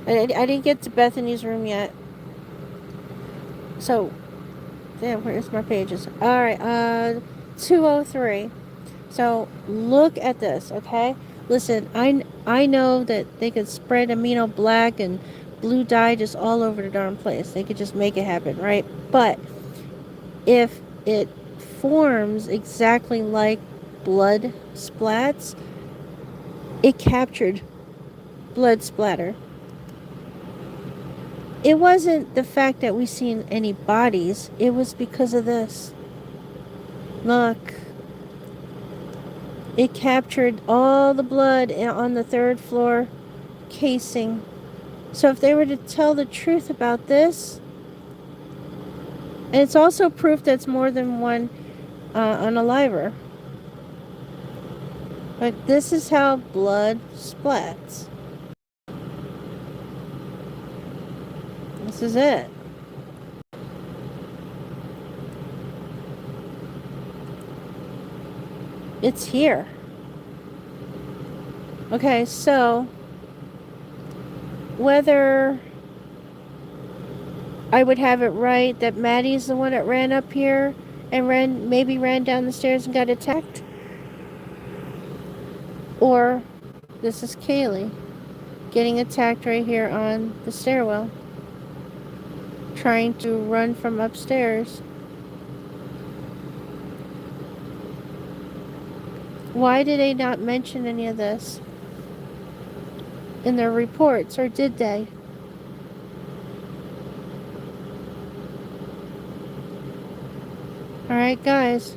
I didn't get to Bethany's room yet. So, damn, where's my pages? Alright, 203. So, look at this, okay? Listen, I know that they could spread amino black and blue dye just all over the darn place. They could just make it happen, right? But if it forms exactly like blood splats, it captured blood splatter. It wasn't the fact that we seen any bodies. It was because of this. Look. It captured all the blood on the third floor casing. So if they were to tell the truth about this, and it's also proof that's more than one unaliver. But this is how blood splats. This is it. It's here. Okay, so whether I would have it right that Maddie's the one that ran up here and maybe ran down the stairs and got attacked, or this is Kaylee getting attacked right here on the stairwell, trying to run from upstairs. Why did they not mention any of this in their reports, or did they? Alright, guys.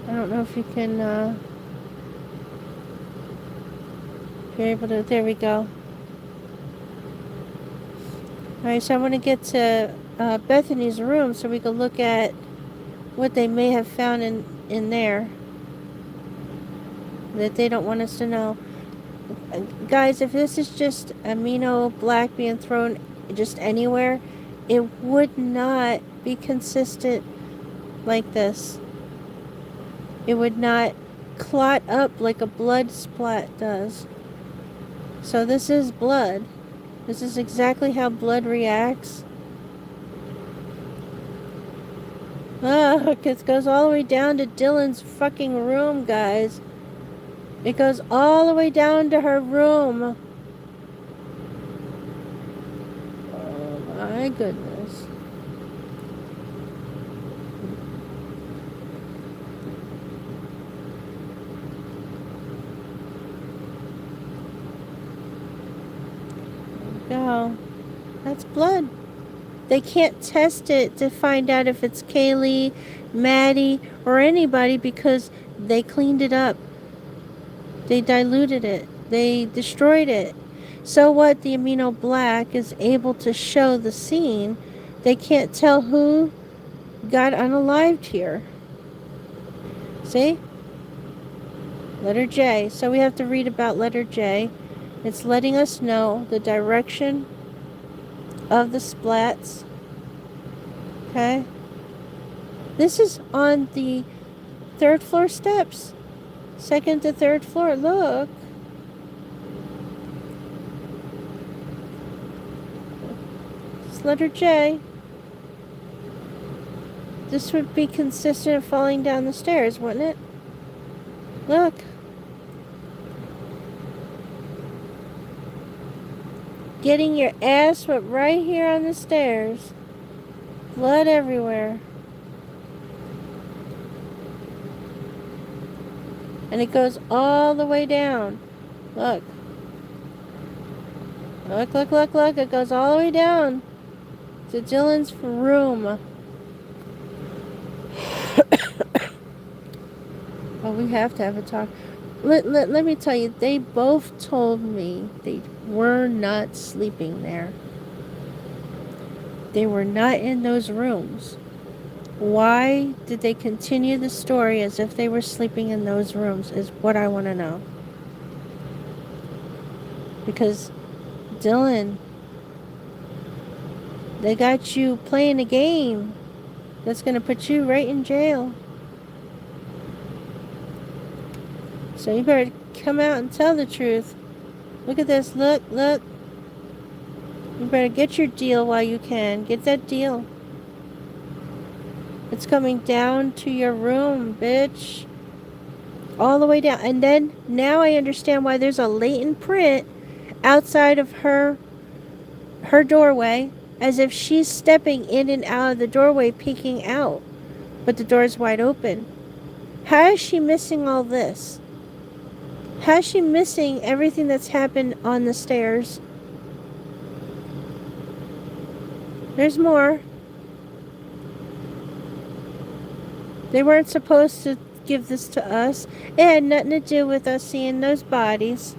I don't know if you can, if you're able to, there we go. Alright, so I want to get to Bethany's room so we can look at what they may have found in there that they don't want us to know. Guys, if this is just amino black being thrown just anywhere, it would not be consistent like this. It would not clot up like a blood splat does. So this is blood. This is exactly how blood reacts. Look, it goes all the way down to Dylan's fucking room, guys. It goes all the way down to her room. Oh my goodness. There we go. That's blood. They can't test it to find out if it's Kaylee, Maddie, or anybody because they cleaned it up. They diluted it. They destroyed it. So what? The amino black is able to show the scene. They can't tell who got unalived here. See? Letter J. So we have to read about letter J. It's letting us know the direction of the splats. Okay? This is on the third floor steps. Second to third floor. Look. It's letter J. This would be consistent of falling down the stairs, wouldn't it? Look. Getting your ass whipped right here on the stairs. Blood everywhere. And it goes all the way down. Look. Look, look, look, look. It goes all the way down to Dylan's room. Oh, we have to have a talk. Let me tell you, they both told me they were not sleeping there. They were not in those rooms. Why did they continue the story as if they were sleeping in those rooms is what I want to know. Because, Dylan, they got you playing a game that's going to put you right in jail. So you better come out and tell the truth. Look at this. Look, look. You better get your deal while you can. Get that deal. It's coming down to your room, bitch. All the way down. And then, now I understand why there's a latent print outside of her doorway, as if she's stepping in and out of the doorway, peeking out. But the door's wide open. How is she missing all this? How is she missing everything that's happened on the stairs? There's more. They weren't supposed to give this to us. It had nothing to do with us seeing those bodies.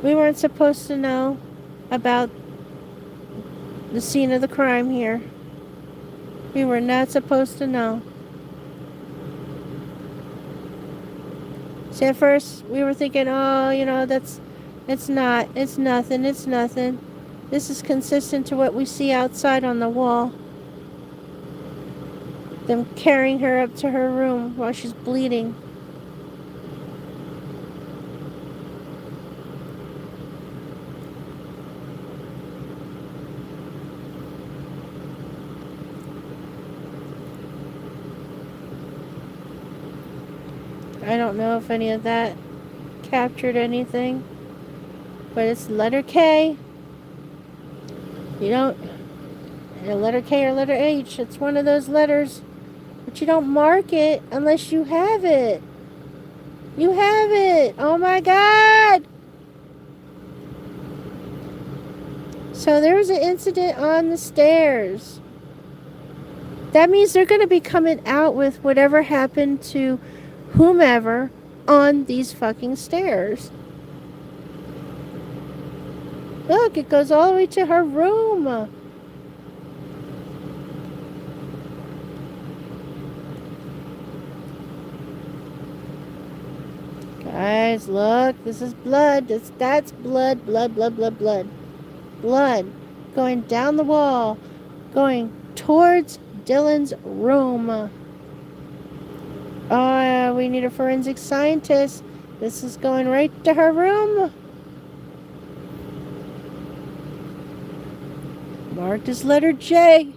We weren't supposed to know about the scene of the crime here. We were not supposed to know. See, at first we were thinking, oh, you know, it's nothing. This is consistent to what we see outside on the wall. Them carrying her up to her room while she's bleeding. I don't know if any of that captured anything, but it's letter K. You don't, letter K or letter H, it's one of those letters, but you don't mark it unless you have it. You have it. Oh my God. So there was an incident on the stairs. That means they're going to be coming out with whatever happened to whomever on these fucking stairs. Look, it goes all the way to her room. Guys, look, this is blood. That's blood. Blood going down the wall, going towards Dylan's room. Oh, we need a forensic scientist. This is going right to her room. Marked as letter J.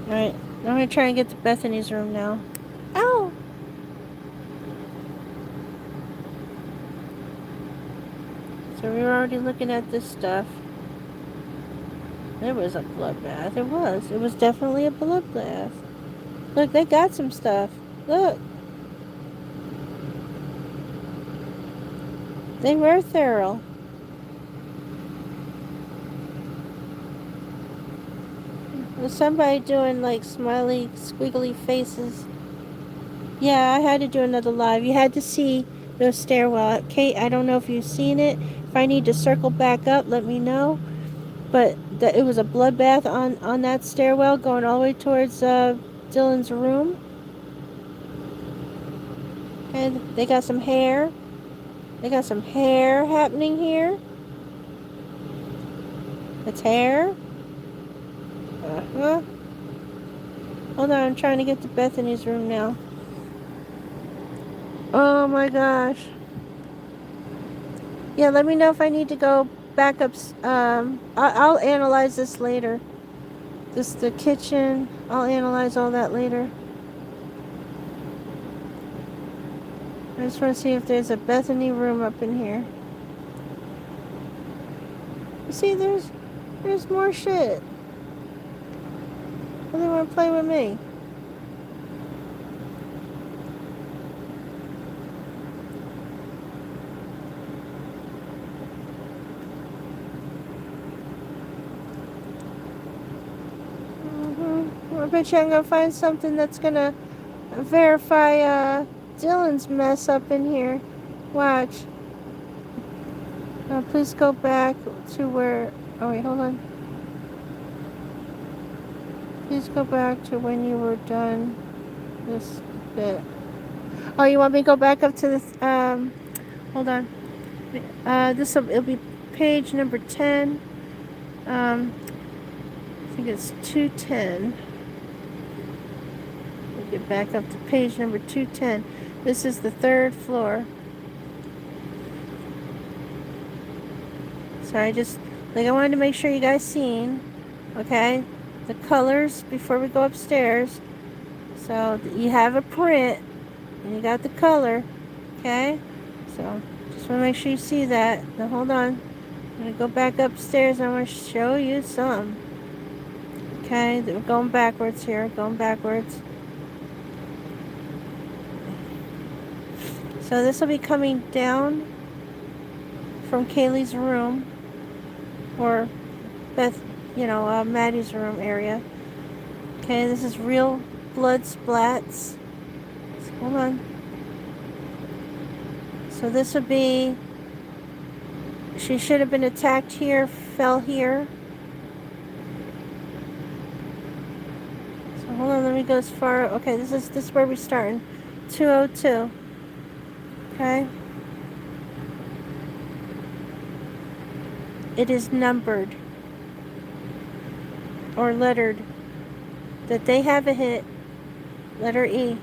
Alright, I'm going to try and get to Bethany's room now. Ow! So we were already looking at this stuff. It was a bloodbath. It was. It was definitely a bloodbath. Look, they got some stuff. Look. They were thorough. There's somebody doing like smiley, squiggly faces. Yeah, I had to do another live. You had to see those stairwell. Kate, I don't know if you've seen it. If I need to circle back up, let me know. But it was a bloodbath on that stairwell going all the way towards Dylan's room. And they got some hair. They got some hair happening here. It's hair. Uh-huh. Hold on, I'm trying to get to Bethany's room now. Oh my gosh. Yeah, let me know if I need to go back up. I'll analyze this later. The kitchen. I'll analyze all that later. I just want to see if there's a Bethany room up in here. You see, there's more shit. Well, they want to play with me. I bet you I'm going to find something that's going to verify Dylan's mess up in here. Watch. Now, please go back to where... Oh, wait, hold on. Please go back to when you were done this bit. Oh, you want me to go back up to this... Hold on. It'll be page number 10. think it's 210. We'll get back up to page number 210. This is the 3rd floor. So I wanted to make sure you guys seen, okay, the colors before we go upstairs. So you have a print, and you got the color, okay? So just want to make sure you see that. Now hold on. I'm going to go back upstairs, and I'm going to show you some. Okay, we're going backwards here, going backwards. So this will be coming down from Kaylee's room, or Maddie's room area. Okay, this is real blood splats. So, hold on. So this would be, she should have been attacked here, fell here. So hold on, let me go as far. Okay, this is where we're starting. 202. Okay. It is numbered or lettered that they have a hit. Letter E.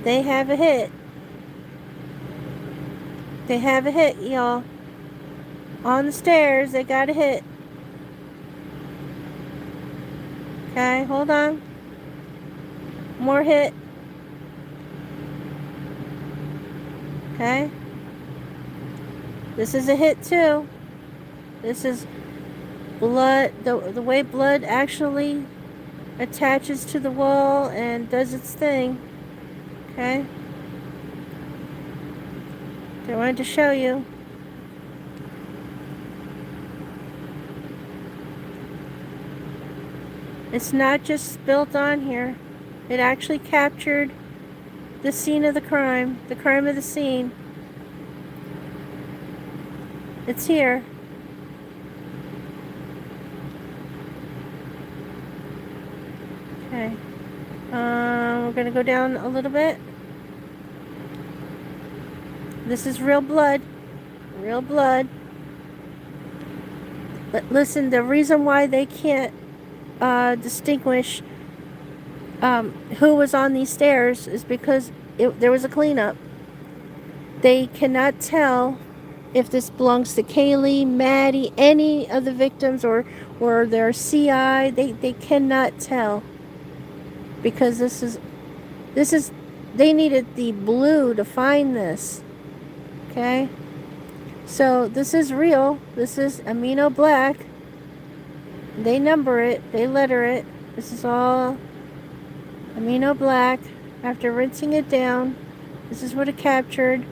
They have a hit. They have a hit, y'all. On the stairs, they got a hit. Okay, hold on. More hit. Okay. This is a hit too. This is blood, the way blood actually attaches to the wall and does its thing. Okay. I wanted to show you. It's not just spilt on here. It actually captured the scene of the crime of the scene. It's here. Okay. We're going to go down a little bit. This is real blood. Real blood. But listen, the reason why they can't distinguish who was on these stairs is because there was a cleanup. They cannot tell if this belongs to Kaylee, Maddie, any of the victims, or their CI. They cannot tell, because this is they needed the blue to find this. Okay, so this is real. This is amino black. They number it, they letter it. This is all amino black. After rinsing it down, this is what it captured.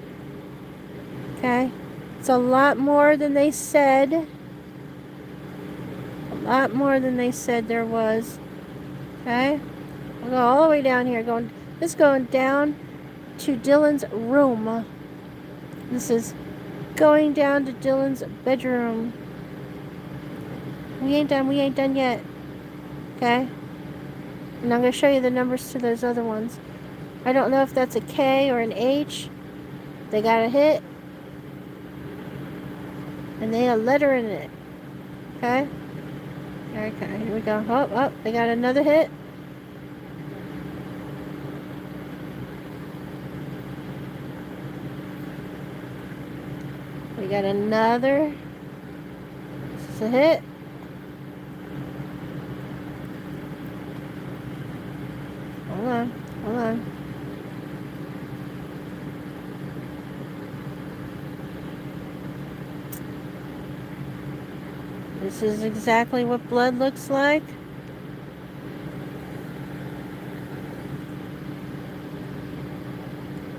Okay, it's a lot more than they said. A lot more than they said there was. Okay, I'll go all the way down here. Going down to Dylan's room. This is going down to Dylan's bedroom. We ain't done yet. Okay? And I'm going to show you the numbers to those other ones. I don't know if that's a K or an H. They got a hit. And they had a letter in it. Okay? Okay, here we go. Oh, they got another hit. We got another. This is a hit. Hold on. This is exactly what blood looks like.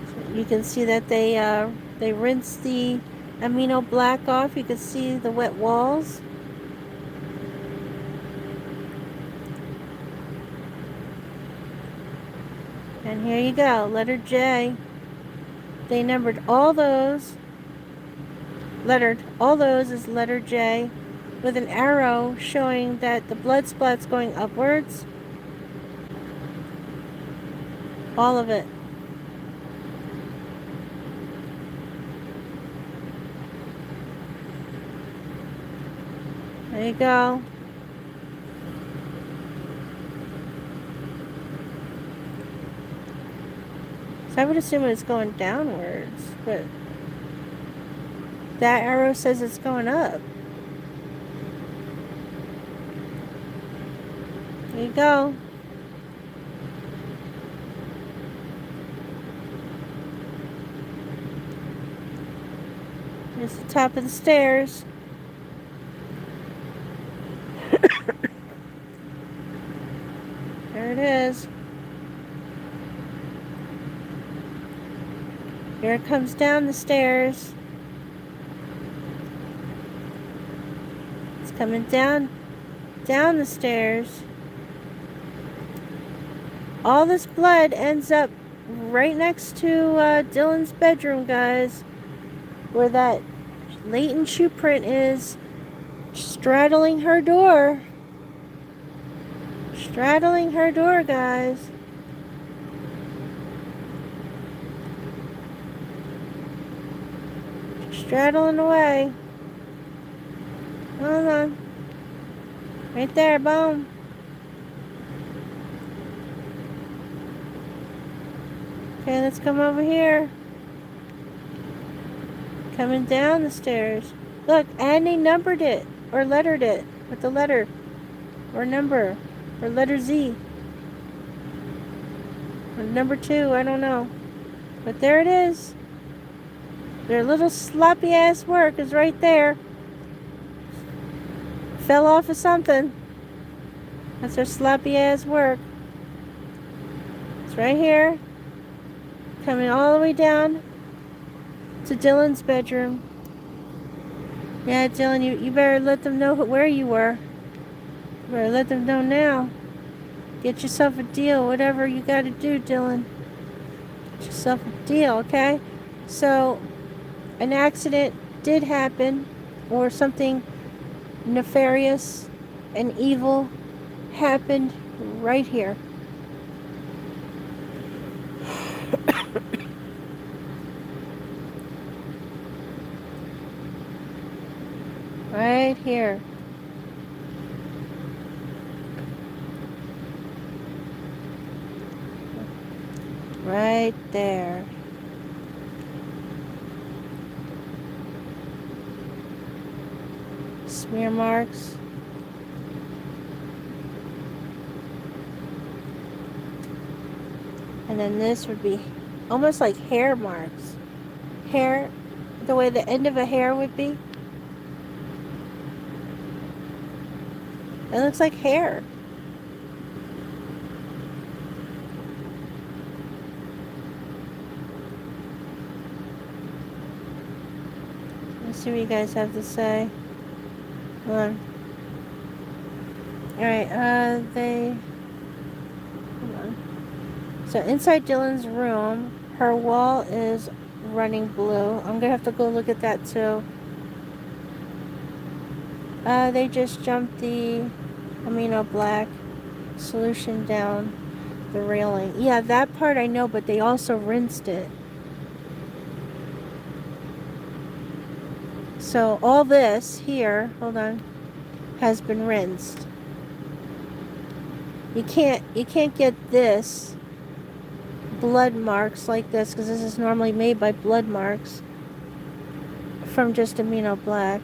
So you can see that they rinsed the amino black off. You can see the wet walls. And here you go, letter J. They numbered all those, lettered all those as letter J, with an arrow showing that the blood splat's going upwards. All of it. There you go. So I would assume it's going downwards, but that arrow says it's going up. There you go. Here's the top of the stairs. There it is. Here it comes down the stairs. It's coming down the stairs. All this blood ends up right next to Dylan's bedroom, guys, where that latent shoe print is, straddling her door. Straddling her door, guys. Straddling away. Hold on. Right there, boom. Okay, let's come over here. Coming down the stairs. Look, and they numbered it, or lettered it, with the letter, or number, or letter Z. Or number 2, I don't know. But there it is. Their little sloppy ass work is right there. Fell off of something. That's their sloppy ass work. It's right here. Coming all the way down to Dylan's bedroom. Yeah, Dylan, you better let them know where you were. You better let them know now. Get yourself a deal, whatever you gotta do, Dylan. Get yourself a deal, okay? So, an accident did happen, or something nefarious and evil happened right here. Right here. Right there. Smear marks. And then this would be almost like hair marks. Hair, the way the end of a hair would be. It looks like hair. Let's see what you guys have to say. Hold on. Alright, hold on. So inside Dylan's room, her wall is running blue. I'm gonna have to go look at that too. They just jumped the amino black solution down the railing. Yeah, that part I know, but they also rinsed it. So all this here, hold on, has been rinsed. You can't get this blood marks like this, because this is normally made by blood marks, from just amino black.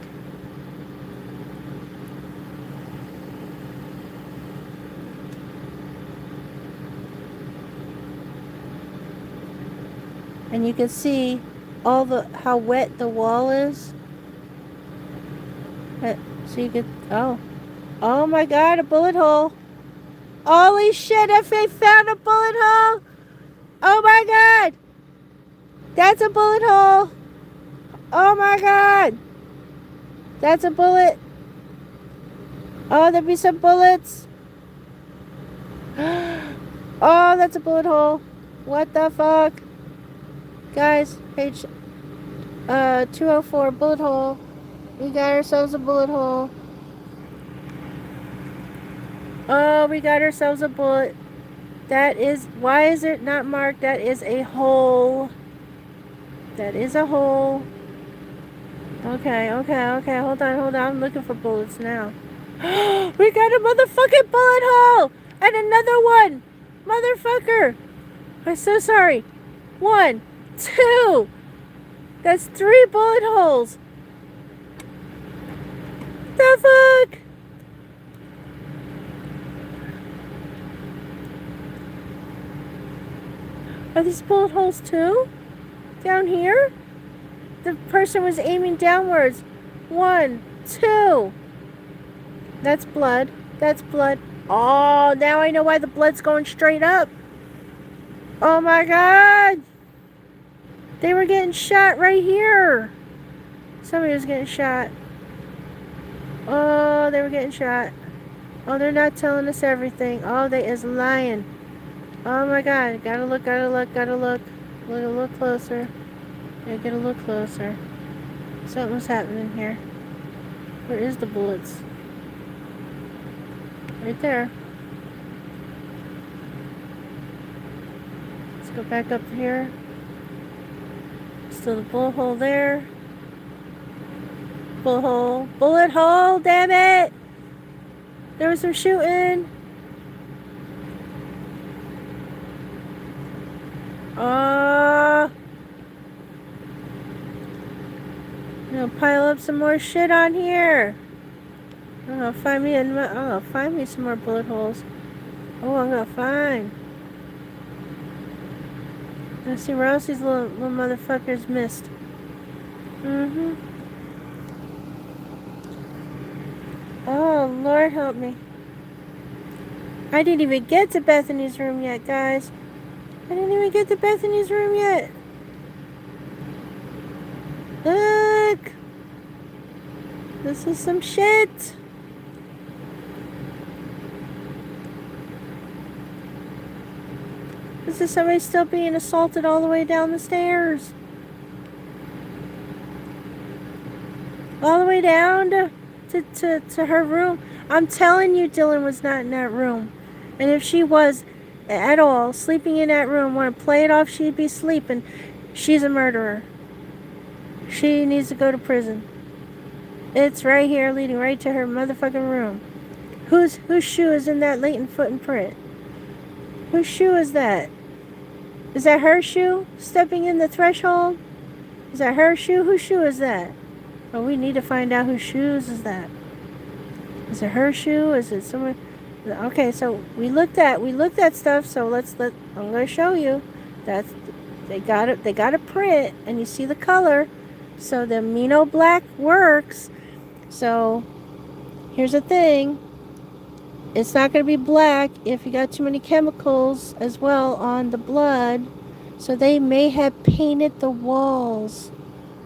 And you can see how wet the wall is. So you could, oh my God, a bullet hole. Holy shit, if they found a bullet hole. Oh my God. That's a bullet hole. Oh my God. That's a bullet. Oh, there'd be some bullets. Oh, that's a bullet hole. What the fuck? Guys, page 204, bullet hole. We got ourselves a bullet hole. Oh, we got ourselves a bullet. That is, why is it not marked? That is a hole. That is a hole. Okay. Hold on. I'm looking for bullets now. We got a motherfucking bullet hole! And another one! Motherfucker! I'm so sorry. 1, 2. That's 3 bullet holes. The fuck? Are these bullet holes too? Down here? The person was aiming downwards. 1, 2. That's blood. That's blood. Oh, now I know why the blood's going straight up. Oh my god. They were getting shot right here. Somebody was getting shot. Oh, they were getting shot. Oh, they're not telling us everything. Oh, they is lying. Oh my god. Gotta look, gotta look, gotta look. Look closer. Yeah, get a look closer. Something's happening here. Where is the bullets? Right there. Let's go back up here. Still the bullet hole there. Bullet hole. Bullet hole, damn it! There was some shooting. I'm gonna pile up some more shit on here. Find me some more bullet holes. Oh, I'm gonna find. Let's see where else these little motherfuckers missed. Oh, Lord help me. I didn't even get to Bethany's room yet, guys. I didn't even get to Bethany's room yet. Look! This is some shit. This is somebody still being assaulted all the way down the stairs. All the way down to her room. I'm telling you, Dylan was not in that room. And if she was at all sleeping in that room, want to play it off, she'd be sleeping. She's a murderer. She needs to go to prison. It's right here, leading right to her motherfucking room. Whose shoe is in that latent footprint? Whose shoe is that? Is that her shoe stepping in the threshold? Is that her shoe? Whose shoe is that? Oh, we need to find out whose shoes is that. Is it her shoe? Is it someone? Okay, so we looked at stuff. So I'm gonna show you. That's they got a print, and you see the color. So the amino black works. So here's the thing. It's not going to be black if you got too many chemicals as well on the blood. So they may have painted the walls.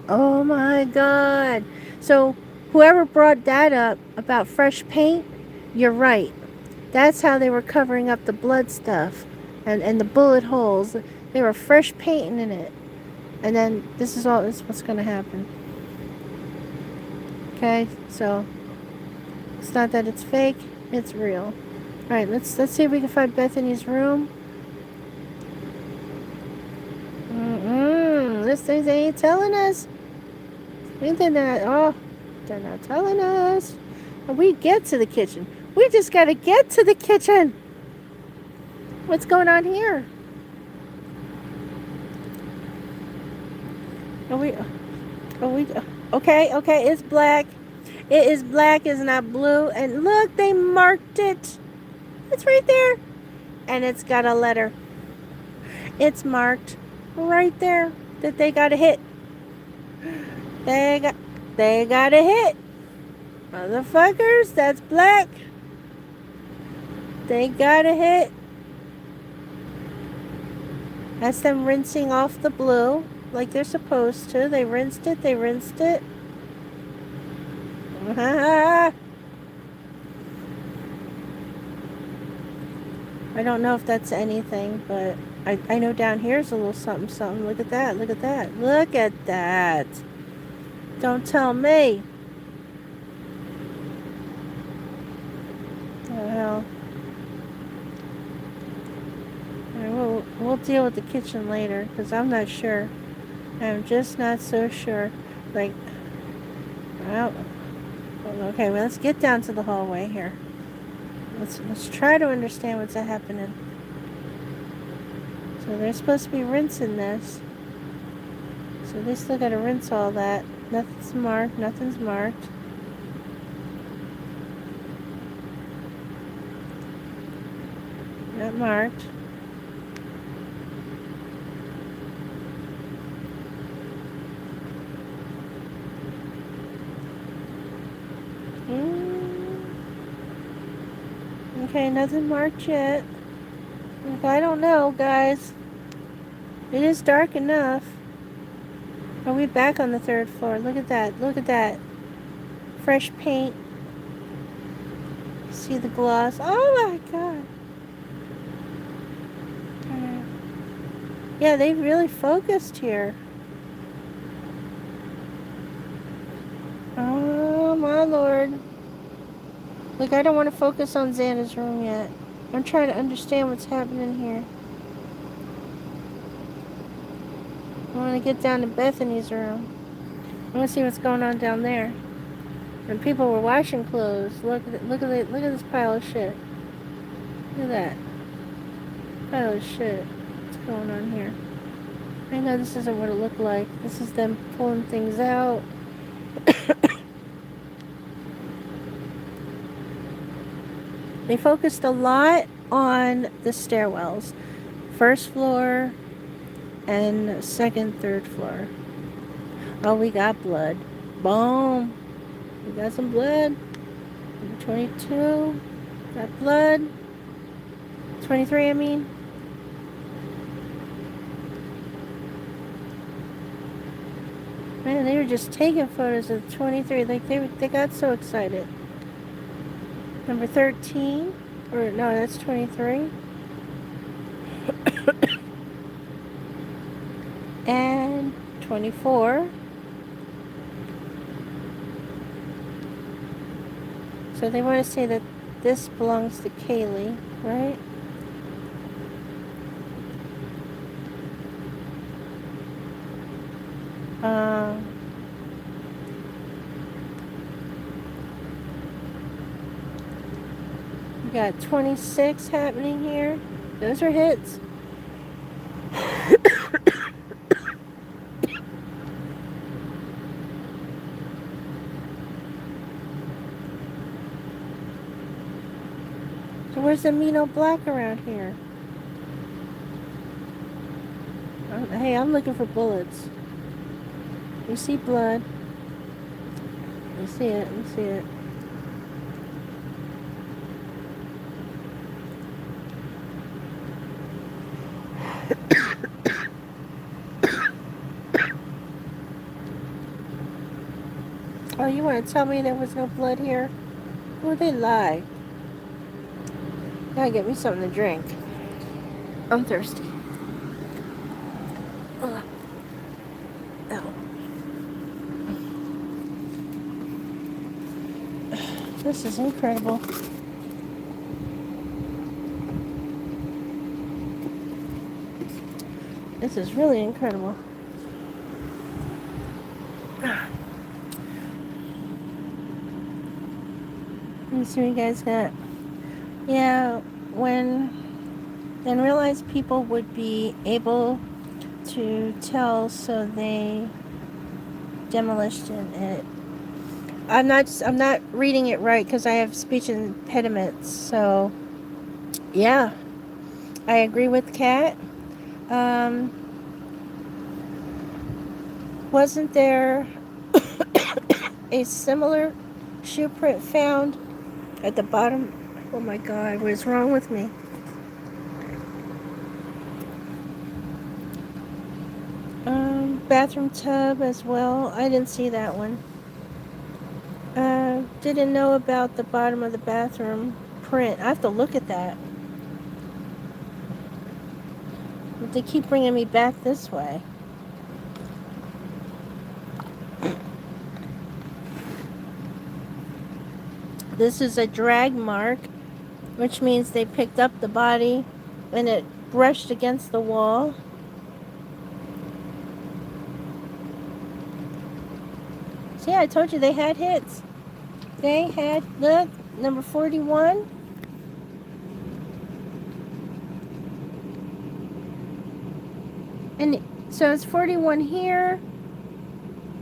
Oh my god. So whoever brought that up about fresh paint, you're right. That's how they were covering up the blood stuff and the bullet holes. They were fresh painting in it. And then this is what's going to happen. Okay, so it's not that it's fake. It's real. Alright, let's see if we can find Bethany's room. This thing they ain't telling us. They're not telling us. We get to the kitchen. We just gotta get to the kitchen. What's going on here? Okay, it's black. It is black, it's not blue. And look, they marked it. It's right there. And it's got a letter. It's marked right there that they got a hit. They got a hit. Motherfuckers, that's black. They got a hit. That's them rinsing off the blue like they're supposed to. They rinsed it. I don't know if that's anything, but I know down here's a little something. Look at that. Look at that. Don't tell me. What the hell? Alright, we'll deal with the kitchen later, because I'm not sure. I'm just not so sure. Like, well, Okay, well, let's get down to the hallway here. Let's try to understand what's happening. So there's supposed to be rinsing this. So they still gotta rinse all that. Nothing's marked. Nothing's marked. Not marked. Okay, nothing marked yet. Like, I don't know, guys. It is dark enough. Are we back on the 3rd floor? Look at that. Look at that. Fresh paint. See the gloss. Oh my god. Yeah, they really focused here. Oh my lord. Look, I don't want to focus on Xander's room yet. I'm trying to understand what's happening here. I want to get down to Bethany's room. I want to see what's going on down there. And people were washing clothes. Look at this pile of shit. Look at that pile of shit. What's going on here? I know this isn't what it looked like. This is them pulling things out. They focused a lot on the stairwells. 1st floor and 2nd, 3rd floor. Oh, we got blood. Boom. We got some blood. 22. Got blood. 23, I mean. Man, they were just taking photos of 23. Like, they got so excited. Number 13. Or, no, that's 23. And 24. So they want to say that this belongs to Kaylee, right? We got 26 happening here. Those are hits. So where's the amino black around here? Hey, I'm looking for bullets. You see blood. You see it. You see it. Oh, you want to tell me there was no blood here? Oh, they lie. Gotta get me something to drink. I'm thirsty. Ugh. Ow. This is incredible. This is really incredible. Let me see what you guys got. Yeah, and realized people would be able to tell, so they demolished it. I'm not reading it right because I have speech impediments. So, yeah, I agree with Kat. Wasn't there a similar shoe print found at the bottom? Oh my God, what is wrong with me? Bathroom tub as well. I didn't see that one. Didn't know about the bottom of the bathroom print. I have to look at that. But they keep bringing me back this way. This is a drag mark, which means they picked up the body and it brushed against the wall. See, I told you they had hits. They had, look, number 41. And so it's 41 here.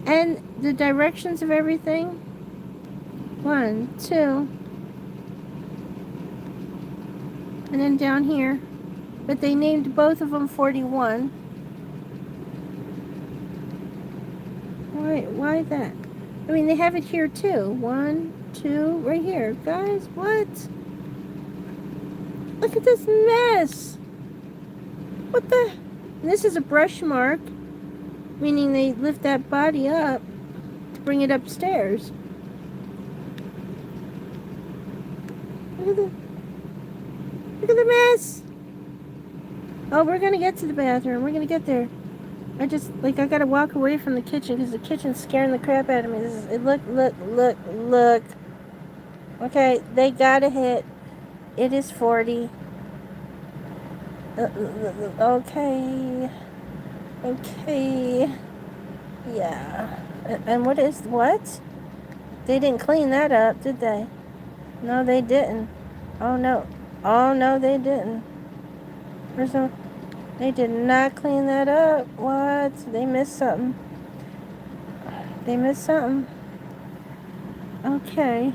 And the directions of everything. 1, 2. And then down here. But they named both of them 41. Why that? I mean, they have it here too. 1, 2, right here. Guys, what? Look at this mess. What the? And this is a brush mark, meaning they lift that body up to bring it upstairs. Look at the mess. Oh, we're gonna get to the bathroom. We're gonna get there. I gotta walk away from the kitchen because the kitchen's scaring the crap out of me. Look. Okay, they got a hit. It is 40. Okay. Yeah. And what? They didn't clean that up, did they? No, they didn't. Oh, no, they didn't. They did not clean that up. What? They missed something. Okay.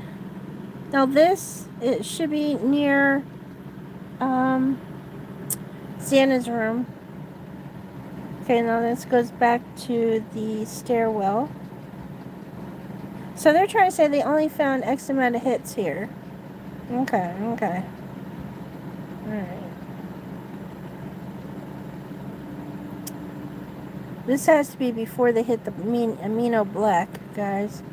Now this, it should be near Xana's room. Okay, now this goes back to the stairwell. So they're trying to say they only found X amount of hits here. Okay. Alright. This has to be before they hit the amino black, guys.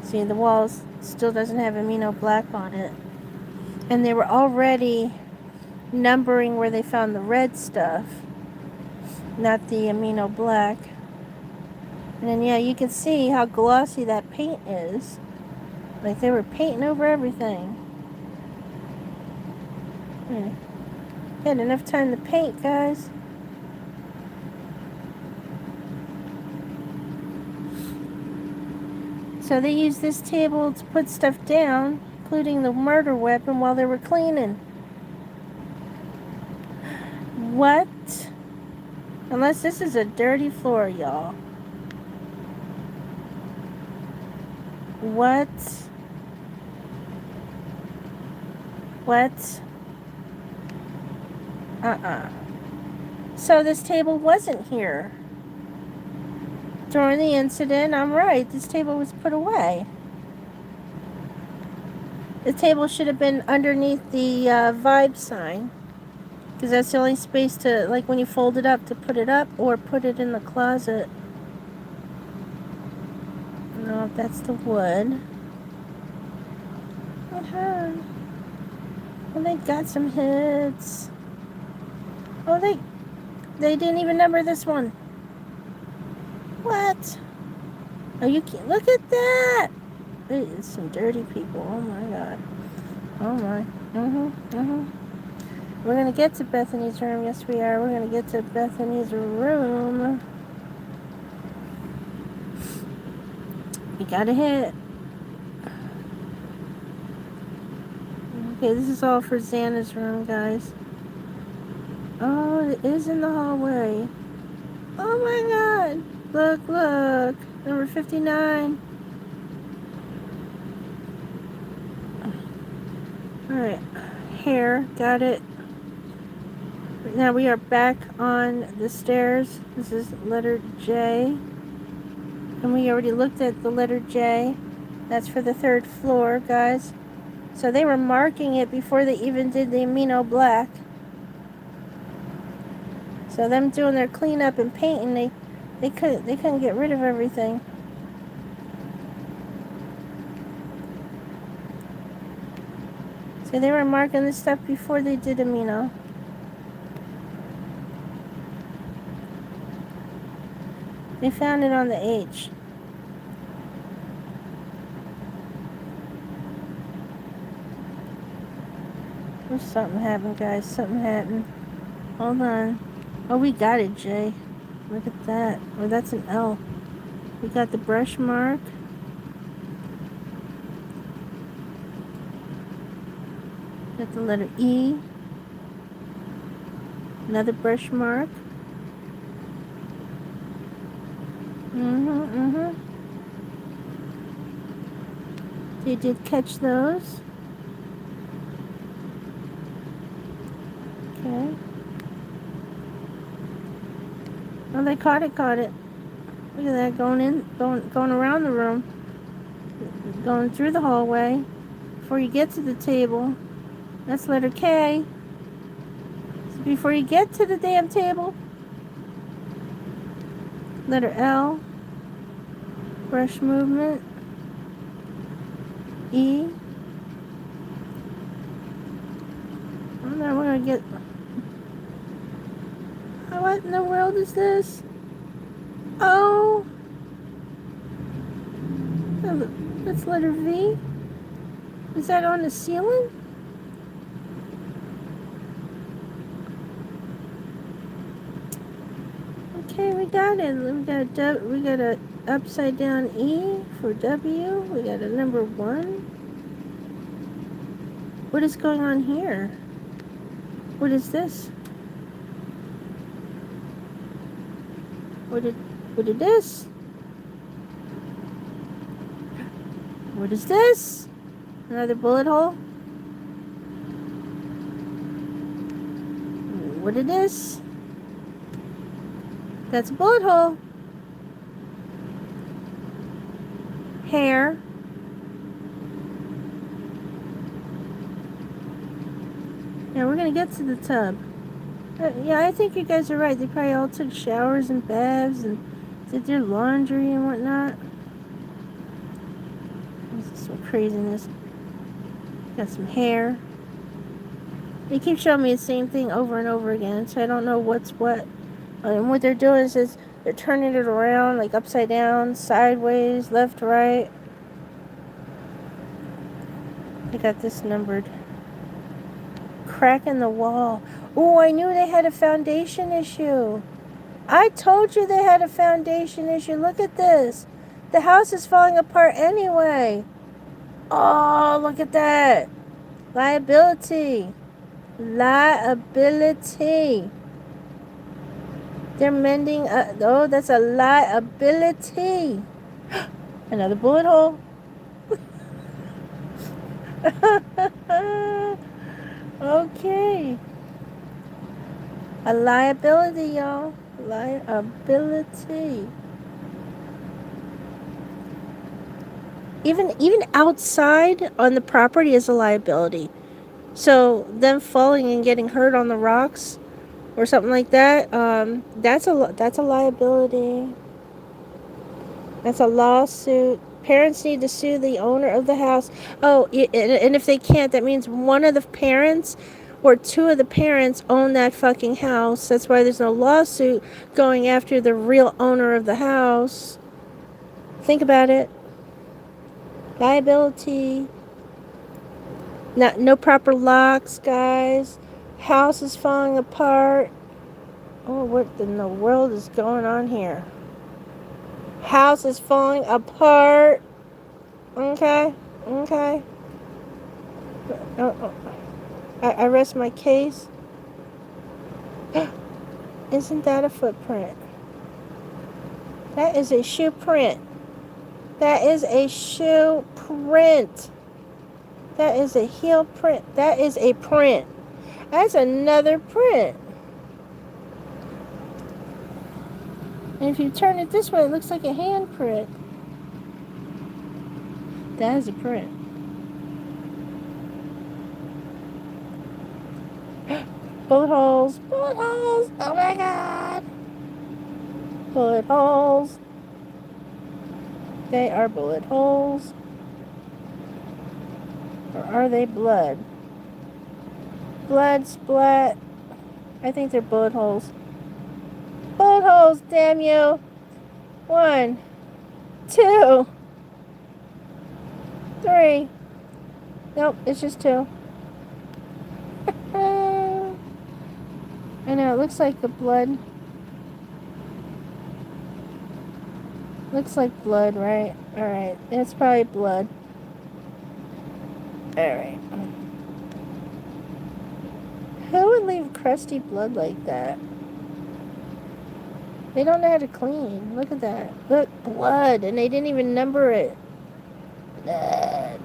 See, the walls still doesn't have amino black on it. And they were already numbering where they found the red stuff, not the amino black. And then, yeah, you can see how glossy that paint is. Like they were painting over everything. Had enough time to paint, guys. So they used this table to put stuff down, including the murder weapon, while they were cleaning. What? Unless this is a dirty floor, y'all. What? So this table wasn't here during the incident. I'm right. This table was put away. The table should have been underneath the vibe sign, because that's the only space to, like, when you fold it up, to put it up or put it in the closet. No, that's the wood. Well, they got some hits. Oh, they didn't even number this one. What? Oh, you can't look at that. It's some dirty people. Oh my god. Oh my. We're gonna get to Bethany's room. Yes, we are. We're gonna get to Bethany's room. We got a hit. Okay, this is all for Xana's room, guys. Oh, it is in the hallway. Oh my god. Look. Number 59. Alright. Hair. Got it. Now we are back on the stairs. This is letter J. And we already looked at the letter J. That's for the 3rd floor, guys. So they were marking it before they even did the amino black. So them doing their cleanup and painting, they couldn't get rid of everything. So they were marking this stuff before they did amino. They found it on the H. Something happened, guys. Something happened. Hold on. Oh, we got it, Jay. Look at that. Oh, that's an L. We got the brush mark. Got the letter E. Another brush mark. They did catch those. Okay. Oh, they caught it. Look at that, going around the room. Going through the hallway. Before you get to the table. That's letter K. So before you get to the damn table. Letter L. Brush movement. E. And then we're gonna get. What in the world is this? Oh. That's letter V. Is that on the ceiling? Okay, we got it. We got a upside down E for W. We got a number 1. What is going on here? What is this? What is this? What is this? Another bullet hole? What is this? That's a bullet hole. Hair. Now we're gonna get to the tub. Yeah, I think you guys are right. They probably all took showers and baths and did their laundry and whatnot. This is some craziness. Got some hair. They keep showing me the same thing over and over again, so I don't know what's what. And what they're doing is they're turning it around, like upside down, sideways, left, right. I got this numbered. Crack in the wall. Oh, I knew they had a foundation issue. I told you they had a foundation issue. Look at this. The house is falling apart anyway. Oh, look at that. Liability. They're mending. Oh, that's a liability. Another bullet hole. Okay. A liability, y'all. Liability. Even outside on the property is a liability. So them falling and getting hurt on the rocks or something like that, that's a liability. That's a lawsuit. Parents need to sue the owner of the house. Oh, and if they can't, that means one of the parents or two of the parents own that fucking house. That's why there's no lawsuit going after the real owner of the house. Think about it. Liability. No proper locks, guys. House is falling apart. Oh, what in the world is going on here? House is falling apart. Okay. I rest my case. Isn't that a footprint? That is a shoe print. That is a shoe print. That is a heel print. That is a print. That's another print. And if you turn it this way, it looks like a hand print. That is a print. Bullet holes. Bullet holes. Oh my God. Bullet holes. They are bullet holes. Or are they blood? Blood splat. I think they're bullet holes. Bullet holes, damn you. 1, 2, 3. Nope, it's just 2. I know, it looks like the blood. Looks like blood, right? Alright, it's probably blood. Alright. Who would leave crusty blood like that? They don't know how to clean. Look at that. Look, blood, and they didn't even number it. Blood.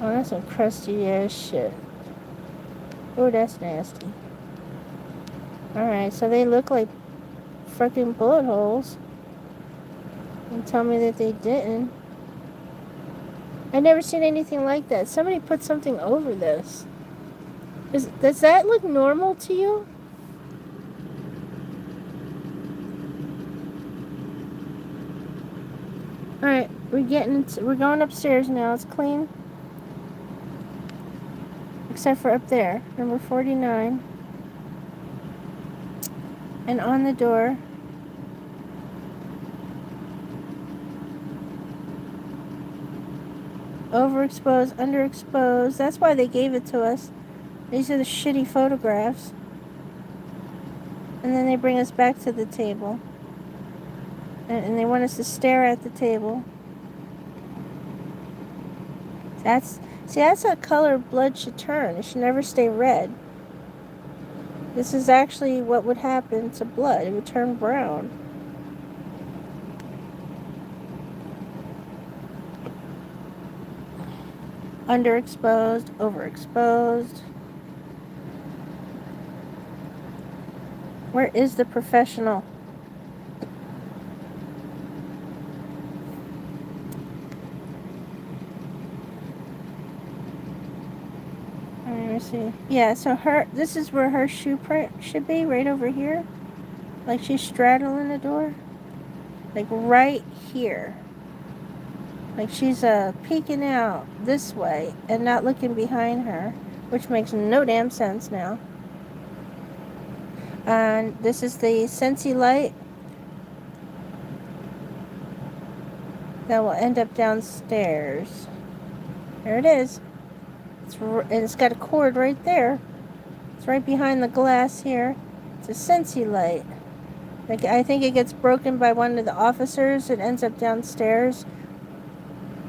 Oh, that's some crusty ass shit. Oh, that's nasty. Alright, so they look like freaking bullet holes. And tell me that they didn't. I've never seen anything like that. Somebody put something over this. Does that look normal to you? Alright, we're going upstairs now. It's clean. Except for up there, number 49. And on the door, overexposed, underexposed. That's why they gave it to us. These are the shitty photographs. And then they bring us back to the table. And they want us to stare at the table. That's how color blood should turn. It should never stay red. This is actually what would happen to blood. It would turn brown. Underexposed, overexposed. Where is the professional? Let me see. Yeah, so this is where her shoe print should be, right over here. Like she's straddling the door. Like right here. Like she's peeking out this way and not looking behind her, which makes no damn sense now. And this is the Sensi light that will end up downstairs. There it is. And it's got a cord right there. It's right behind the glass here. It's a Sensi light. Like, I think it gets broken by one of the officers. It ends up downstairs.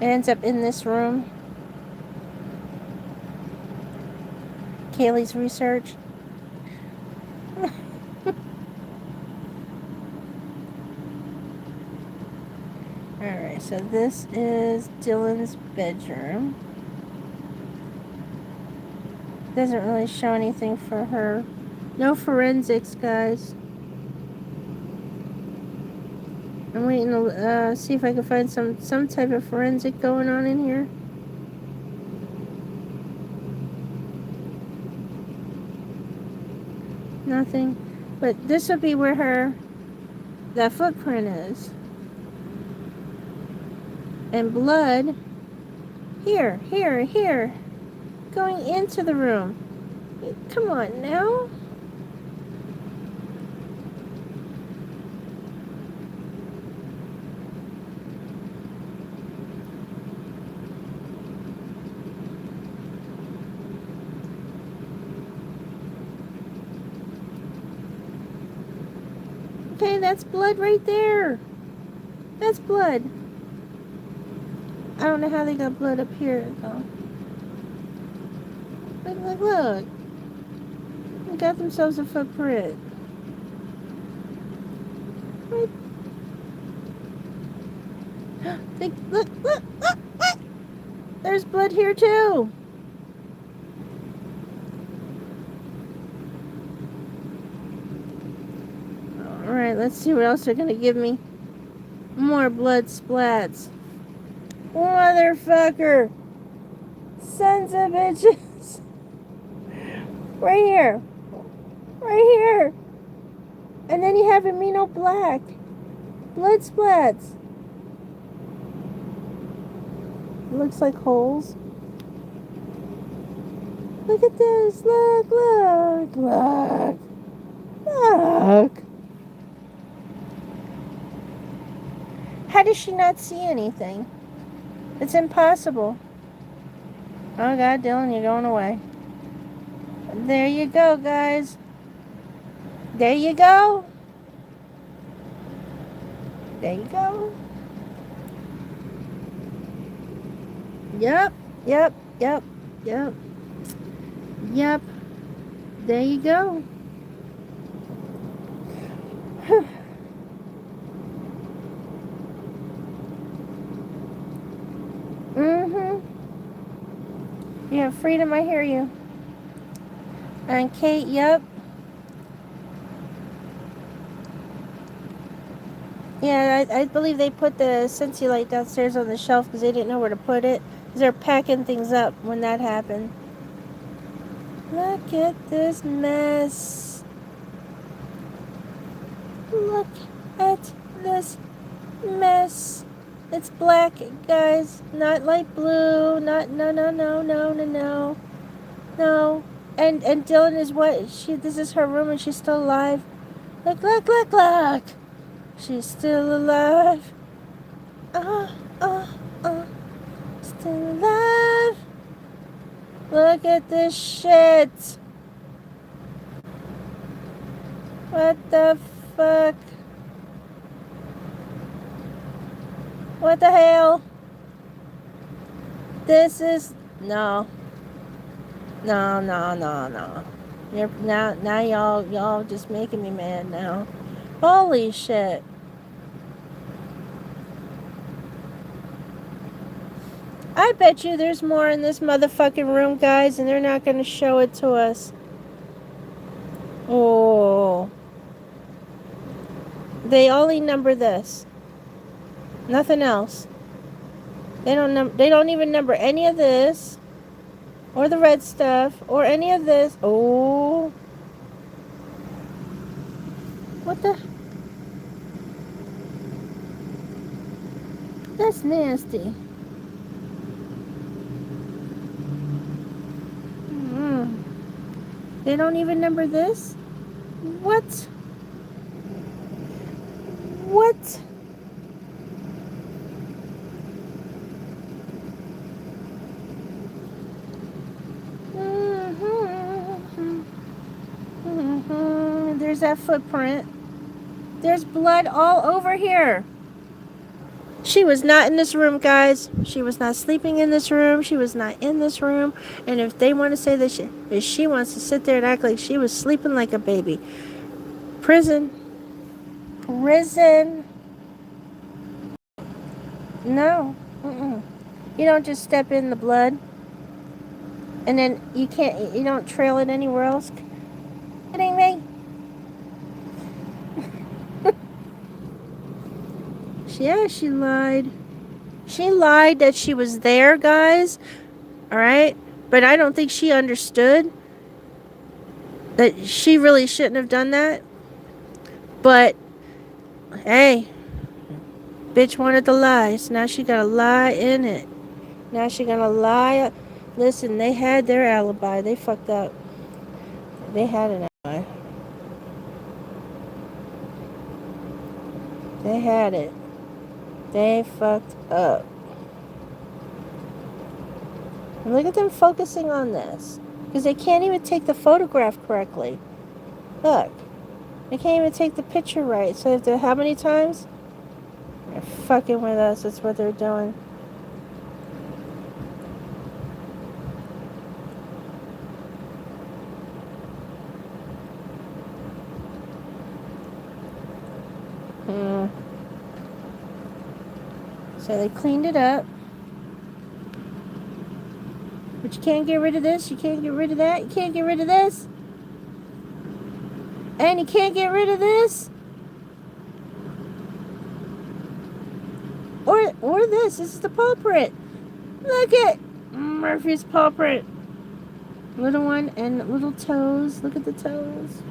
It ends up in this room. Kaylee's research. Alright, so this is Dylan's bedroom. Doesn't really show anything for her. No forensics, guys. I'm waiting to see if I can find some type of forensic going on in here. Nothing. But this would be where that footprint is. And blood. Here. Going into the room. Come on now. Okay, that's blood right there. That's blood. I don't know how they got blood up here, though. Look. They got themselves a footprint. Right. Look. There's blood here, too. Alright, let's see what else they're gonna give me. More blood splats. Motherfucker. Sons of bitches. Right here. And then you have amino black. Blood splats. It looks like holes. Look at this. Look. How does she not see anything? It's impossible. Oh God, Dylan, you're going away. There you go, guys. There you go. Yep, yep, yep, yep, yep. There you go. Mm-hmm. You have freedom, I hear you. And Kate, yep. Yeah, I believe they put the Scentsy light downstairs on the shelf because they didn't know where to put it. Because they're packing things up when that happened. Look at this mess. Look at this mess. It's black, guys. Not light blue. Not, no, no, no, no, no, no. No. And Dylan is what? This is her room and she's still alive. Look, look, look, look. She's still alive. Uh, uh, uh. Still alive. Look at this shit. What the fuck? What the hell? This is no. No, no, no, no. You're now y'all just making me mad now. Holy shit. I bet you there's more in this motherfucking room, guys, and they're not gonna show it to us. Oh. They only number this. Nothing else. They don't even number any of this. Or the red stuff. Or any of this. Oh. What the? That's nasty. They don't even number this? What? What? There's that footprint. There's blood all over here. She was not in this room, guys. She was not sleeping in this room. She was not in this room. And if they want to say that she wants to sit there and act like she was sleeping like a baby. Prison. Prison. No. You don't just step in the blood. And then you don't trail it anywhere else. Kidding me? Yeah, she lied. She lied that she was there, guys. Alright? But I don't think she understood that she really shouldn't have done that. But, hey, bitch wanted to lie, so now she got a lie in it. Now she gonna lie. Listen, they had their alibi. They fucked up. They had an alibi. They had it. They fucked up. And look at them focusing on this. Because they can't even take the photograph correctly. Look. They can't even take the picture right. So how many times? They're fucking with us. That's what they're doing. So they cleaned it up. But you can't get rid of this. You can't get rid of that. You can't get rid of this. And you can't get rid of this. Or this. This is the paw print. Look at Murphy's paw print. Little one and little toes. Look at the toes.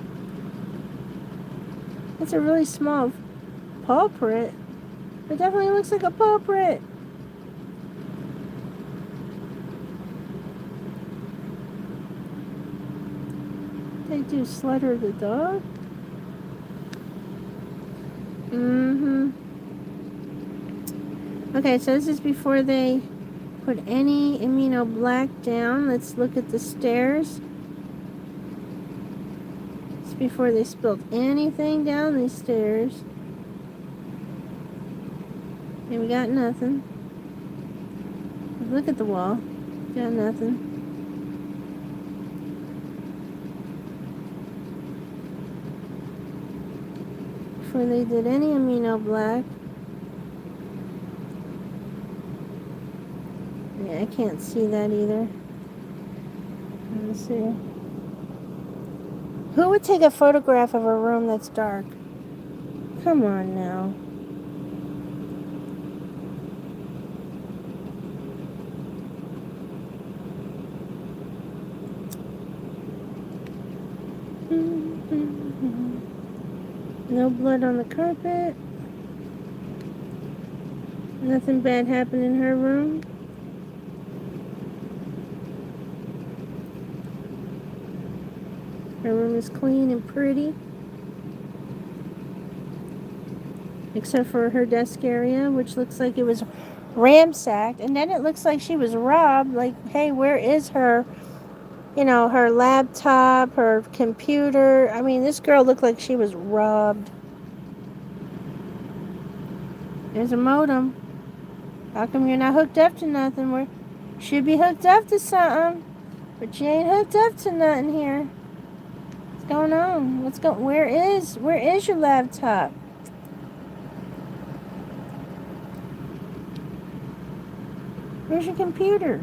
That's a really small paw print. It definitely looks like a paw print. They do Slaughter the dog. Okay, so this is before they put any amino black down. Let's look at the stairs. It's before they spilled anything down these stairs. And we got nothing. Look at the wall. Got nothing. Before they did any amino black. Yeah, I can't see that either. Let's see. Who would take a photograph of a room that's dark? Come on now. No blood on the carpet. Nothing bad happened in her room. Her room is clean and pretty. Except for her desk area, which looks like it was ransacked. And then it looks like she was robbed. Like, hey, where is her, her laptop, her computer? I mean, this girl looked like she was robbed. There's a modem. How come you're not hooked up to nothing? We should be hooked up to something. But you ain't hooked up to nothing here. What's going on? Where is your laptop? Where's your computer?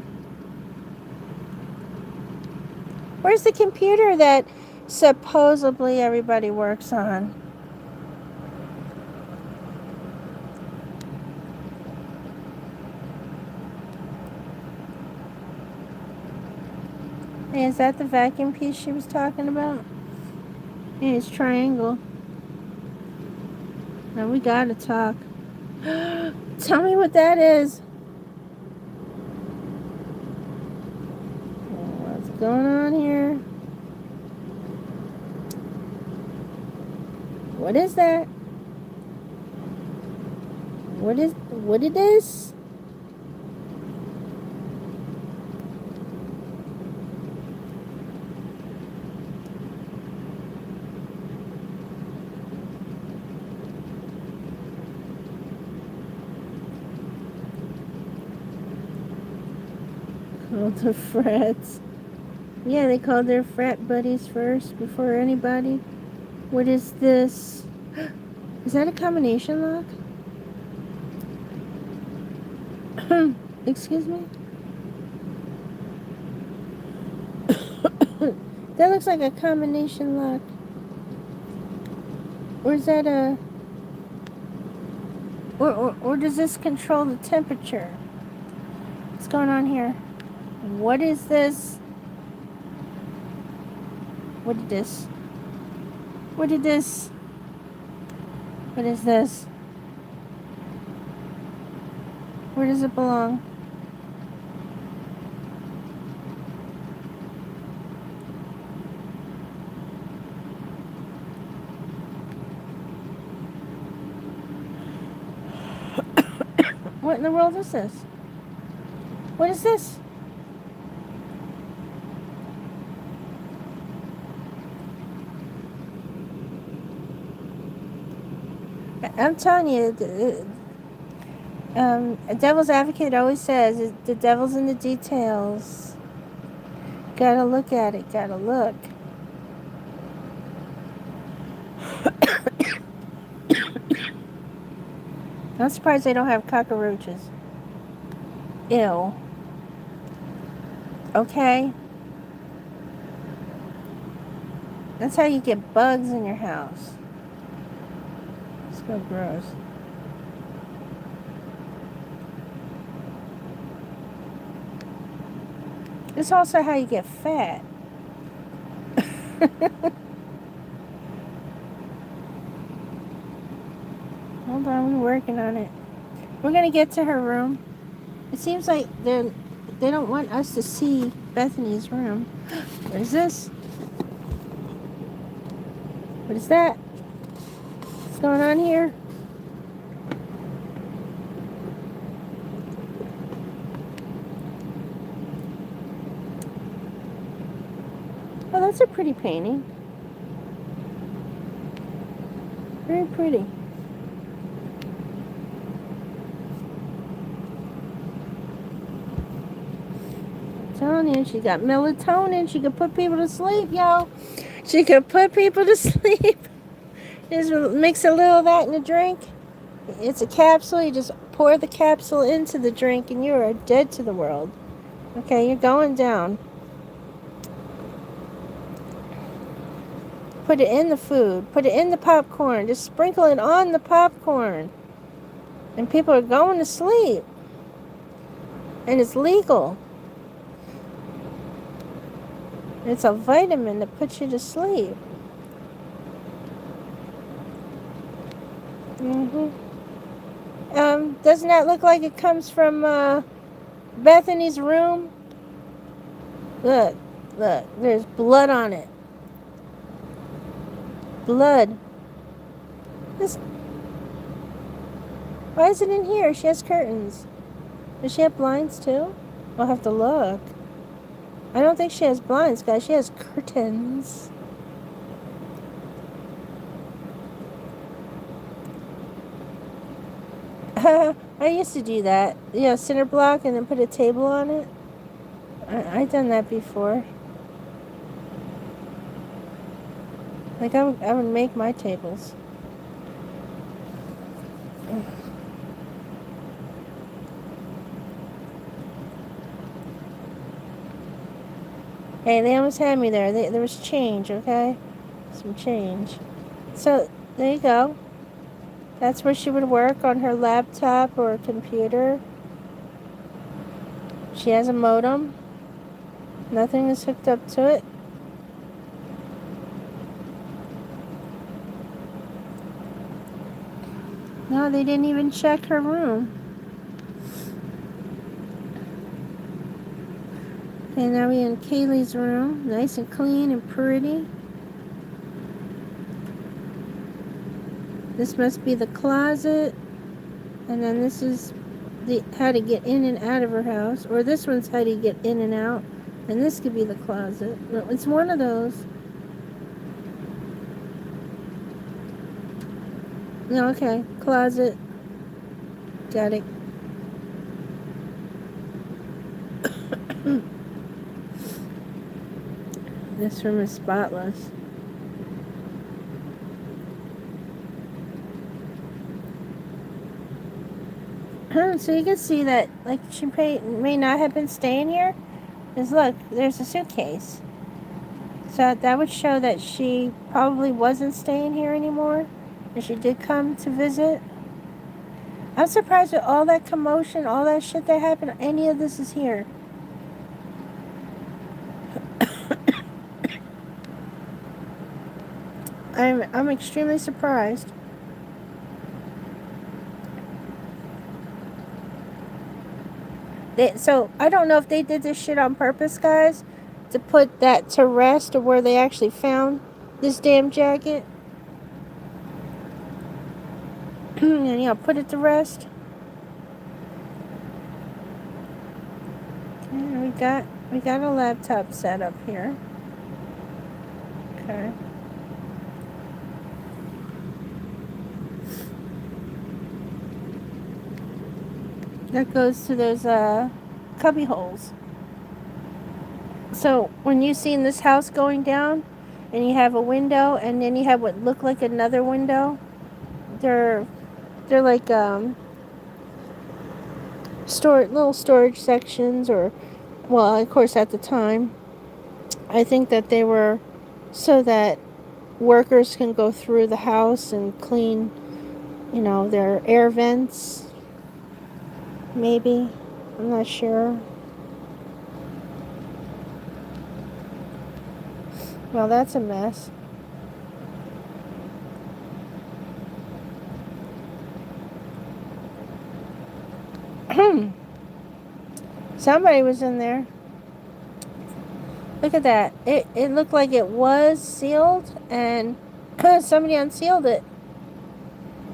Where's the computer that supposedly everybody works on? Hey, is that the vacuum piece she was talking about? Hey, it's triangle. Now we gotta talk. Tell me what that is. What's going on here? What is that? What is this? Called the frats. Yeah, they called their frat buddies first before anybody. What is this? Is that a combination lock? Excuse me? That looks like a combination lock. Or is that a... Or does this control the temperature? What's going on here? What is this? What is this? What is this? What is this? Where does it belong? What in the world is this? What is this? I'm telling you, a devil's advocate always says the devil's in the details. Gotta look at it, gotta look. I'm surprised they don't have cockroaches. Ew. Okay? That's how you get bugs in your house. It's so gross. It's also how you get fat. Hold on, we're working on it. We're gonna get to her room. It seems like they don't want us to see Bethany's room. What is this? What is that? What's going on here? Oh, that's a pretty painting. Very pretty. Telling you, she got melatonin. She could put people to sleep, yo. She could put people to sleep. Just mix a little of that in a drink. It's a capsule. You just pour the capsule into the drink and you are dead to the world. Okay, you're going down. Put it in the food. Put it in the popcorn. Just sprinkle it on the popcorn. And people are going to sleep. And it's legal. It's a vitamin that puts you to sleep. Doesn't that look like it comes from Bethany's room? Look, there's blood on it. Blood. Why is it in here? She has curtains. Does she have blinds too? I'll have to look. I don't think she has blinds, guys. She has curtains. I used to do that. Yeah, cinder block and then put a table on it. I've done that before. Like I would make my tables. Hey, they almost had me there. There was change, okay? Some change. So, there you go. That's where she would work, on her laptop or computer. She has a modem. Nothing is hooked up to it. No, they didn't even check her room. Okay, now we're in Kaylee's room. Nice and clean and pretty. This must be the closet. And then this is how to get in and out of her house. Or this one's how to get in and out. And this could be the closet. No, it's one of those. No, okay. Closet. Got it. This room is spotless. So you can see that, like, she may not have been staying here. Because look, there's a suitcase. So that would show that she probably wasn't staying here anymore. And she did come to visit. I'm surprised with all that commotion, all that shit that happened, any of this is here. I'm extremely surprised. So I don't know if they did this shit on purpose, guys, to put that to rest, or where they actually found this damn jacket. And put it to rest. Okay, we got a laptop set up here. Okay. That goes to those cubby holes. So when you see in this house going down, and you have a window, and then you have what look like another window, they're like little storage sections, or, well, of course at the time, I think that they were so that workers can go through the house and clean, their air vents. Maybe. I'm not sure. Well, that's a mess. Somebody was in there. Look at that. It looked like it was sealed, and somebody unsealed it.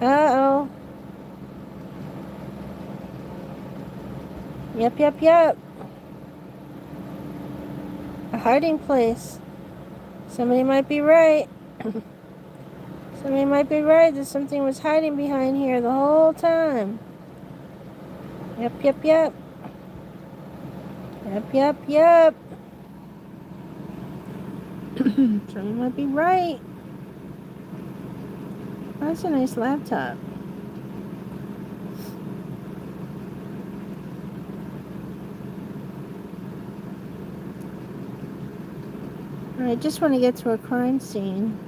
Uh-oh. Yep. A hiding place. Somebody might be right. Somebody might be right that something was hiding behind here the whole time. Yep. Yep. So you might be right. That's a nice laptop. I just want to get to a crime scene.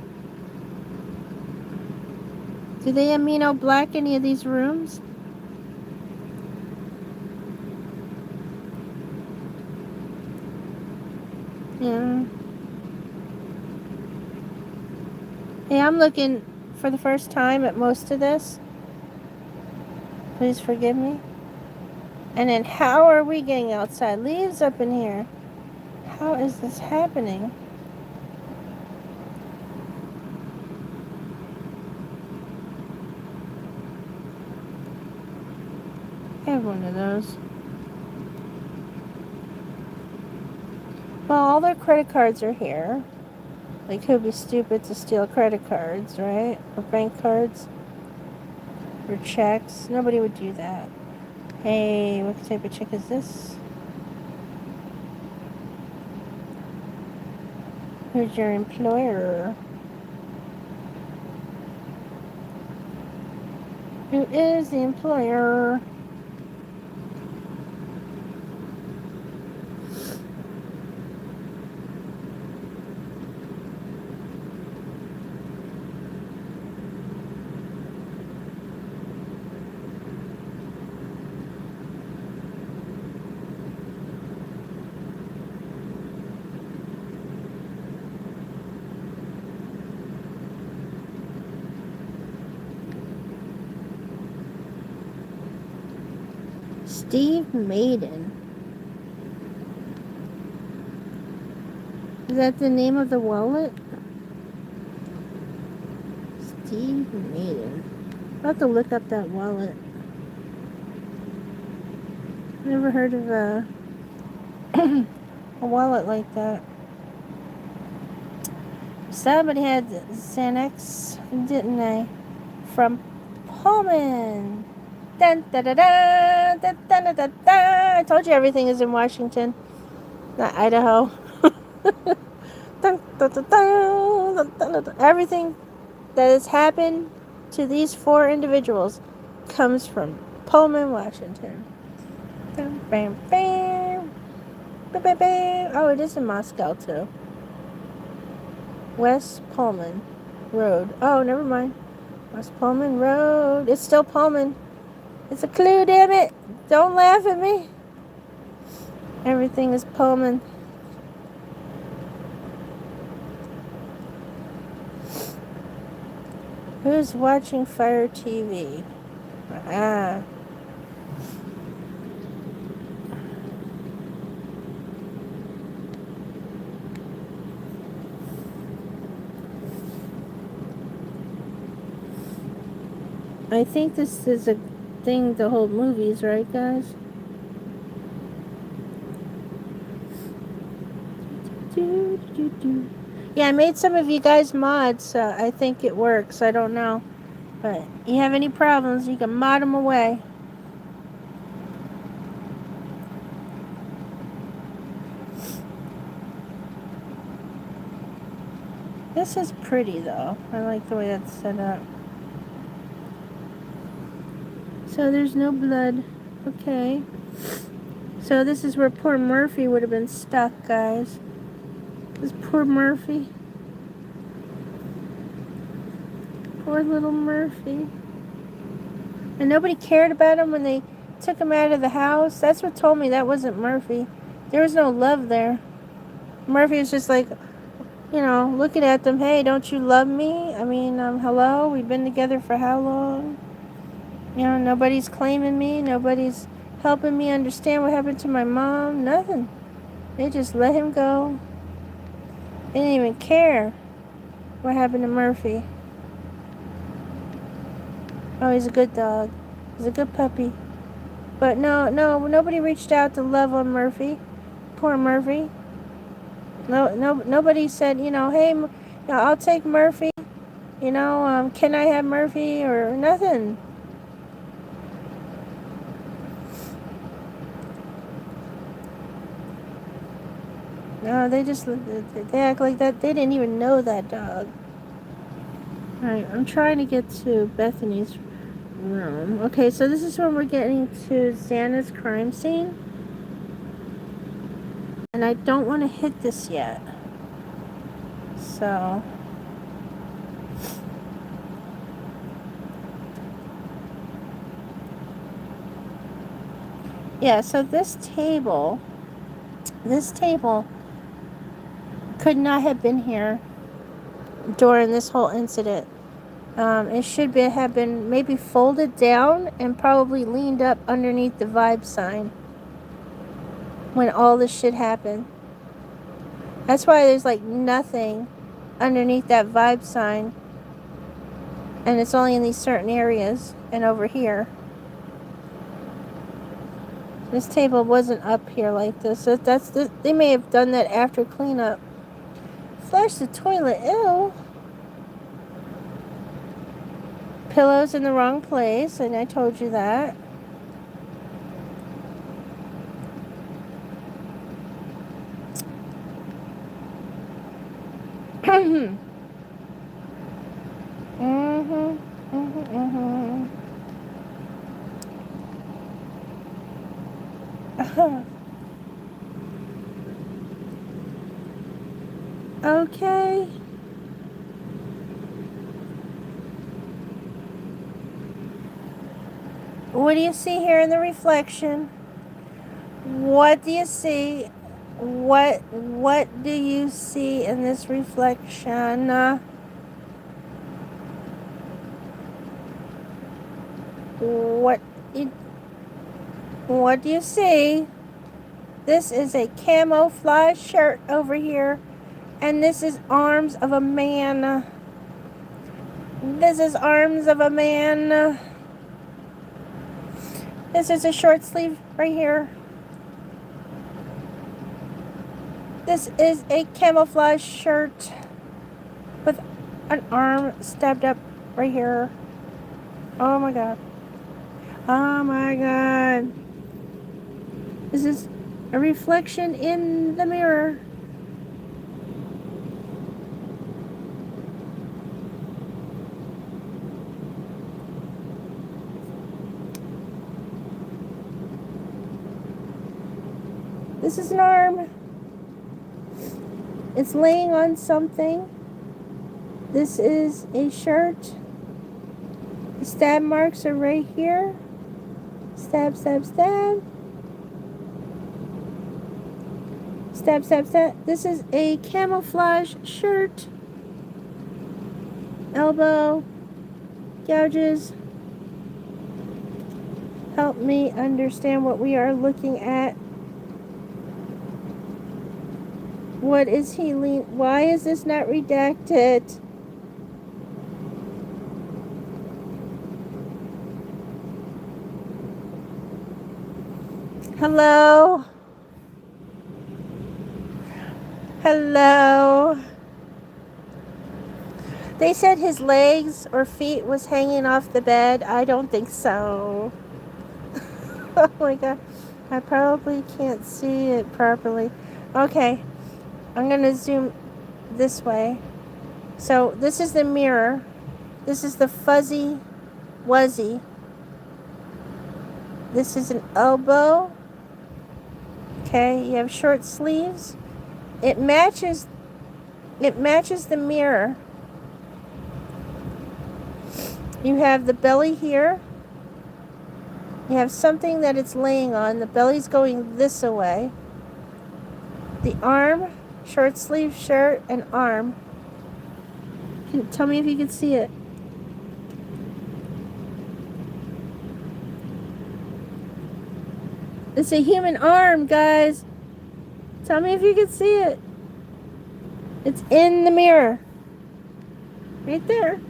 Do they amino black any of these rooms? Yeah. Hey, I'm looking for the first time at most of this. Please forgive me. And then how are we getting outside? Leaves up in here. How is this happening? I have one of those. Well, all their credit cards are here. Like, who'd be stupid to steal credit cards, right? Or bank cards. Or checks. Nobody would do that. Hey, what type of check is this? Who's your employer? Who is the employer? Steve Maiden. Is that the name of the wallet? Steve Maiden. I'll have to look up that wallet. Never heard of a wallet like that. Somebody had Xanax, didn't they? From Pullman. Dun, da, da, da, da, da, da, da, da. I told you everything is in Washington, not Idaho. Dun, da, da, da, da, da, da. Everything that has happened to these four individuals comes from Pullman, Washington. Bam, bam, bam. Bam, bam, bam. Oh, it is in Moscow, too. West Pullman Road. Oh, never mind. West Pullman Road. It's still Pullman. It's a clue, damn it. Don't laugh at me. Everything is Pullman. Who's watching Fire TV? Ah. I think this is a thing to hold movies, right, guys? Yeah, I made some of you guys mods, so I think it works. I don't know. But you have any problems, you can mod them away. This is pretty, though. I like the way that's set up. So there's no blood. Okay. So this is where poor Murphy would have been stuck, guys. This poor Murphy. Poor little Murphy. And nobody cared about him when they took him out of the house. That's what told me that wasn't Murphy. There was no love there. Murphy was just like, you know, looking at them. Hey, don't you love me? I mean, hello? We've been together for how long? You know, nobody's claiming me. Nobody's helping me understand what happened to my mom. Nothing. They just let him go. They didn't even care what happened to Murphy. Oh, he's a good dog. He's a good puppy. But nobody reached out to love on Murphy. Poor Murphy. Nobody said, you know, hey, I'll take Murphy. You know, can I have Murphy or nothing? No, they act like that. They didn't even know that dog. Alright, I'm trying to get to Bethany's room. Okay, so this is when we're getting to Xana's crime scene. And I don't want to hit this yet. So... yeah, so this table could not have been here during this whole incident. It should have been maybe folded down and probably leaned up underneath the vibe sign when all this shit happened. That's why there's like nothing underneath that vibe sign, and it's only in these certain areas and over here. This table wasn't up here like this. So they may have done that after cleanup. Flush the toilet, ew. Pillows in the wrong place, and I told you that. Okay. What do you see here in the reflection? What do you see? What do you see in this reflection? What do you see? This is a camouflage shirt over here, and this is arms of a man. This is arms of a man. This is a short sleeve right here. This is a camouflage shirt with an arm stabbed up right here. Oh my god. Oh my god. This is a reflection in the mirror. This is an arm. It's laying on something. This is a shirt. The stab marks are right here. Stab, stab, stab. Stab, stab, stab. This is a camouflage shirt. Elbow. Gouges. Help me understand what we are looking at. What is he why is this not redacted? Hello? Hello? They said his legs or feet was hanging off the bed. I don't think so. Oh my god. I probably can't see it properly. Okay. I'm going to zoom this way. So this is the mirror. This is the fuzzy wuzzy. This is an elbow. Okay, you have short sleeves. It matches the mirror. You have the belly here. You have something that it's laying on. The belly's going this way. The arm, short sleeve shirt, and arm. Tell me if you can see it. It's a human arm, guys. Tell me if you can see it. It's in the mirror. Right there.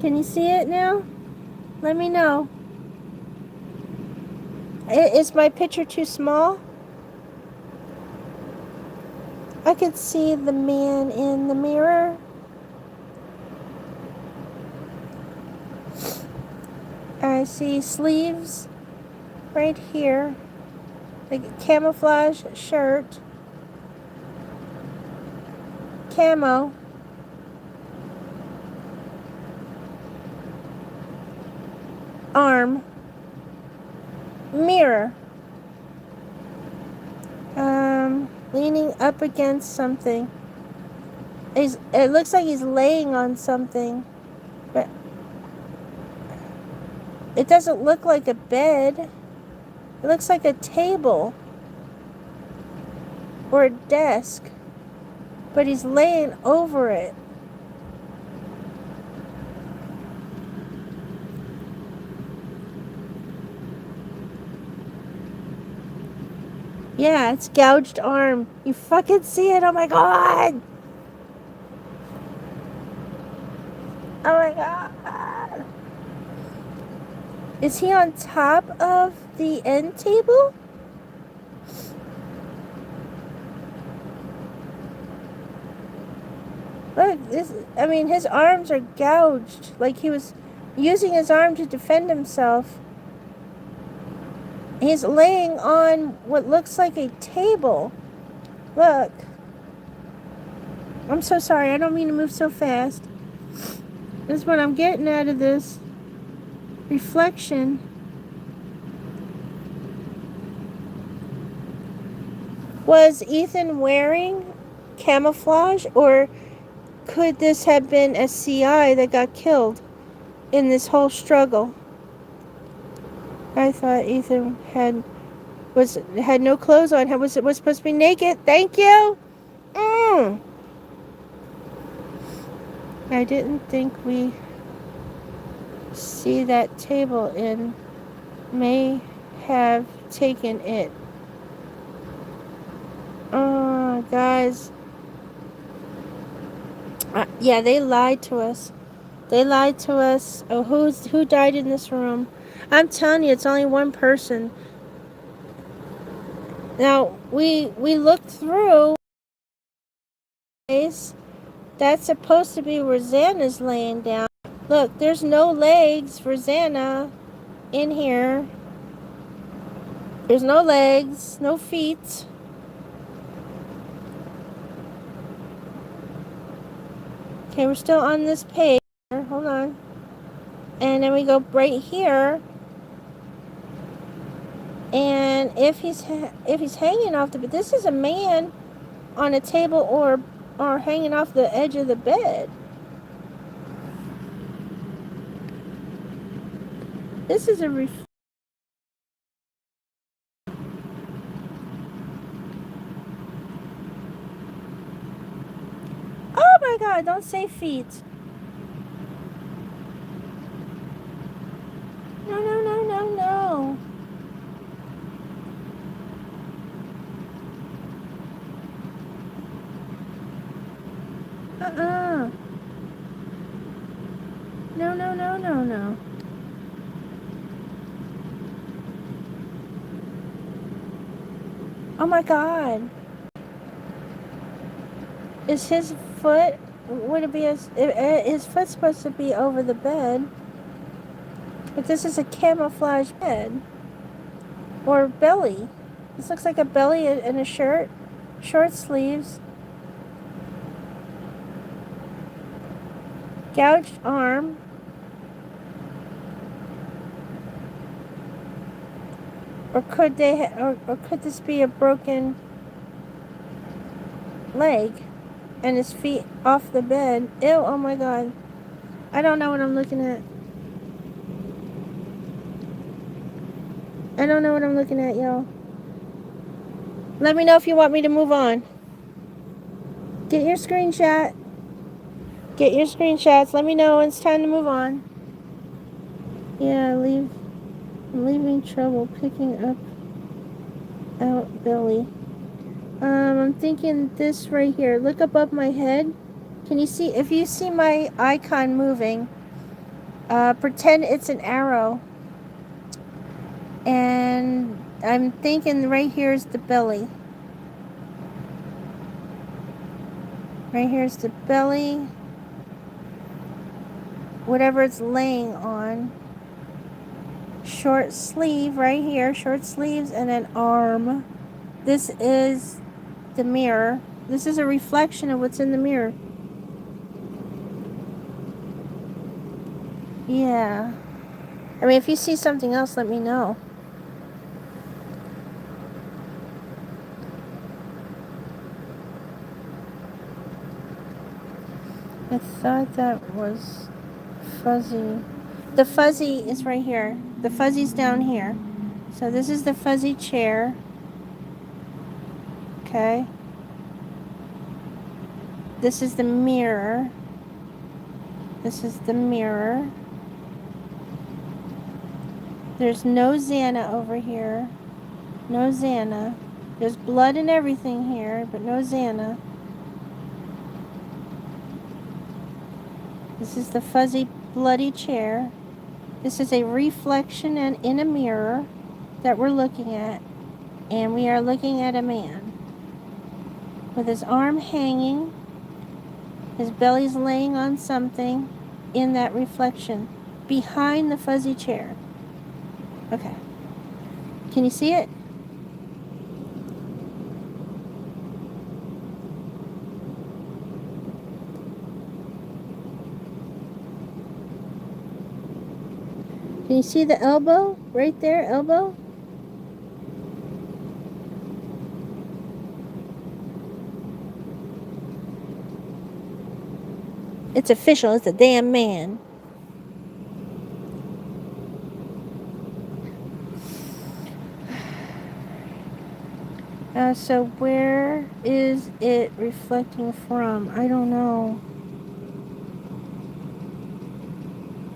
Can you see it now? Let me know. Is my picture too small? I could see the man in the mirror. I see sleeves right here, like a camouflage shirt, camo, arm, mirror, leaning up against something. It looks like he's laying on something, but it doesn't look like a bed. It looks like a table or a desk, but he's laying over it. Yeah, it's gouged arm. You fucking see it? Oh my god! Oh my god! Is he on top of the end table? Look, his arms are gouged. Like he was using his arm to defend himself. He's laying on what looks like a table. Look. I'm so sorry. I don't mean to move so fast. This is what I'm getting out of this reflection. Was Ethan wearing camouflage, or could this have been a CI that got killed in this whole struggle? I thought Ethan had no clothes on. Was supposed to be naked. Thank you. I didn't think we see that table and may have taken it. Oh, guys. Yeah, they lied to us. They lied to us. Oh, who died in this room? I'm telling you, it's only one person. Now, we looked through. That's supposed to be where Xana's laying down. Look, there's no legs for Xana in here. There's no legs, no feet. Okay, we're still on this page. Hold on. And then we go right here. And if he's hanging off but this is a man on a table or hanging off the edge of the bed. This is a Oh my god, don't say feet. No, no, no, no, no. No, no, no, no, no. Oh my god. Is his foot, would it be his foot's supposed to be over the bed? But this is a camouflage bed. Or belly. This looks like a belly and a shirt. Short sleeves. Gouged arm. Or could could this be a broken leg and his feet off the bed? Ew, oh my god. I don't know what I'm looking at. I don't know what I'm looking at, y'all. Let me know if you want me to move on. Get your screenshot. Get your screenshots. Let me know when it's time to move on. Yeah, I'm leaving trouble picking up out belly. I'm thinking this right here. Look above my head. Can you see? If you see my icon moving, pretend it's an arrow. And I'm thinking right here is the belly. Right here's the belly. Whatever it's laying on. Short sleeve right here. Short sleeves and an arm. This is the mirror. This is a reflection of what's in the mirror. Yeah. I mean, if you see something else, let me know. I thought that was fuzzy. The fuzzy is right here. The fuzzy's down here. So this is the fuzzy chair. Okay. This is the mirror. This is the mirror. There's no Xana over here. No Xana. There's blood and everything here, but no Xana. This is the fuzzy, bloody chair. This is a reflection and in a mirror that we're looking at. And we are looking at a man with his arm hanging. His belly's laying on something in that reflection behind the fuzzy chair. Okay. Can you see it? Can you see the elbow? Right there, elbow? It's official. It's a damn man. So where is it reflecting from? I don't know.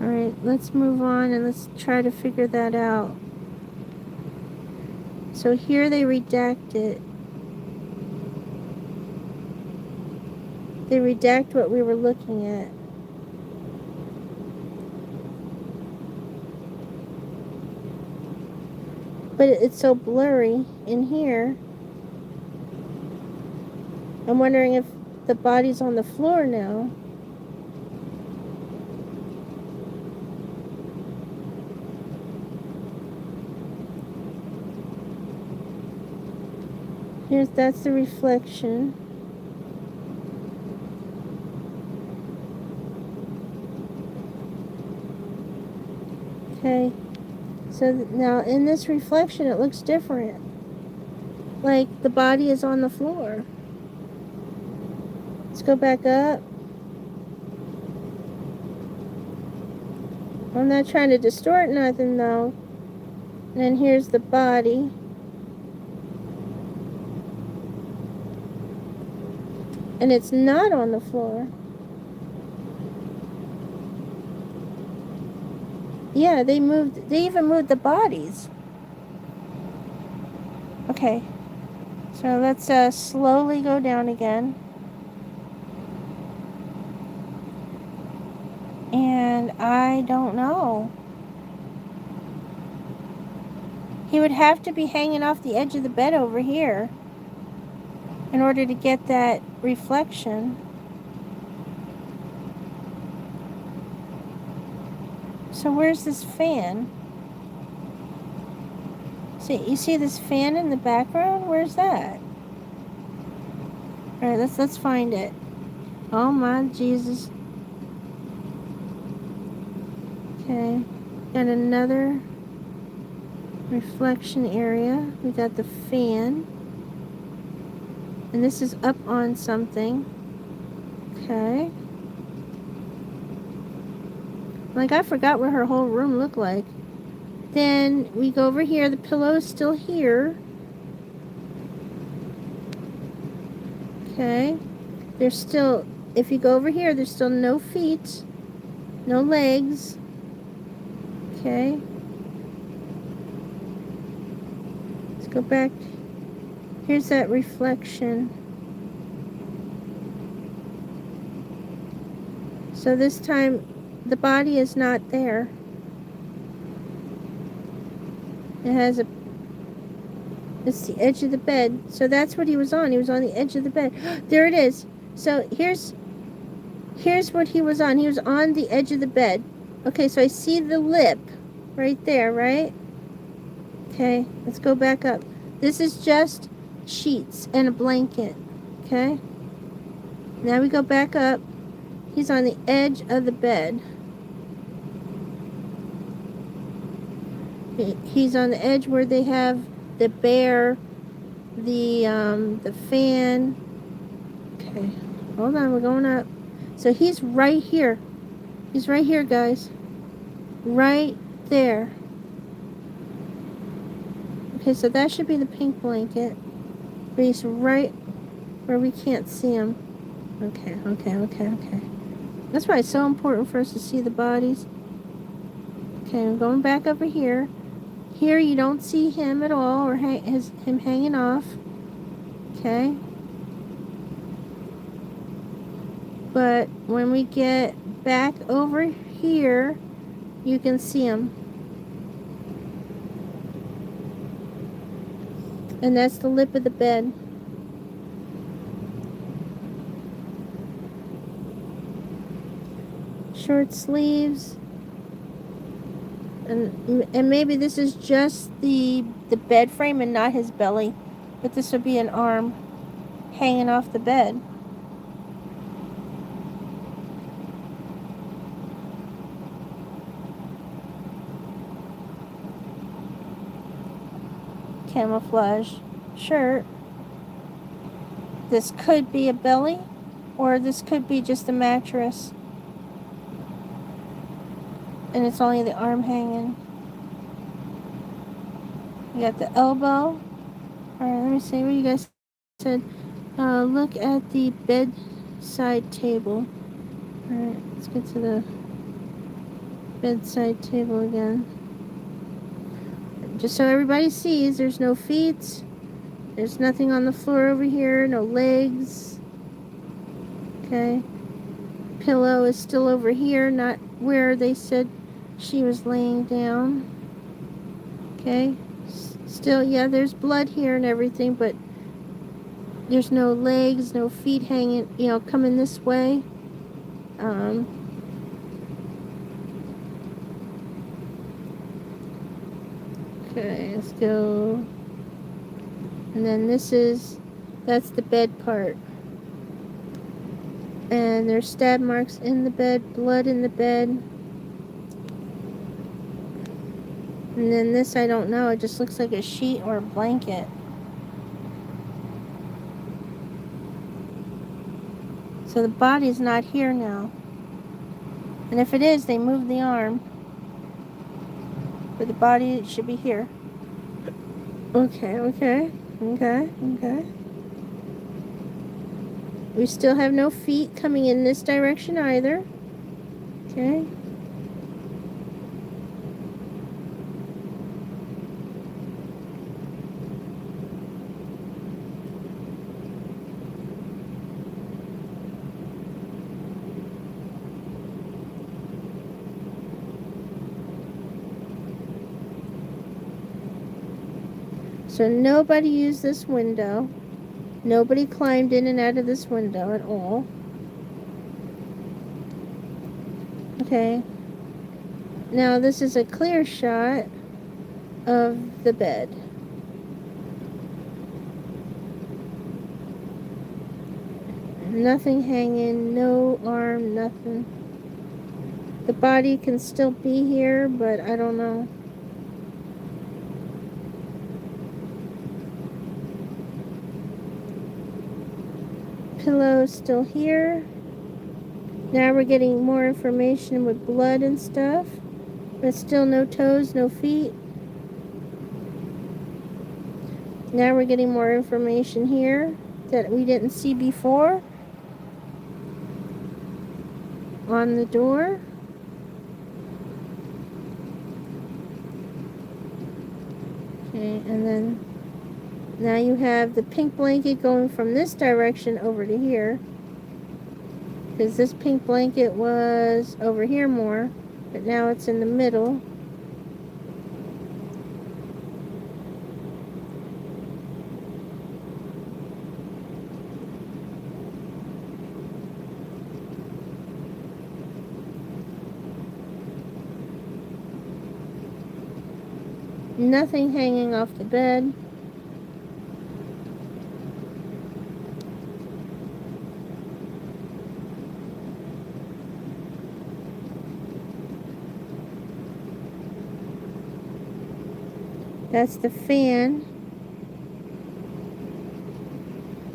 Alright, let's move on and let's try to figure that out. So here they redact it. They redact what we were looking at. But it's so blurry in here. I'm wondering if the body's on the floor now. That's the reflection. Okay. So now in this reflection it looks different. Like the body is on the floor. Let's go back up. I'm not trying to distort nothing though. And then here's the body. And it's not on the floor. Yeah, they even moved the bodies. Okay. So let's slowly go down again. And I don't know. He would have to be hanging off the edge of the bed over here in order to get that reflection. So where's this fan? See, you see this fan in the background? Where's that? All right, let's find it. Oh my Jesus. Okay, got another reflection area. We got the fan. And this is up on something. Okay. Like, I forgot what her whole room looked like. Then we go over here. The pillow is still here. Okay. There's still, if you go over here, there's still no feet. No legs. Okay. Let's go back. Here's that reflection. So this time, the body is not there. It has it's the edge of the bed. So that's what he was on. He was on the edge of the bed. There it is. So here's what he was on. He was on the edge of the bed. Okay, so I see the lip right there, right? Okay, let's go back up. This is just sheets and a blanket. Okay? Now we go back up. He's on the edge of the bed. He's on the edge where they have the bear, the fan. Okay, hold on, we're going up. So he's right here. He's right here, guys. Right there. Okay, so that should be the pink blanket. But he's right where we can't see him. Okay. That's why it's so important for us to see the bodies. Okay, I'm going back over here. Here you don't see him at all, or him hanging off. Okay. But when we get back over here, you can see him. And that's the lip of the bed. Short sleeves. And maybe this is just the bed frame and not his belly. But this would be an arm hanging off the bed. Camouflage shirt. This could be a belly, or this could be just a mattress. And it's only the arm hanging. You got the elbow. Alright, let me see what you guys said. Look at the bedside table. Alright, let's get to the bedside table again. Just so everybody sees, there's no feet. There's nothing on the floor over here. No legs. Okay. Pillow is still over here, not where they said she was laying down. Okay. Still, yeah, there's blood here and everything, but there's no legs, no feet hanging, coming this way. Okay, let's go. And then that's the bed part. And there's stab marks in the bed, blood in the bed. And then this, I don't know, it just looks like a sheet or a blanket. So the body's not here now. And if it is, they moved the arm. But the body should be here. Okay. We still have no feet coming in this direction either. Okay. So nobody used this window. Nobody climbed in and out of this window at all. Okay. Now this is a clear shot of the bed. Nothing hanging, no arm, nothing. The body can still be here, but I don't know. Pillow is still here. Now we're getting more information with blood and stuff, but still no toes, no feet. Now we're getting more information here that we didn't see before on the door. Okay, and then now you have the pink blanket going from this direction over to here. Because this pink blanket was over here more, but now it's in the middle. Nothing hanging off the bed. That's the fan.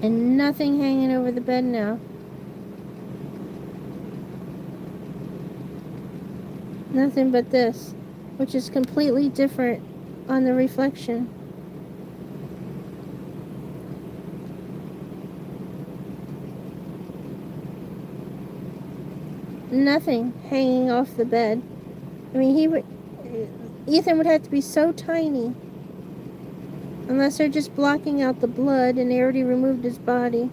And nothing hanging over the bed now. Nothing but this, which is completely different on the reflection. Nothing hanging off the bed. I mean, Ethan would have to be so tiny. Unless they're just blocking out the blood and they already removed his body.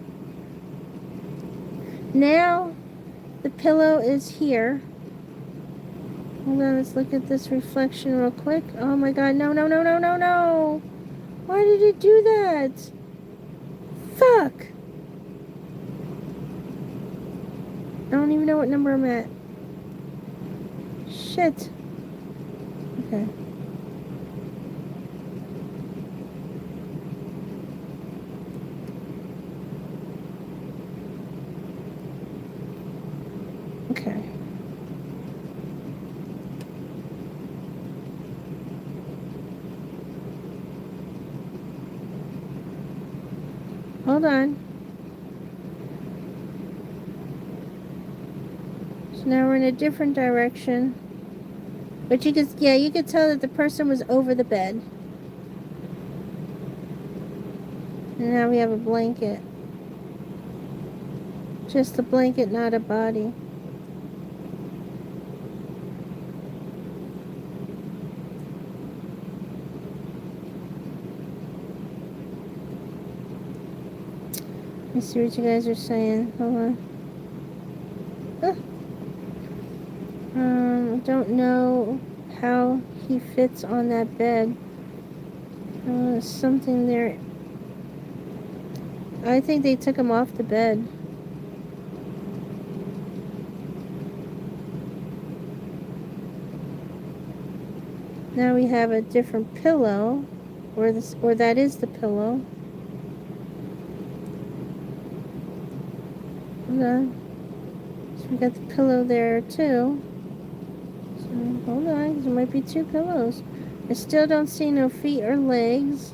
Now, the pillow is here. Hold on, let's look at this reflection real quick. Oh my god, no, no, no, no, no, no! Why did it do that? Fuck! I don't even know what number I'm at. Shit. Okay. Okay. Hold on. So now we're in a different direction. But you could tell that the person was over the bed. And now we have a blanket. Just a blanket, not a body. Let me see what you guys are saying. Hold on. I don't know how he fits on that bed. Something there. I think they took him off the bed. Now we have a different pillow, or that is the pillow. Hold on. So we got the pillow there too. So hold on, there might be two pillows. I still don't see no feet or legs.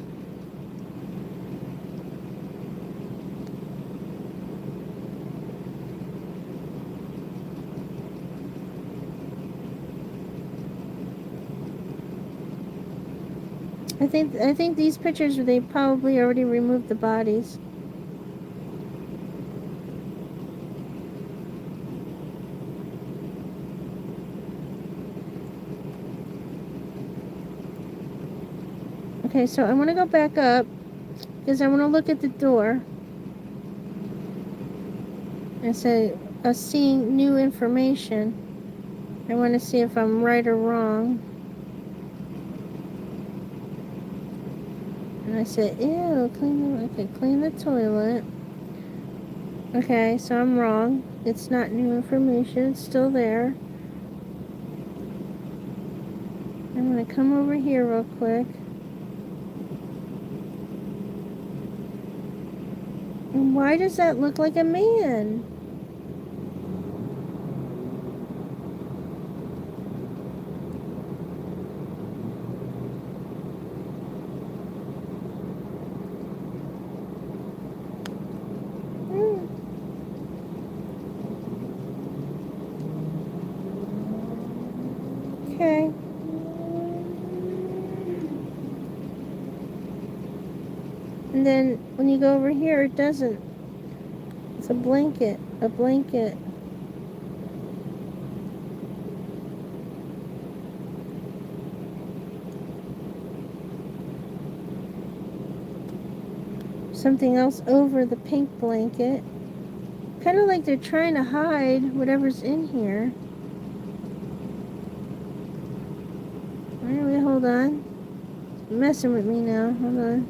I think these pictures, they probably already removed the bodies. Okay, so I want to go back up because I want to look at the door and say, seeing new information. I want to see if I'm right or wrong. And I said, ew, clean the toilet. Okay, so I'm wrong. It's not new information. It's still there. I'm going to come over here real quick. And why does that look like a man? Okay. And then when you go over here, it doesn't. It's a blanket. A blanket. Something else over the pink blanket. Kind of like they're trying to hide whatever's in here. Anyway, hold on. It's messing with me now. Hold on.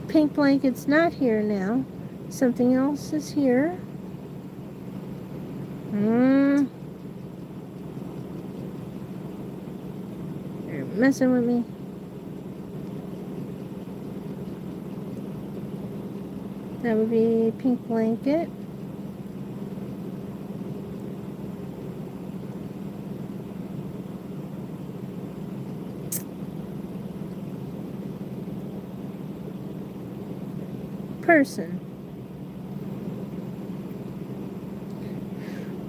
Pink blanket's not here now. Something else is here. They're messing with me. That would be pink blanket. Person.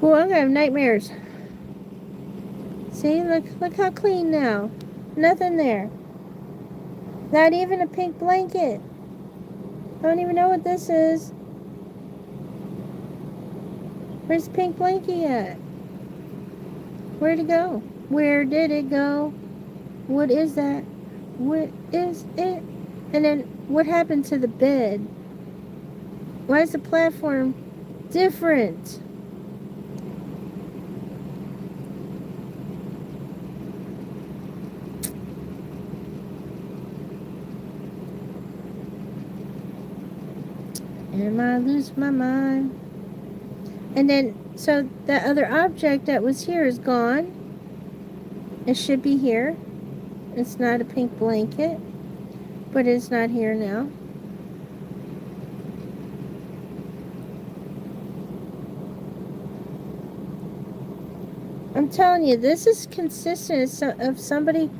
Well, I'm gonna have nightmares. See, look how clean now. Nothing there. Not even a pink blanket. I don't even know what this is. Where's the pink blanket at? Where'd it go? Where did it go? What is that? What is it? And then what happened to the bed? Why is the platform different? Am I losing my mind? And then, so that other object that was here is gone. It should be here. It's not a pink blanket, but it's not here now. I'm telling you, this is consistent of somebody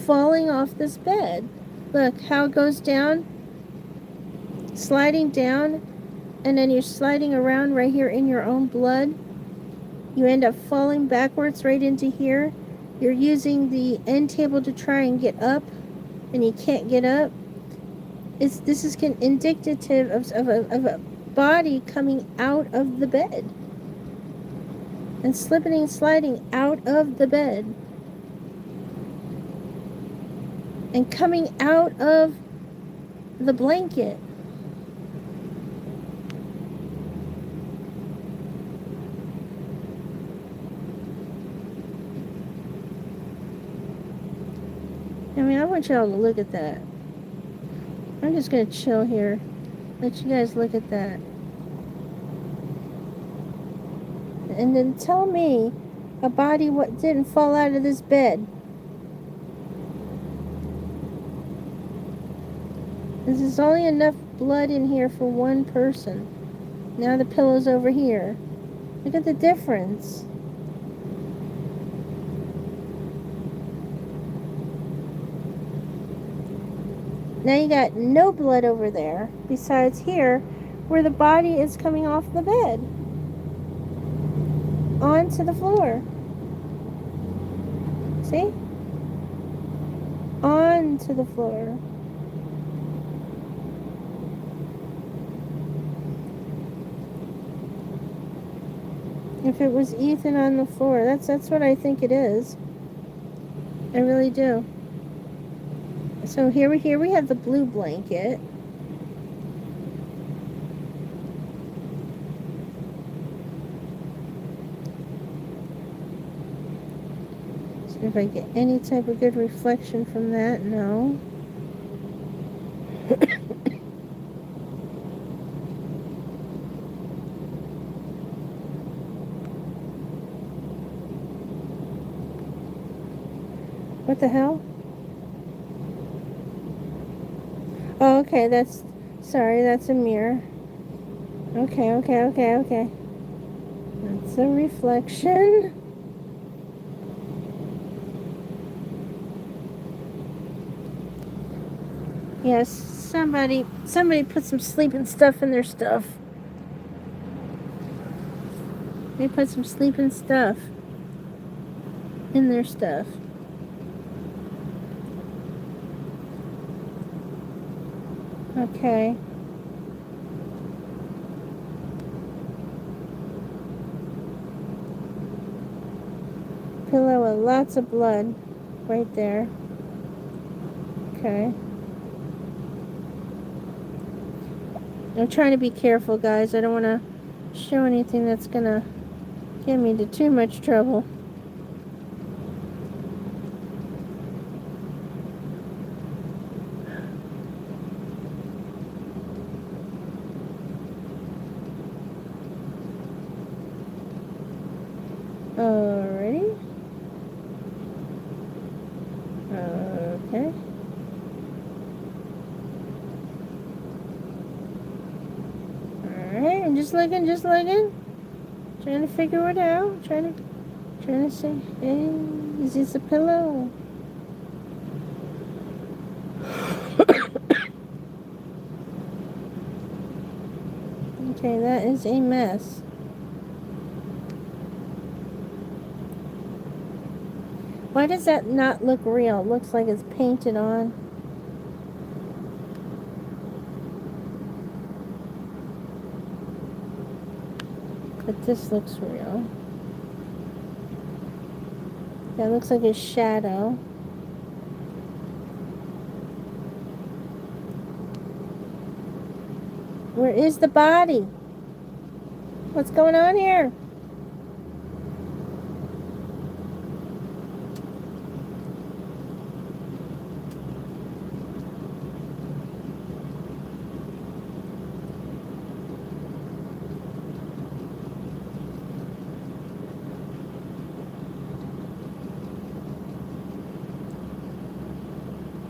falling off this bed. Look how it goes down, sliding down, and then you're sliding around right here in your own blood. You end up falling backwards right into here. You're using the end table to try and get up, and you can't get up. This is indicative of a body coming out of the bed. And slipping and sliding out of the bed. And coming out of the blanket. I mean, I want y'all to look at that. I'm just going to chill here. Let you guys look at that. And then tell me a body what didn't fall out of this bed. This is only enough blood in here for one person. Now the pillow's over here. Look at the difference. Now you got no blood over there, besides here, where the body is coming off the bed. Onto the floor. See? Onto the floor. If it was Ethan on the floor, that's what I think it is. I really do. So here we have the blue blanket. So if I get any type of good reflection from that, no. What the hell? Oh, okay, sorry, that's a mirror. Okay. That's a reflection. Yes, somebody put some sleeping stuff in their stuff. They put some sleeping stuff in their stuff. Okay. Pillow with lots of blood right there. Okay. I'm trying to be careful, guys. I don't want to show anything that's going to get me into too much trouble. Alrighty. just looking. Trying to figure it out. Trying to say, hey, is this a pillow? Okay, that is a mess. Why does that not look real? It looks like it's painted on. But this looks real. That looks like a shadow. Where is the body? What's going on here?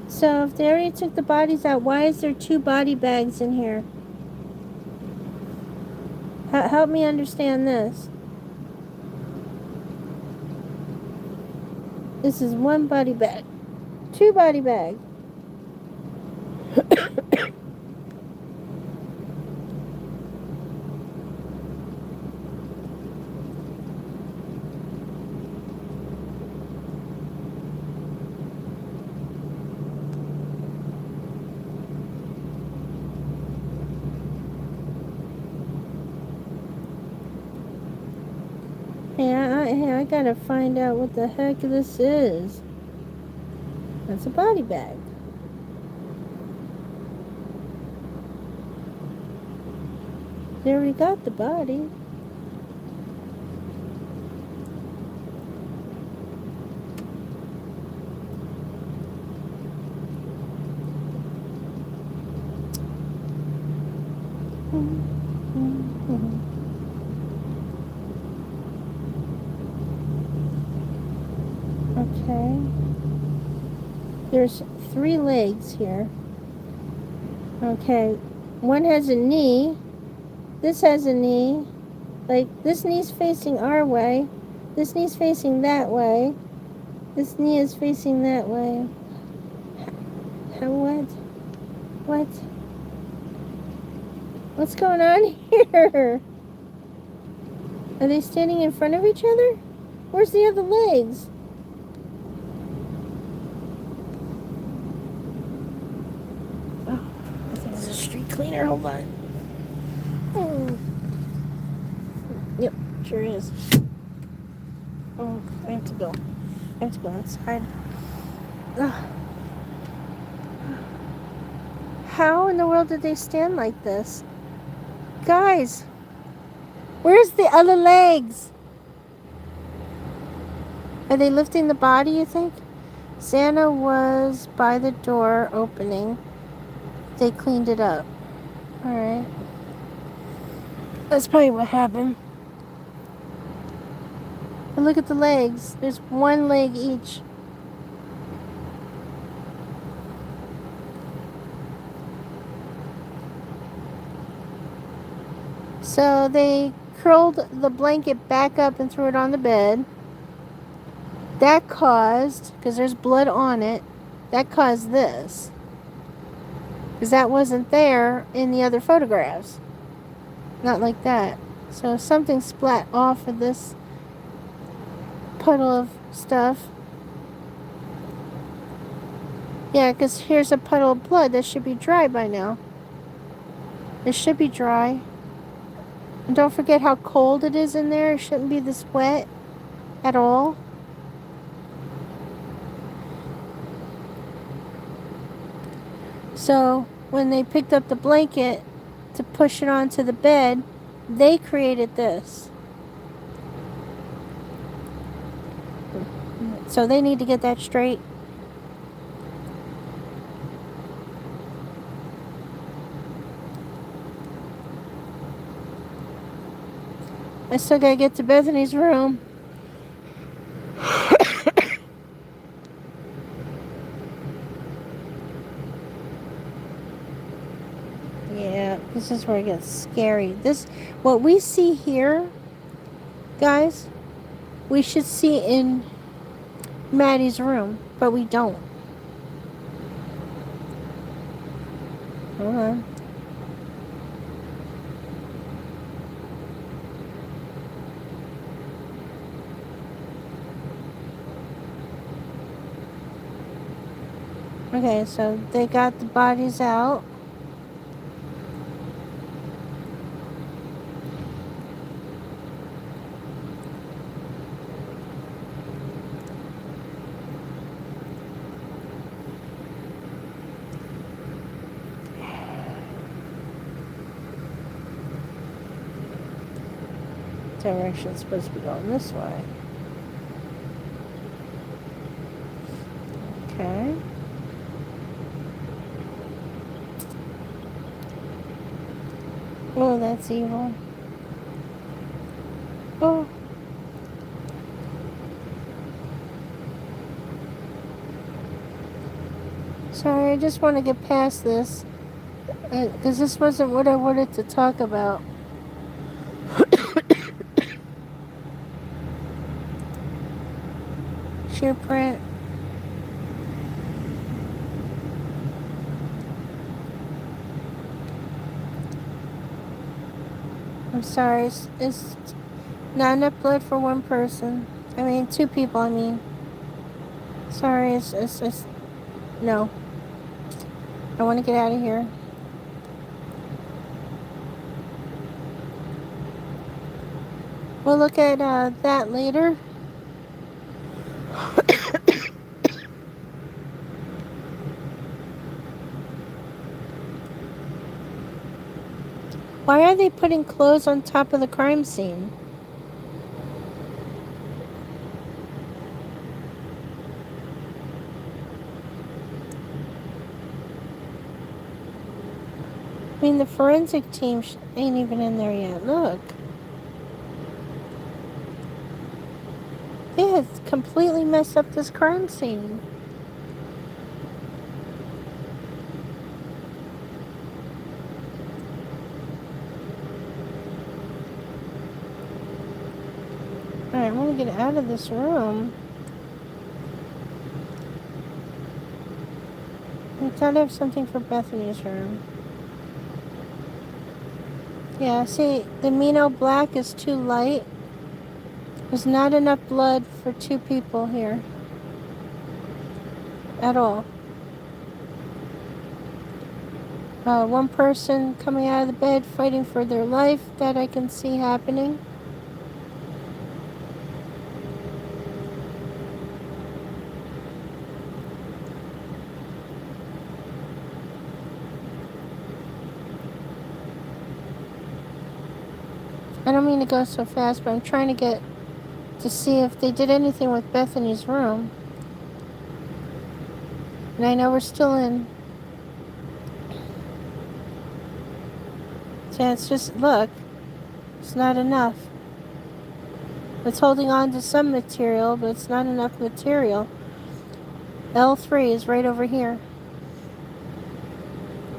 So if they already took the bodies out, why is there 2 body bags in here? Help me understand this. This is 1 body bag. 2 body bags. Hey, I gotta find out what the heck this is. That's a body bag. They already got the body. Okay. There's 3 legs here. Okay. One has a knee. This has a knee. Like, this knee's facing our way. This knee's facing that way. This knee is facing that way. How, what? What? What's going on here? Are they standing in front of each other? Where's the other legs? Oh, I think it's a street cleaner. Hold on. Oh. Yep, sure is. Oh, I have to go. I have to go outside. Ugh. How in the world did they stand like this? Guys, where's the other legs? Are they lifting the body, you think? Santa was by the door opening. They cleaned it up. Alright. That's probably what happened. And look at the legs. There's 1 leg each. So they curled the blanket back up and threw it on the bed. That caused, because there's blood on it, that caused this. Because that wasn't there in the other photographs. Not like that. So something splat off of this puddle of stuff. Yeah, because here's a puddle of blood. That should be dry by now. It should be dry. And don't forget how cold it is in there. It shouldn't be this wet at all. So when they picked up the blanket to push it onto the bed, they created this. So they need to get that straight. I still gotta get to Bethany's room. Yeah. This is where it gets scary. What we see here, guys, we should see in Maddie's room, but we don't. Hold on. Okay, so they got the bodies out. Direction's supposed to be going this way. Okay. Oh, that's evil. Oh. Sorry, I just want to get past this. Because this wasn't what I wanted to talk about. Shoe print. I'm sorry, it's not enough blood for one person. I mean, two people, I mean. Sorry, it's no. I want to get out of here. We'll look at that later. Why are they putting clothes on top of the crime scene? I mean, the forensic team ain't even in there yet. Look. They had completely messed up this crime scene. Alright, I want to get out of this room. I thought I have something for Bethany's room. Yeah, see, the Mino black is too light. There's not enough blood for two people here. At all. One person coming out of the bed fighting for their life, that I can see happening. I don't mean to go so fast, but I'm trying to get to see if they did anything with Bethany's room. And I know we're still in. So it's just, look, it's not enough. It's holding on to some material, but it's not enough material. L3 is right over here.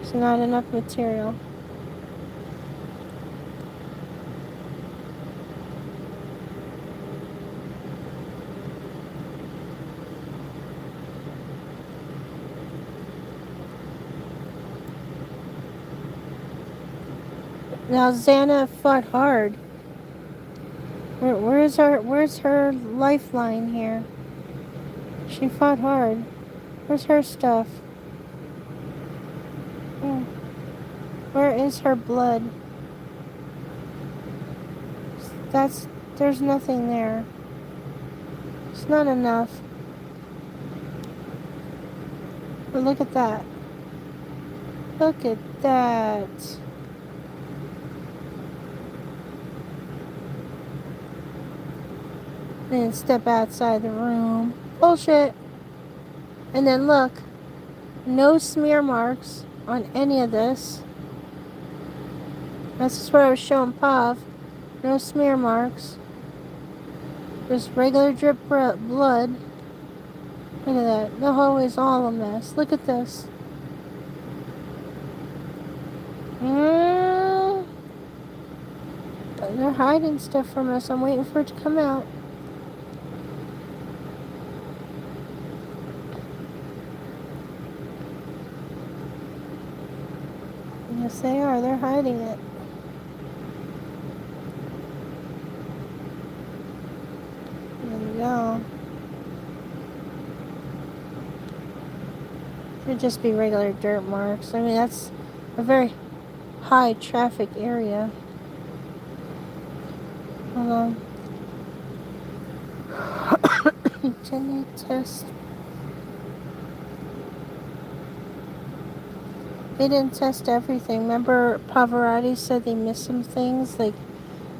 It's not enough material. Now Xana fought hard. Where's her lifeline here? She fought hard. Where's her stuff? Where is her blood? There's nothing there. It's not enough. But look at that. Look at that. And step outside the room. Bullshit. And then look. No smear marks on any of this. That's just what I was showing Pav. No smear marks. Just regular drip blood. Look at that. The hallway's all a mess. Look at this. They're hiding stuff from us. I'm waiting for it to come out. Yes, they are. They're hiding it. There we go. Could just be regular dirt marks. I mean, that's a very high traffic area. Hold on. Continue test. They didn't test everything. Remember, Pavarotti said they missed some things. Like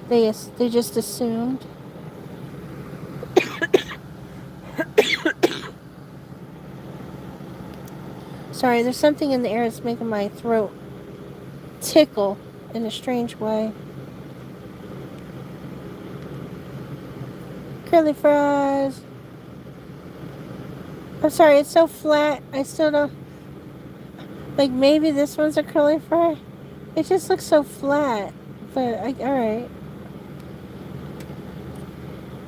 they just assumed. Sorry, there's something in the air that's making my throat tickle in a strange way. Curly fries. I'm sorry, it's so flat. I still don't. Like, maybe this one's a curly fry? It just looks so flat. But, alright.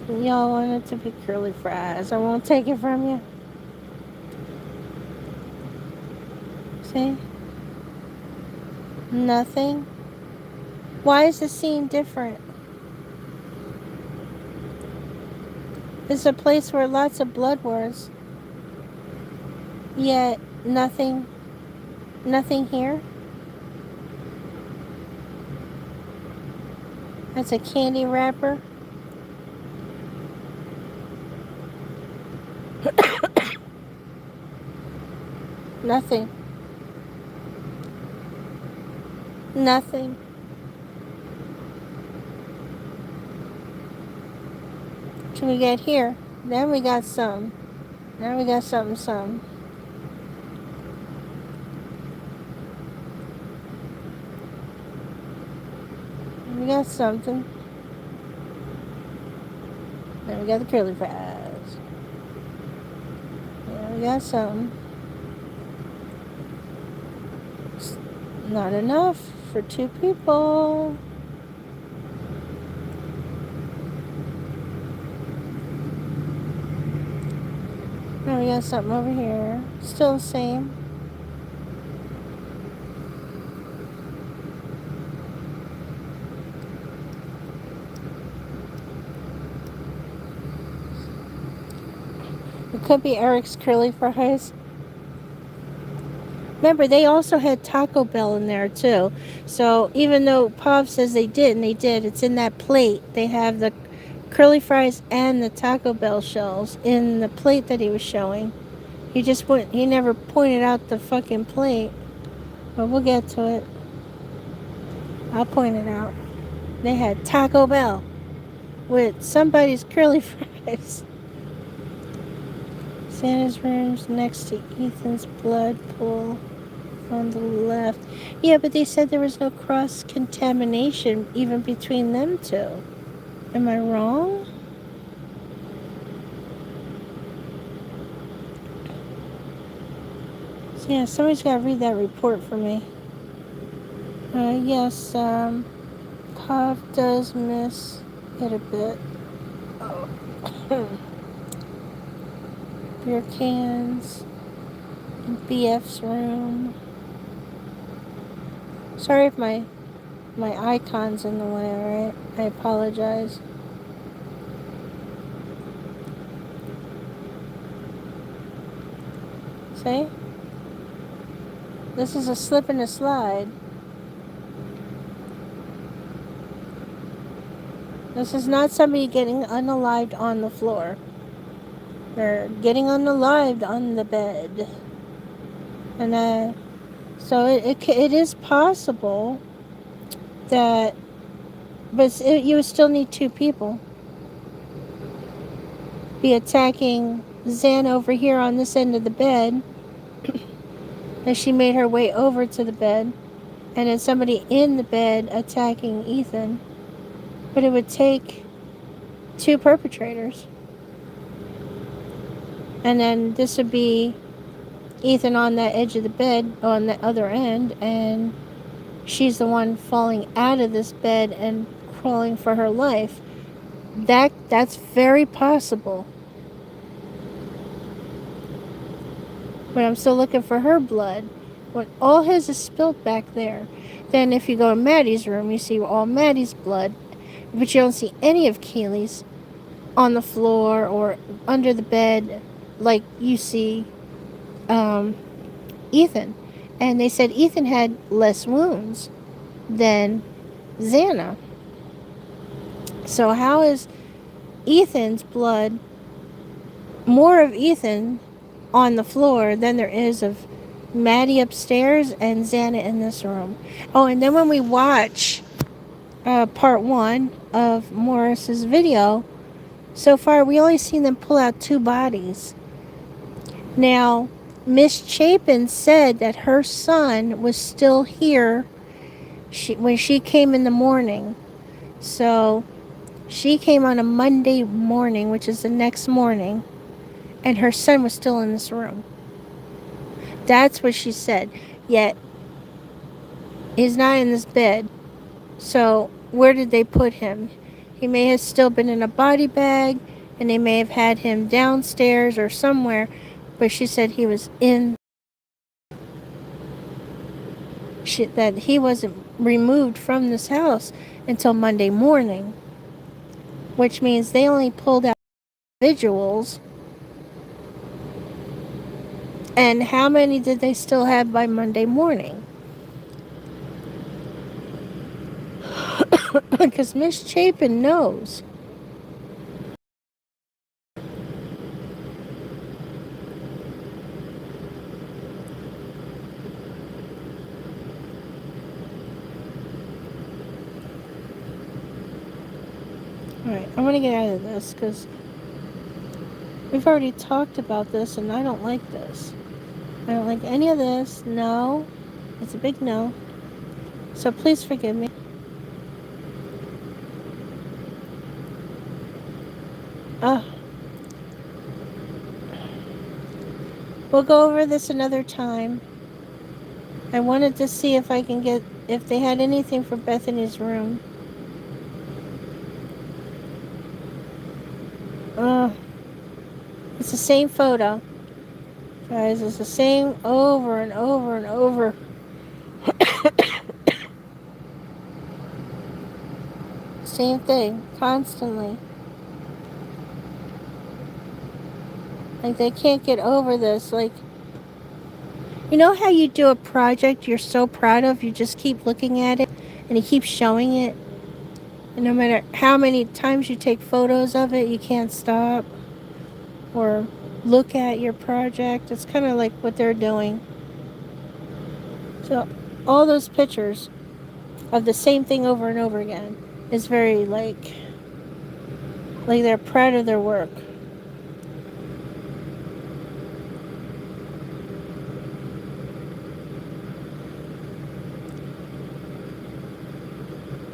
Y'all want it to be curly fries. I won't take it from you. See? Nothing. Why is the scene different? It's a place where lots of blood was. Yet, nothing here. That's a candy wrapper. Nothing. Nothing. What can we get here? Then we got some. Now we got something. We got something. Then we got the curly fries. Yeah, we got something. Not enough for 2 people. Now we got something over here. Still the same. It could be Eric's curly fries. Remember, they also had Taco Bell in there, too. So, even though Pav says they didn't, they did. It's in that plate. They have the curly fries and the Taco Bell shells in the plate that he was showing. He never pointed out the fucking plate. But we'll get to it. I'll point it out. They had Taco Bell with somebody's curly fries. Santa's room's next to Ethan's blood pool on the left. Yeah, but they said there was no cross-contamination even between them two. Am I wrong? So yeah, somebody's got to read that report for me. Yes, Pav does miss it a bit. Oh. Beer cans in BF's room. Sorry if my icon's in the way, alright? I apologize. See? This is a slip and a slide. This is not somebody getting unalived on the floor. They're getting unalived on the bed. And so it is possible that, but you would still need 2 people. Be attacking Zan over here on this end of the bed as she made her way over to the bed, and then somebody in the bed attacking Ethan. But it would take 2 perpetrators. And then this would be Ethan on that edge of the bed, on the other end, and she's the one falling out of this bed and crawling for her life. That's very possible. But I'm still looking for her blood. When all his is spilled back there. Then if you go in Maddie's room, you see all Maddie's blood. But you don't see any of Kaylee's on the floor or under the bed like you see Ethan. And they said Ethan had less wounds than Xana. So how is Ethan's blood, more of Ethan on the floor than there is of Maddie upstairs and Xana in this room? Oh, and then when we watch part 1 of Morris's video, so far we only seen them pull out 2 bodies. Now, Miss Chapin said that her son was still here when she came in the morning. So she came on a Monday morning, which is the next morning, and her son was still in this room. That's what she said. Yet, he's not in this bed. So, where did they put him? He may have still been in a body bag, and they may have had him downstairs or somewhere, but she said he was that he wasn't removed from this house until Monday morning, which means they only pulled out individuals. And how many did they still have by Monday morning? Because Miss Chapin knows. Alright, I'm going to get out of this because we've already talked about this and I don't like this. I don't like any of this. No. It's a big no. So please forgive me. We'll go over this another time. I wanted to see if I can get, if they had anything for Bethany's room. It's the same photo. Guys, it's the same over and over and over. Same thing, constantly. Like, they can't get over this. Like, you know how you do a project you're so proud of, you just keep looking at it, and you keep showing it? And no matter how many times you take photos of it, you can't stop or look at your project. It's kind of like what they're doing. So, all those pictures of the same thing over and over again is very, like they're proud of their work.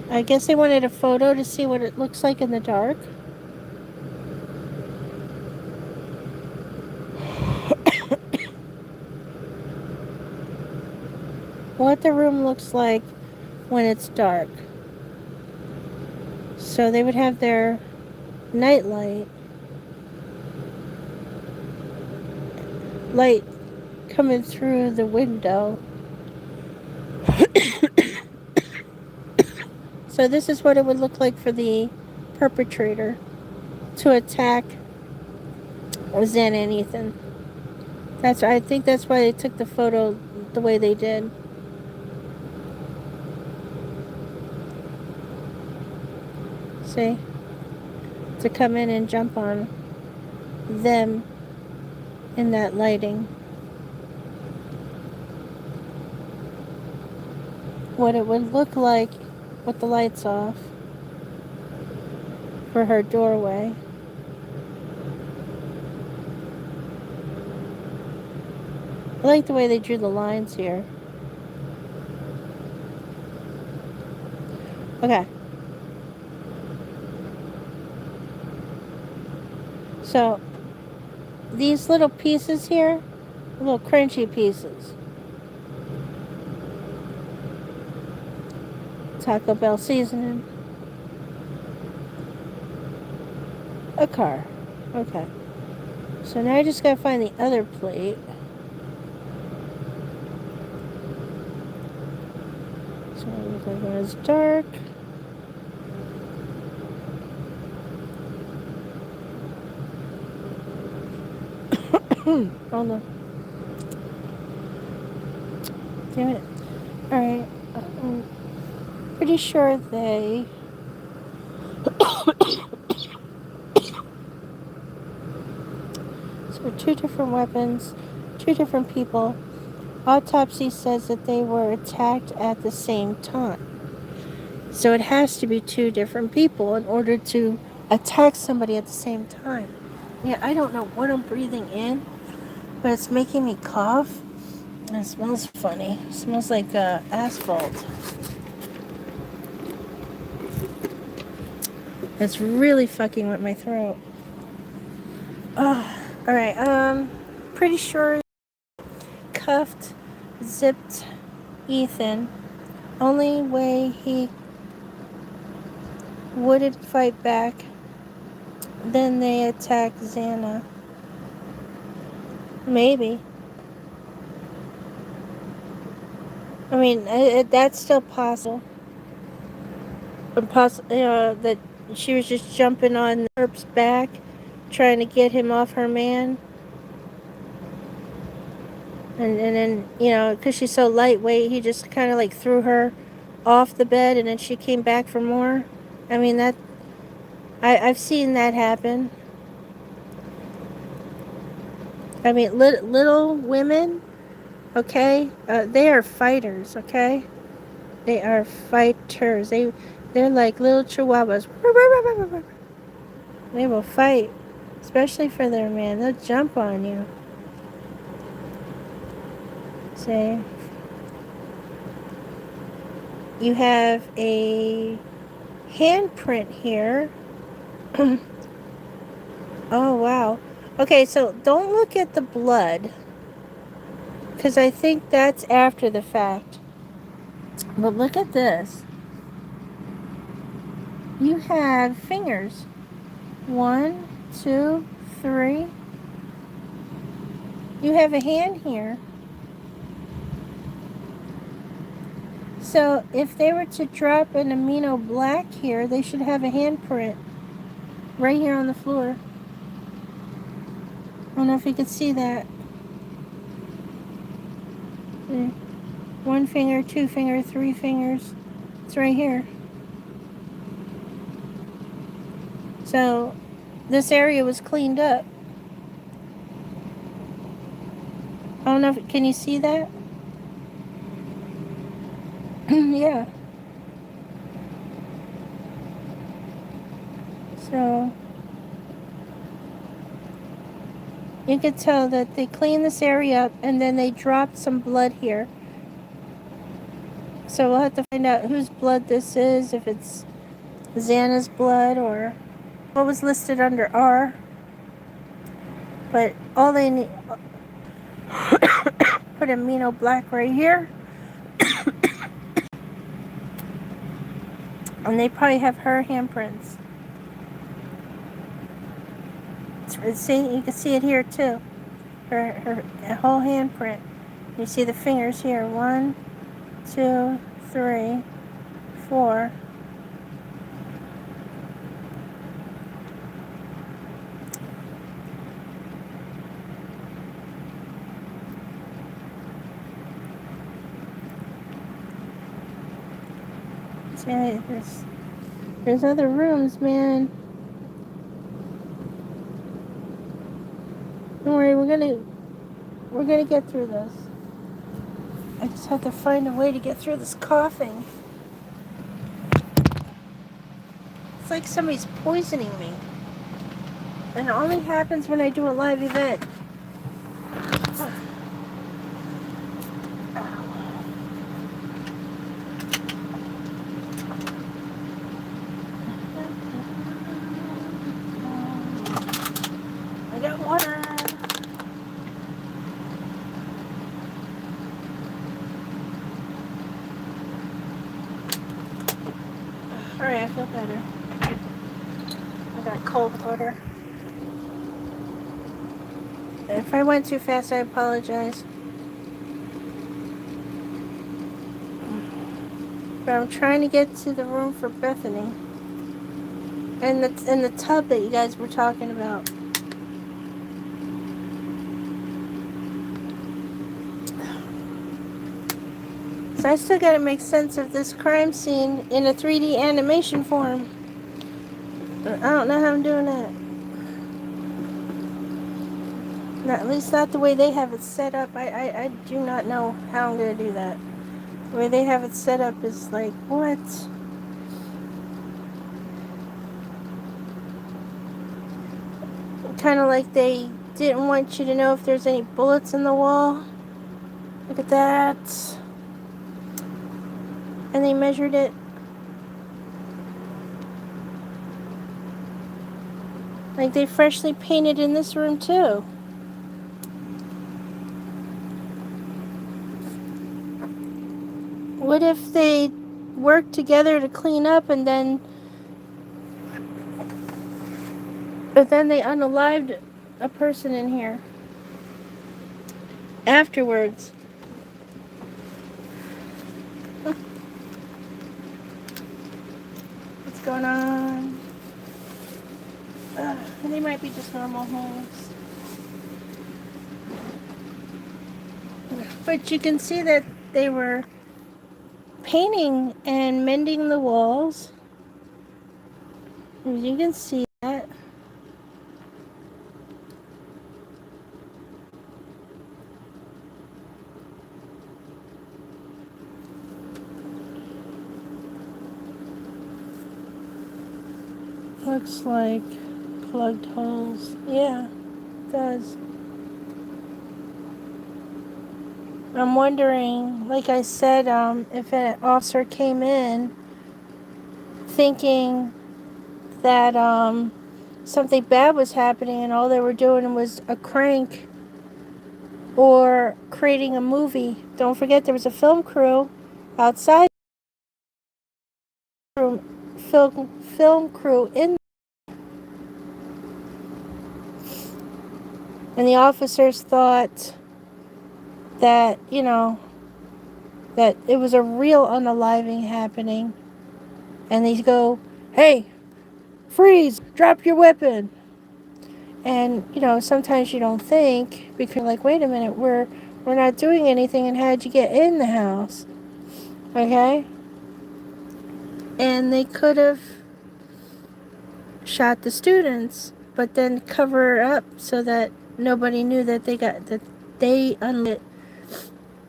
I guess they wanted a photo to see what it looks like in the dark. What the room looks like when it's dark. So they would have their night light coming through the window. So this is what it would look like for the perpetrator to attack Xana and Ethan. I think that's why they took the photo the way they did. See? To come in and jump on them in that lighting. What it would look like with the lights off for her doorway. I like the way they drew the lines here. Okay. So, these little pieces here, little crunchy pieces. Taco Bell seasoning. A car. Okay. So now I just gotta find the other plate. So it looks like when it's dark. Oh no. Damn it. Alright. I'm pretty sure they... So 2 different weapons, 2 different people. Autopsy says that they were attacked at the same time. So it has to be 2 different people in order to attack somebody at the same time. Yeah, I don't know what I'm breathing in, but it's making me cough. And it smells funny. It smells like asphalt. It's really fucking with my throat. Alright, pretty sure cuffed, zipped Ethan. Only way he wouldn't fight back. Then they attack Xana. Maybe. I mean, that's still possible. That she was just jumping on the Earp's back, trying to get him off her man. And then, because she's so lightweight, he just kind of like threw her off the bed, and then she came back for more. I mean, I've seen that happen. I mean, little women, okay? They are fighters, okay? They are fighters. They're like little chihuahuas. They will fight, especially for their man. They'll jump on you. Say, you have a handprint here. Oh, wow. Okay, so don't look at the blood, because I think that's after the fact. But look at this. You have fingers. 1, 2, 3. You have a hand here. So if they were to drop an amino black here, they should have a handprint right here on the floor. I don't know if you could see that. 1 finger, 2 finger, 3 fingers. It's right here. So this area was cleaned up. I don't know if, can you see that? Yeah. So you could tell that they cleaned this area up and then they dropped some blood here. So we'll have to find out whose blood this is, if it's Xana's blood or what was listed under R. But all they need, put amino black right here. And they probably have her handprints. See, you can see it here too. Her whole handprint. You see the fingers here. 1, 2, 3, 4. See, there's other rooms, man. Don't worry, we're gonna get through this. I just have to find a way to get through this coughing. It's like somebody's poisoning me. And it only happens when I do a live event. I got water. Alright, I feel better. I got cold water. If I went too fast, I apologize. But I'm trying to get to the room for Bethany. And the tub that you guys were talking about. So I still gotta make sense of this crime scene in a 3D animation form. I don't know how I'm doing that. Not, at least not the way they have it set up. I do not know how I'm gonna do that. The way they have it set up is like, what? Kind of like they didn't want you to know if there's any bullets in the wall. Look at that. And they measured it. Like they freshly painted in this room too. What if they worked together to clean up but then they unalived a person in here afterwards? What's going on? They might be just normal holes. But you can see that they were painting and mending the walls. You can see that. Looks like plugged holes. Yeah, it does. I'm wondering, like I said, if an officer came in thinking that something bad was happening and all they were doing was a crank or creating a movie. Don't forget there was a film crew outside the room, film crew in, and the officers thought that, that it was a real unaliving happening. And they go, "Hey, freeze, drop your weapon." And, sometimes you don't think because you're like, wait a minute, we're not doing anything, and how'd you get in the house? Okay? And they could have shot the students, but then cover it up so that nobody knew that they unlit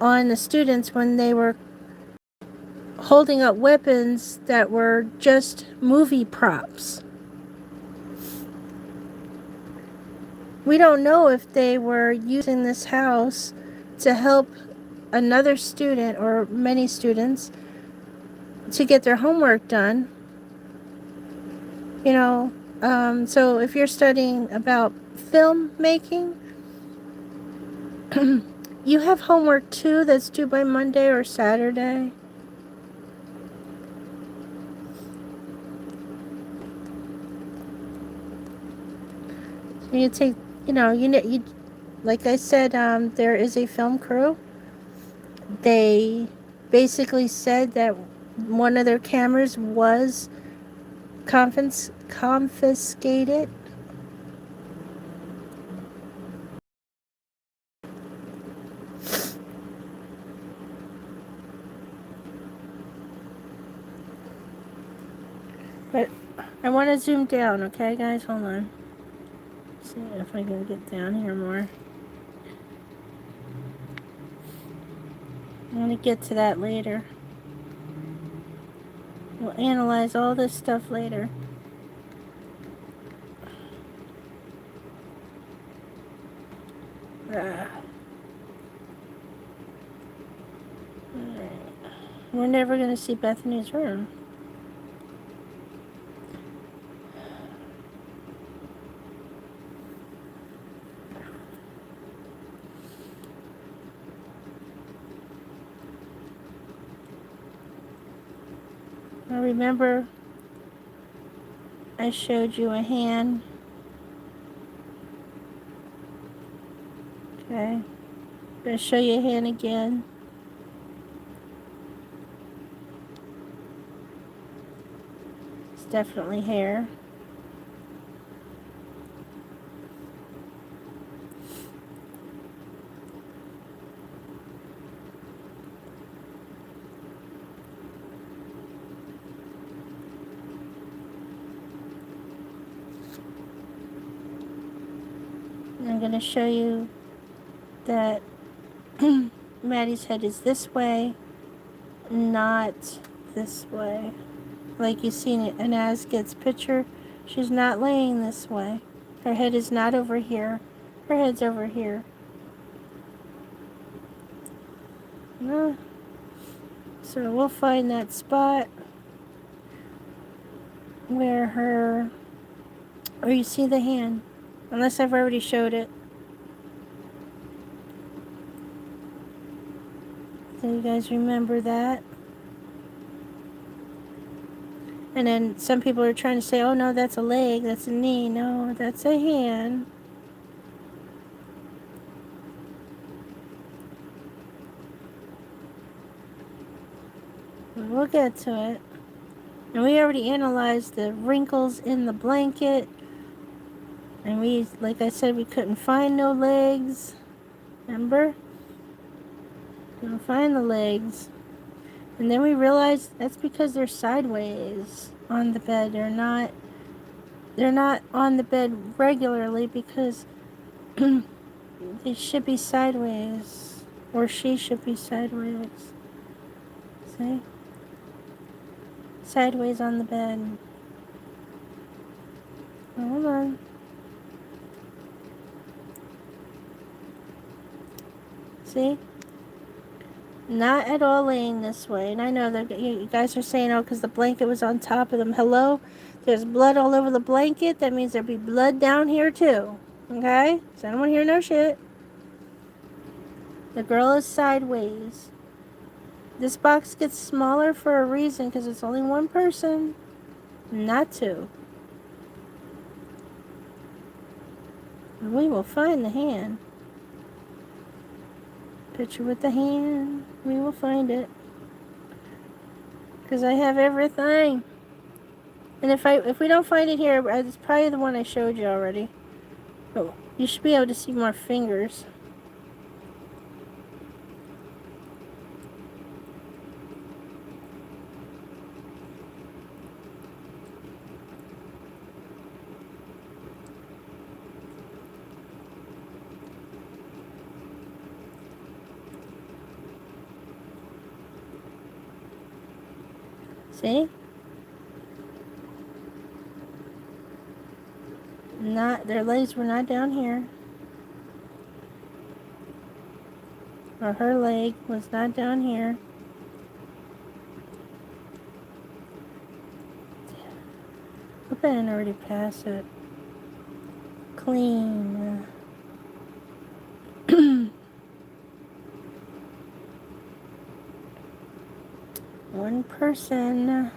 on the students when they were holding up weapons that were just movie props. We don't know if they were using this house to help another student or many students to get their homework done. So if you're studying about filmmaking, you have homework too that's due by Monday or Saturday. So you take, you like I said, there is a film crew. They basically said that one of their cameras was confiscated. But I want to zoom down, okay, guys? Hold on. See if I can get down here more. I'm going to get to that later. We'll analyze all this stuff later. We're never going to see Bethany's room. I remember I showed you a hand Okay. I'm going to show you a hand again. It's definitely hair. And I'm going to show you that Maddie's head is this way, not this way. Like you see in Asget's picture, she's not laying this way. Her head is not over here. Her head's over here. No. So we'll find that spot where you see the hand. Unless I've already showed it. So you guys remember that? And then some people are trying to say, oh no, that's a leg, that's a knee. No, that's a hand. We'll get to it. And we already analyzed the wrinkles in the blanket. And we, like I said, we couldn't find no legs. Remember? Couldn't find the legs. And then we realized that's because they're sideways on the bed. They're not on the bed regularly because they should be sideways. Or she should be sideways. See? Sideways on the bed. Hold on. See? Not at all laying this way. And I know that you guys are saying, oh, because the blanket was on top of them. Hello? There's blood all over the blanket. That means there'll be blood down here, too. Okay? So I don't want to hear no shit. The girl is sideways. This box gets smaller for a reason, because it's only one person, not two. We will find the hand. Picture with the hand. We will find it. Because I have everything. And if we don't find it here, it's probably the one I showed you already. But you should be able to see more fingers. See? Their legs were not down here. Or her leg was not down here. Hope I didn't already pass it. Clean. One person.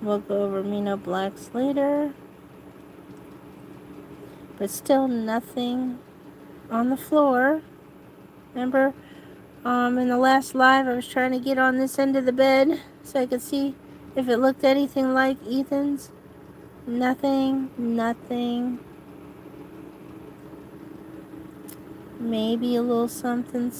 We'll go over Mino Blacks later. But still nothing on the floor. Remember, in the last live, I was trying to get on this end of the bed so I could see if it looked anything like Ethan's. Nothing. Maybe a little something.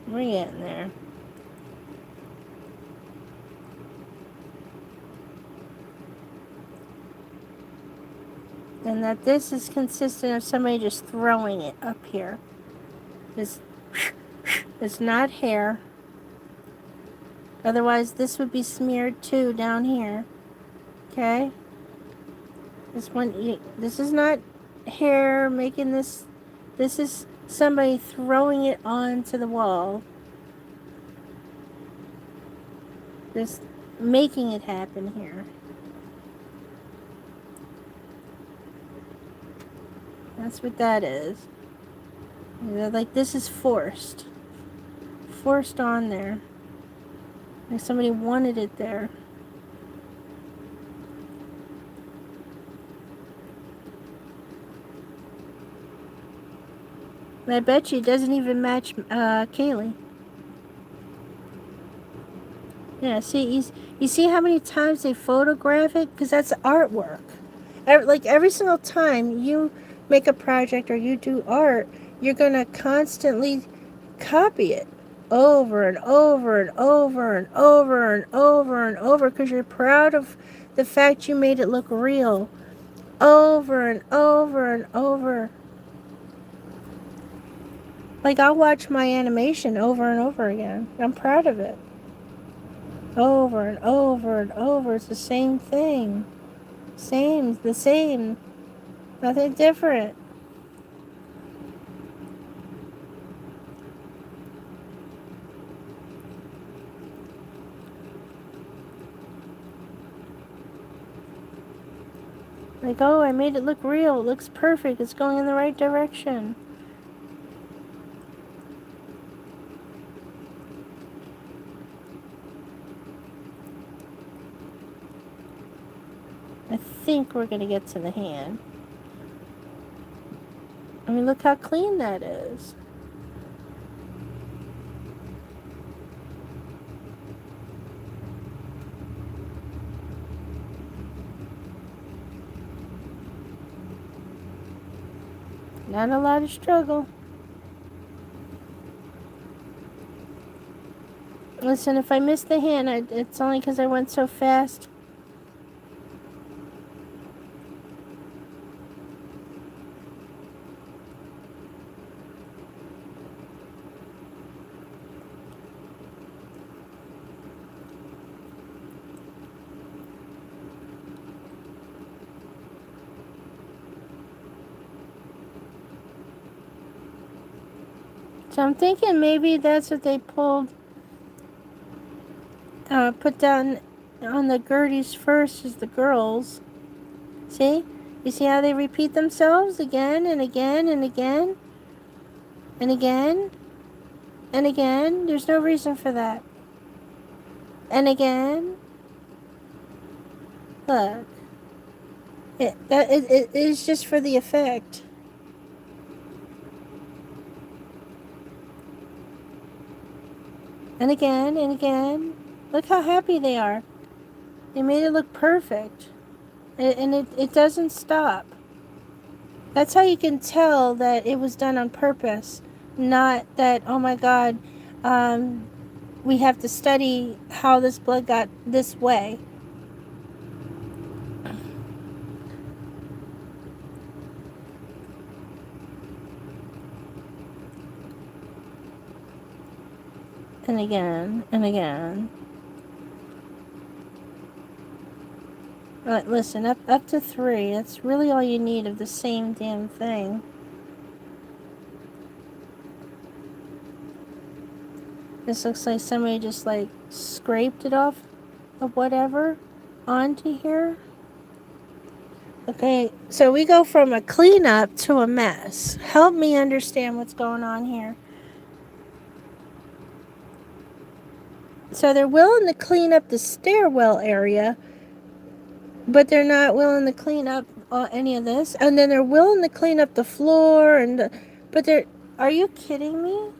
We're getting there. And that this is consistent of somebody just throwing it up here. This is not hair. Otherwise, this would be smeared too down here. Okay? This is not hair making this. This is somebody throwing it onto the wall. Just making it happen here. That's what that is. Like this is forced. Forced on there. Like somebody wanted it there. And I bet you it doesn't even match Kaylee. Yeah, see, you see how many times they photograph it? Because that's artwork. Like every single time you make a project or you do art, you're going to constantly copy it over and over and over and over and over and over because you're proud of the fact you made it look real. Over and over and over. Like I'll watch my animation over and over again. I'm proud of it. Over and over and over. It's the same thing. The same. Nothing different. Like, oh, I made it look real. It looks perfect. It's going in the right direction. I think we're going to get to the hand. I mean, look how clean that is. Not a lot of struggle. Listen, if I missed the hand, it's only because I went so fast. So I'm thinking maybe that's what they pulled, put down on the Gerties first is the girls. See? You see how they repeat themselves again and again and again? And again? And again? There's no reason for that. And again? Look. It is just for the effect. And again and again. Look how happy they are. They made it look perfect. And it doesn't stop. That's how you can tell that it was done on purpose. Not that, oh my God, we have to study how this blood got this way. And again, and again. Right, listen, up to 3. That's really all you need of the same damn thing. This looks like somebody just like scraped it off of whatever onto here. Okay, so we go from a cleanup to a mess. Help me understand what's going on here. So they're willing to clean up the stairwell area, but they're not willing to clean up any of this. And then they're willing to clean up the floor, but they're... Are you kidding me?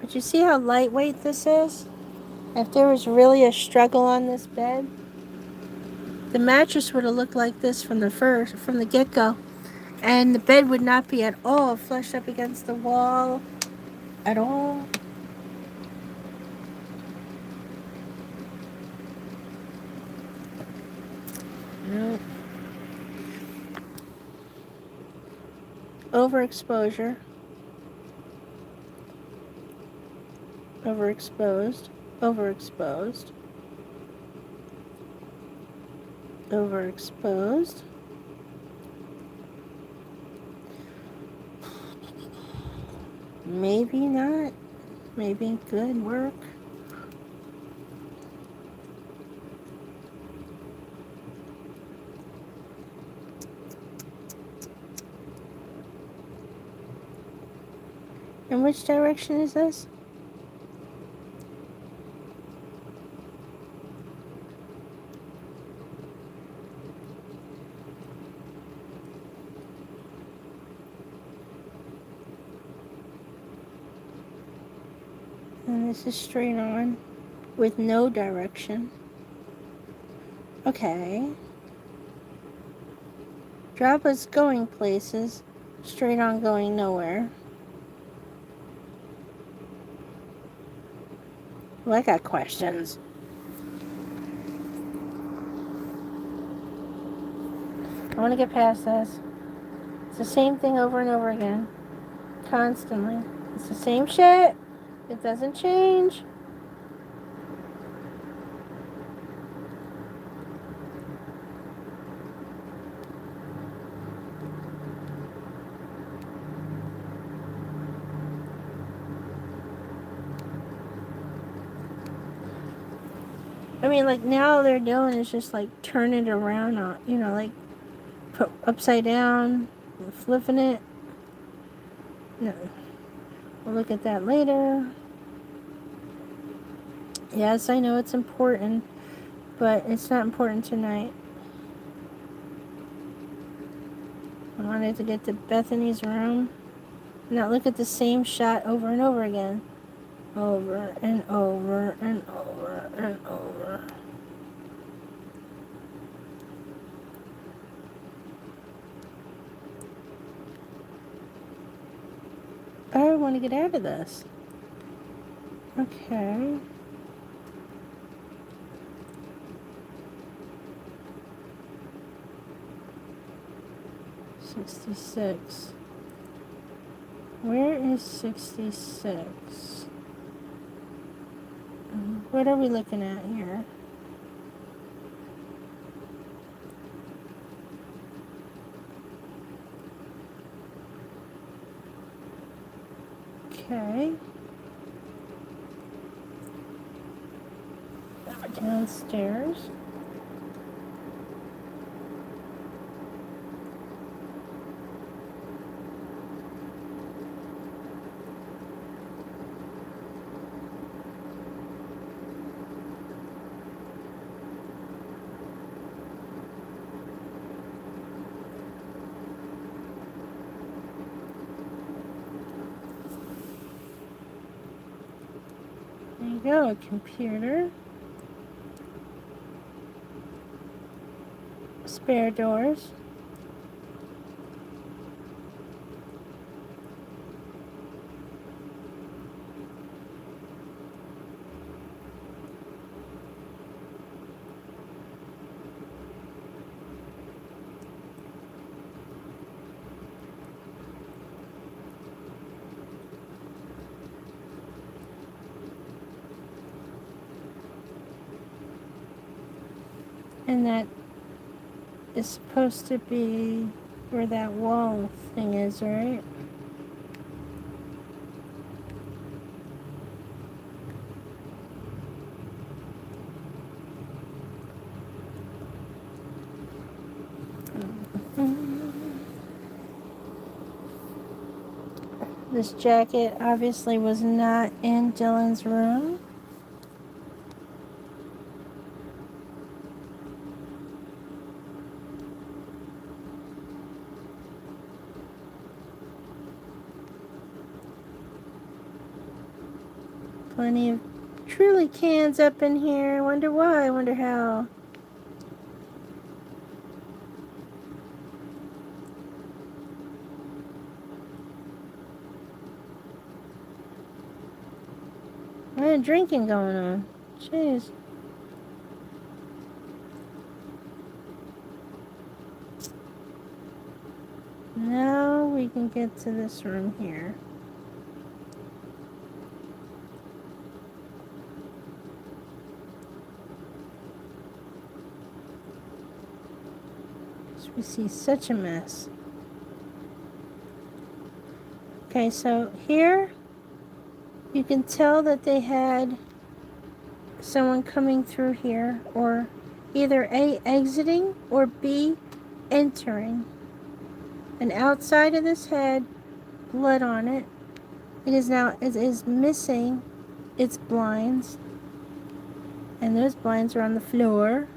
But you see how lightweight this is? If there was really a struggle on this bed, the mattress would have looked like this from the get-go. And the bed would not be at all flushed up against the wall at all. No. Overexposure. Overexposed. Overexposed. Overexposed. Maybe not. Maybe good work. And which direction is this? And this is straight on with no direction. Okay. Drop us going places, straight on going nowhere. Well, I got questions. I want to get past this. It's the same thing over and over again. Constantly. It's the same shit. It doesn't change. I mean, like, now all they're doing is just, like, turning it around, on, you know, like, put upside down, flipping it. No. We'll look at that later. Yes, I know it's important, but it's not important tonight. I wanted to get to Bethany's room. Not look at the same shot over and over again. Over and over and over and over. I want to get out of this. Okay. $66. Where is 66? What are we looking at here? Okay. Downstairs. There you go, a computer. Spare doors. And that is supposed to be where that wall thing is, right? This jacket obviously was not in Dylan's room. Plenty of Truly cans up in here. Wonder why, wonder how. And drinking going on. Jeez. Now we can get to this room here. So we see such a mess. Okay, so here you can tell that they had someone coming through here, or either A, exiting, or B, entering. And outside of this head, blood on it. It is missing its blinds. And those blinds are on the floor.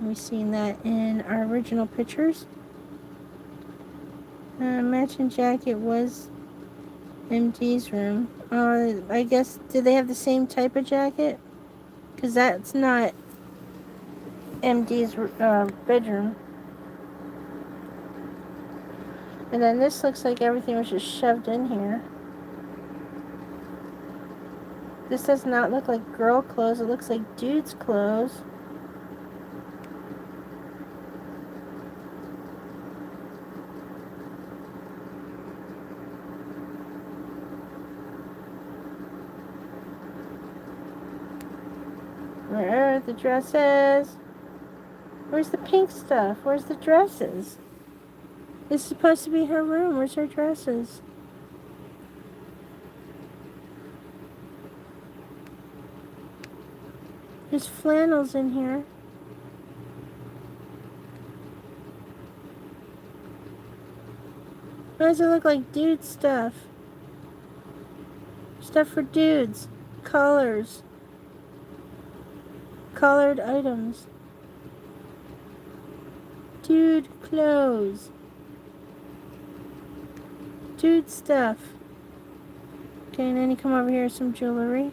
We've seen that in our original pictures. Matching jacket was MD's room. I guess, did they have the same type of jacket? Because that's not MD's bedroom. And then this looks like everything was just shoved in here. This does not look like girl clothes. It looks like dude's clothes. Where are the dresses? Where's the pink stuff? Where's the dresses? This is supposed to be her room. Where's her dresses? There's flannels in here. Why does it look like dude stuff? Stuff for dudes. Collars. Collared items. Dude clothes. Dude stuff. Okay, and then you come over here, some jewelry.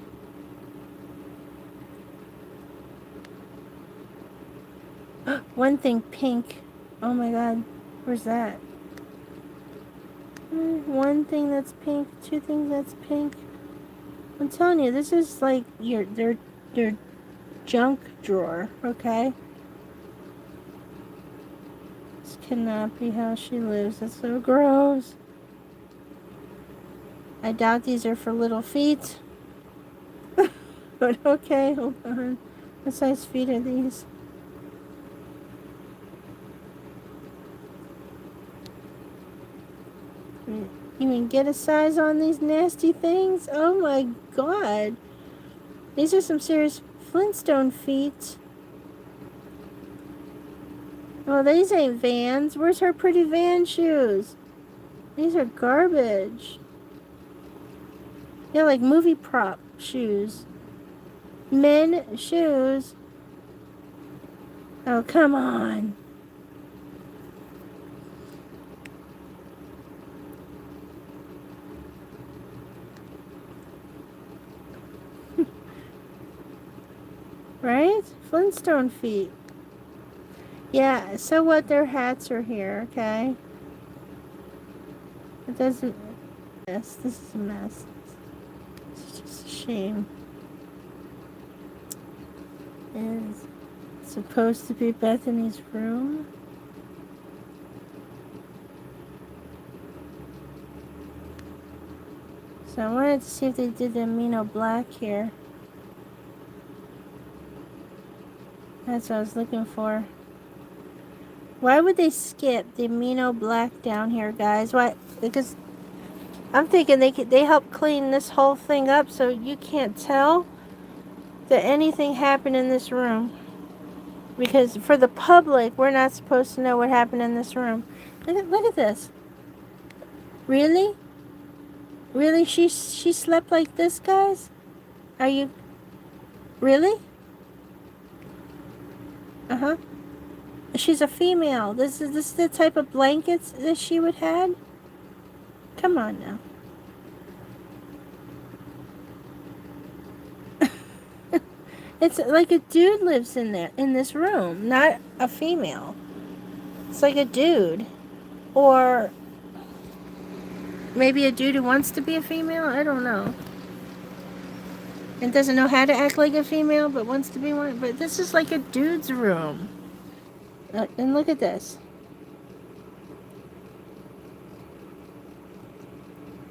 One thing pink. Oh my god. Where's that? One thing that's pink. Two things that's pink. I'm telling you, this is like their junk drawer, okay? This cannot be how she lives. That's so gross. I doubt these are for little feet. But okay, hold on. What size feet are these? You can get a size on these nasty things? Oh my god. These are some serious Flintstone feet. Oh, these ain't Vans. Where's her pretty Van shoes? These are garbage. Yeah, like movie prop shoes. Men shoes. Oh, come on. Right? Flintstone feet. Yeah, so what? Their hats are here, okay? It doesn't... Yes, this is a mess. It's just a shame. It's supposed to be Bethany's room. So I wanted to see if they did the amino black here. That's what I was looking for. Why would they skip the amino black down here, guys? Why? Because I'm thinking they help clean this whole thing up so you can't tell that anything happened in this room. Because for the public, we're not supposed to know what happened in this room. Look at this. Really? Really? She slept like this, guys? Are you... Really? Uh-huh. She's a female. This is the type of blankets that she would have? Come on now. It's like a dude lives in there, in this room, not a female. It's like a dude. Or maybe a dude who wants to be a female? I don't know. And doesn't know how to act like a female, but wants to be one. But this is like a dude's room. And look at this.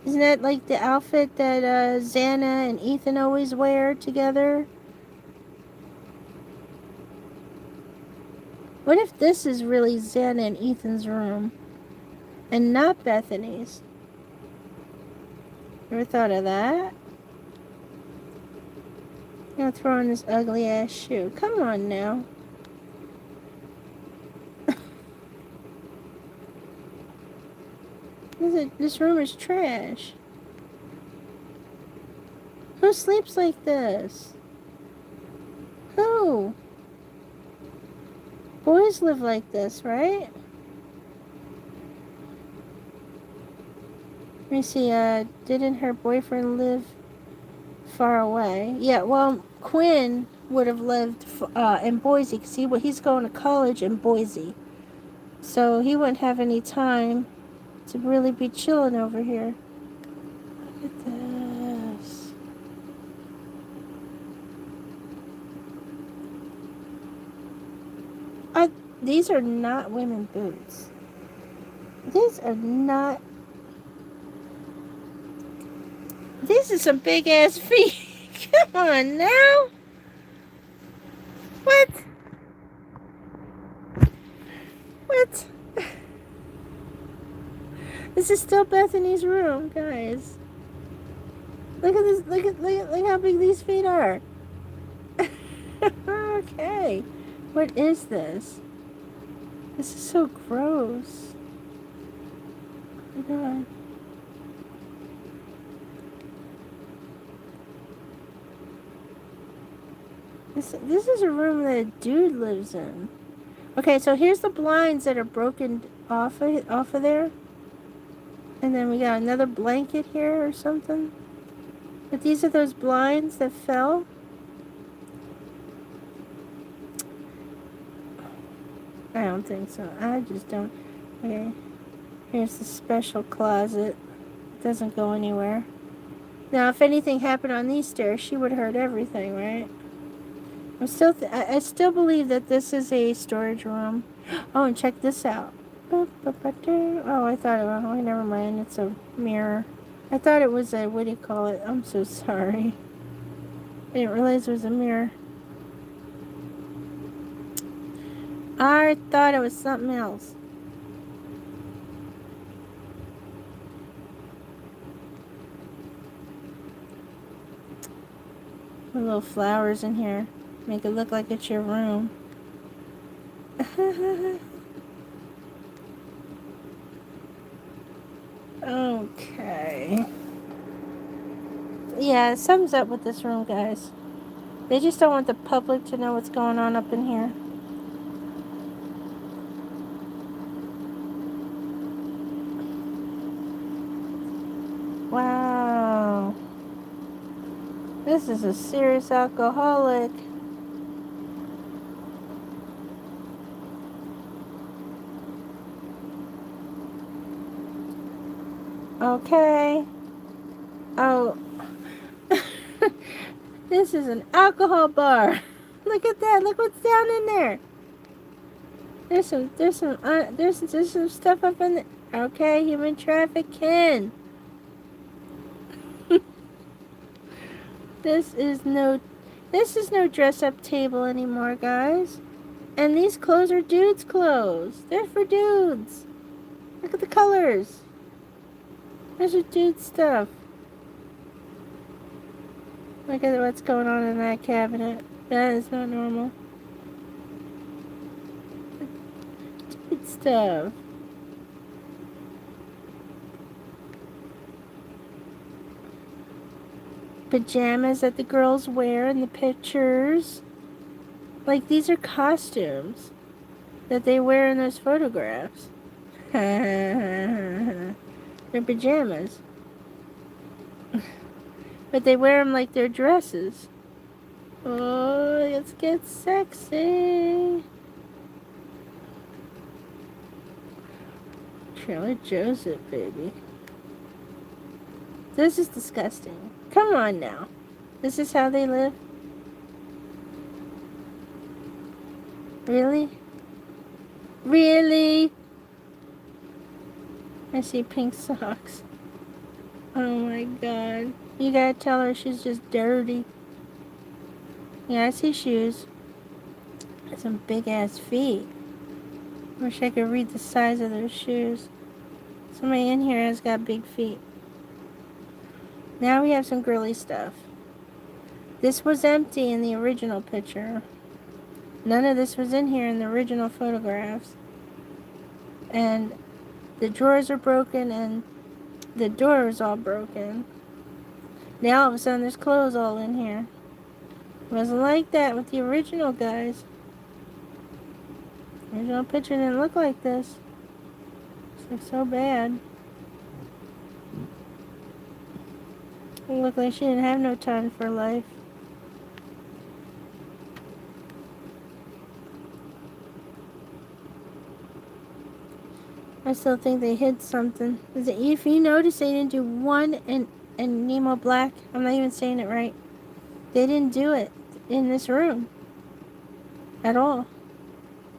Isn't that like the outfit that Xana and Ethan always wear together? What if this is really Xana and Ethan's room? And not Bethany's? Ever thought of that? I'm gonna throw on this ugly ass shoe. Come on now. This room is trash. Who sleeps like this? Who? Boys live like this, right? Let me see, didn't her boyfriend live far away? Yeah, well, Quinn would have lived in Boise, because he's going to college in Boise. So he wouldn't have any time to really be chilling over here. Look at this. These are not women boots. These are not. These are some big ass feet. Come on now. What? What? This is still Bethany's room, guys. Look at this. Look how big these feet are. Okay. What is this? This is so gross. Oh my God. This is a room that a dude lives in. Okay, so here's the blinds that are broken off of there. And then we got another blanket here or something. But these are those blinds that fell. I don't think so. I just don't. Okay. Here's the special closet. It doesn't go anywhere. Now, if anything happened on these stairs, she would have heard everything, right? I still believe that this is a storage room. Oh, and check this out. Oh, I thought it was. Oh, never mind. It's a mirror. I thought it was a. What do you call it? I'm so sorry. I didn't realize it was a mirror. I thought it was something else. With little flowers in here. Make it look like it's your room. Okay. Yeah, something's up with this room, guys. They just don't want the public to know what's going on up in here. Wow. This is a serious alcoholic. Okay. Oh. This is an alcohol bar. Look at that. Look what's down in there. There's some stuff up in there. Okay, human trafficking. This is no dress up table anymore, guys. And these clothes are dudes' clothes. They're for dudes. Look at the colors. Those are dude stuff. Look at what's going on in that cabinet. That is not normal. Dude stuff. Pajamas that the girls wear in the pictures. Like, these are costumes that they wear in those photographs. They're pajamas. But they wear them like they're dresses. Oh, let's get sexy. Trailer Joseph, baby. This is disgusting. Come on now. This is how they live? Really? Really? I see pink socks. Oh my god. You gotta tell her she's just dirty. Yeah, I see shoes. Some big ass feet. Wish I could read the size of those shoes. Somebody in here has got big feet. Now we have some girly stuff. This was empty in the original picture. None of this was in here in the original photographs. And the drawers are broken and the door is all broken. Now all of a sudden there's clothes all in here. It wasn't like that with the original, guys. The original picture didn't look like this. It's like so bad. It looked like she didn't have no time for life. I still think they hid something. If you notice, they didn't do one in Nemo Black. I'm not even saying it right. They didn't do it in this room at all,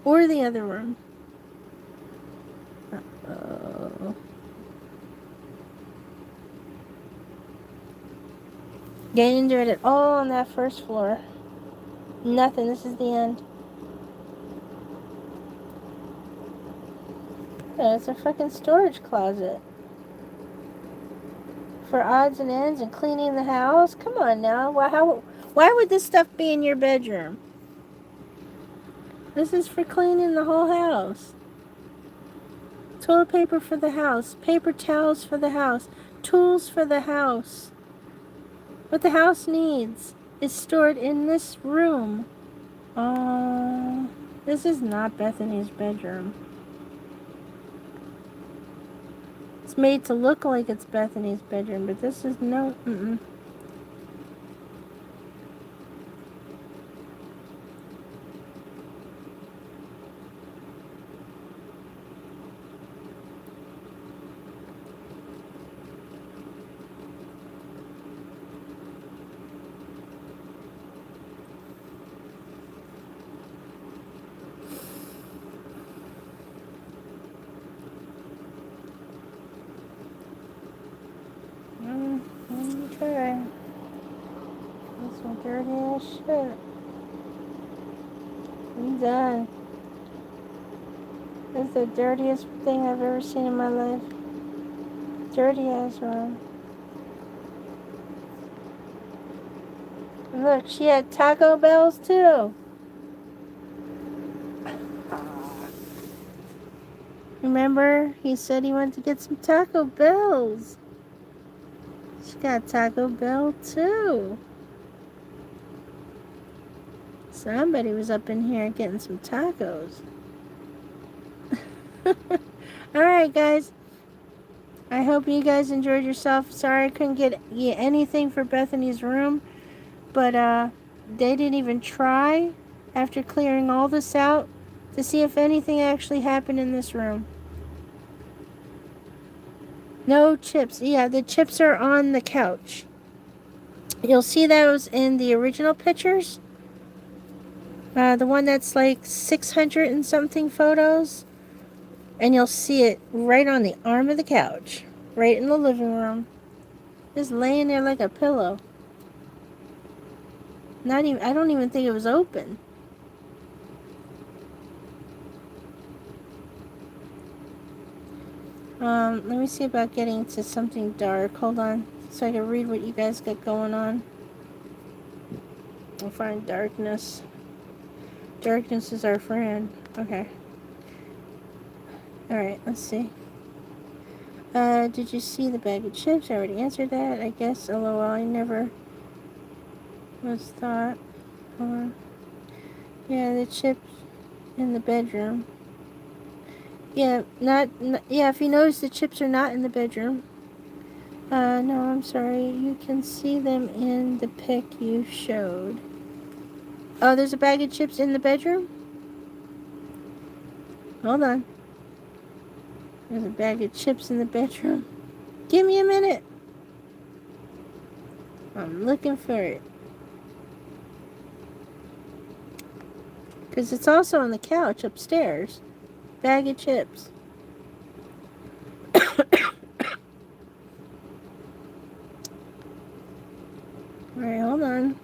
or the other room. Uh-oh. They didn't do it at all on that first floor. Nothing. This is the end. Yeah, it's a fucking storage closet. For odds and ends and cleaning the house? Come on now. Why would this stuff be in your bedroom? This is for cleaning the whole house. Toilet paper for the house. Paper towels for the house. Tools for the house. What the house needs is stored in this room. Oh, this is not Bethany's bedroom. It's made to look like it's Bethany's bedroom, but this is no... Okay. That's some dirty ass shit. I'm done. That's the dirtiest thing I've ever seen in my life. Dirty ass room. Look, she had Taco Bells too. Remember, he said he went to get some Taco Bells. She got Taco Bell too. Somebody was up in here getting some tacos. Alright, guys. I hope you guys enjoyed yourself. Sorry I couldn't get anything for Bethany's room. But they didn't even try after clearing all this out to see if anything actually happened in this room. No chips. Yeah, the chips are on the couch. You'll see those in the original pictures. The one that's like 600 and something photos. And you'll see it right on the arm of the couch. Right in the living room. Just laying there like a pillow. I don't even think it was open. Let me see about getting to something dark. Hold on. So I can read what you guys got going on. I'll find darkness. Darkness is our friend. Okay. Alright, let's see. Did you see the bag of chips? I already answered that. I guess, LOL, I never was thought. Yeah, the chips in the bedroom. Yeah, yeah, if you notice, the chips are not in the bedroom. No, I'm sorry. You can see them in the pic you showed. Oh, there's a bag of chips in the bedroom? Hold on. There's a bag of chips in the bedroom. Give me a minute. I'm looking for it. Because it's also on the couch upstairs. Bag of chips. Alright, hold on.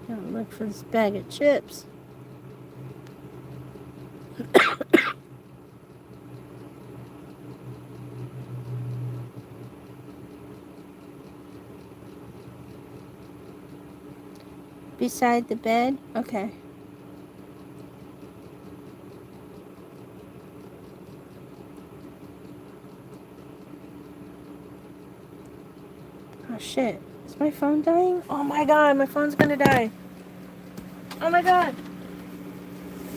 Gotta look for this bag of chips. Beside the bed? Okay. Oh shit. Is my phone dying? Oh my god, my phone's gonna die. Oh my god.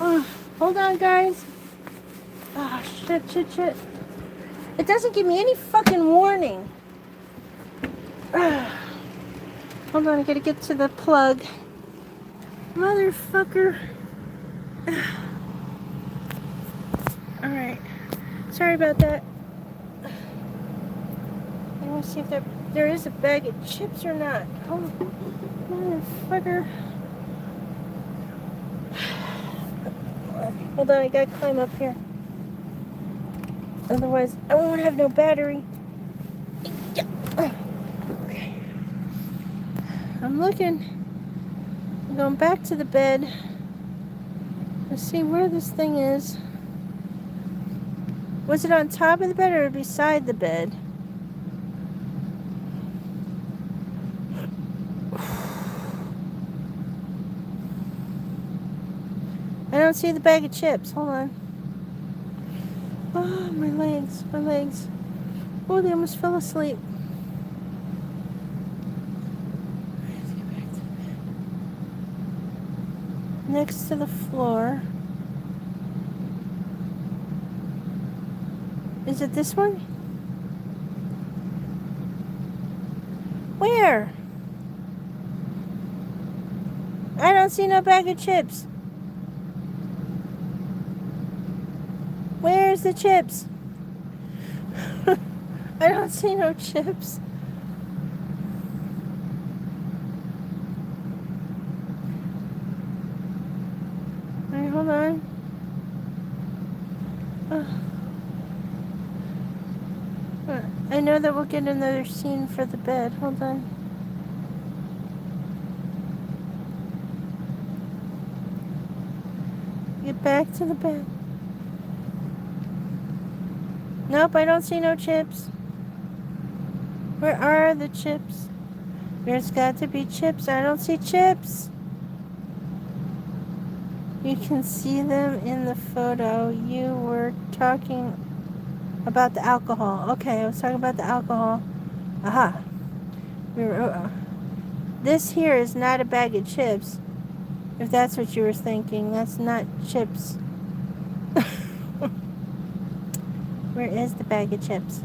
Oh, hold on, guys. Oh shit. It doesn't give me any fucking warning. Hold on, I gotta get to the plug. Motherfucker. Alright. Sorry about that. I want to see if there is a bag of chips or not. Oh, motherfucker. Hold on, I gotta climb up here. Otherwise, I won't have no battery. Okay. I'm looking. I'm going back to the bed. Let's see where this thing is. Was it on top of the bed or beside the bed? I don't see the bag of chips. Hold on. Oh, my legs. Oh, they almost fell asleep. Let's get back to the bed. Next to the floor. Is it this one? Where? I don't see no bag of chips. Where's the chips? I don't see no chips. Alright, hold on. I know that we'll get another scene for the bed. Hold on. Get back to the bed. Nope, I don't see no chips. Where are the chips? There's got to be chips. I don't see chips. You can see them in the photo. You were talking about the alcohol. Okay, I was talking about the alcohol. Aha. This here is not a bag of chips. If that's what you were thinking. That's not chips. Where is the bag of chips?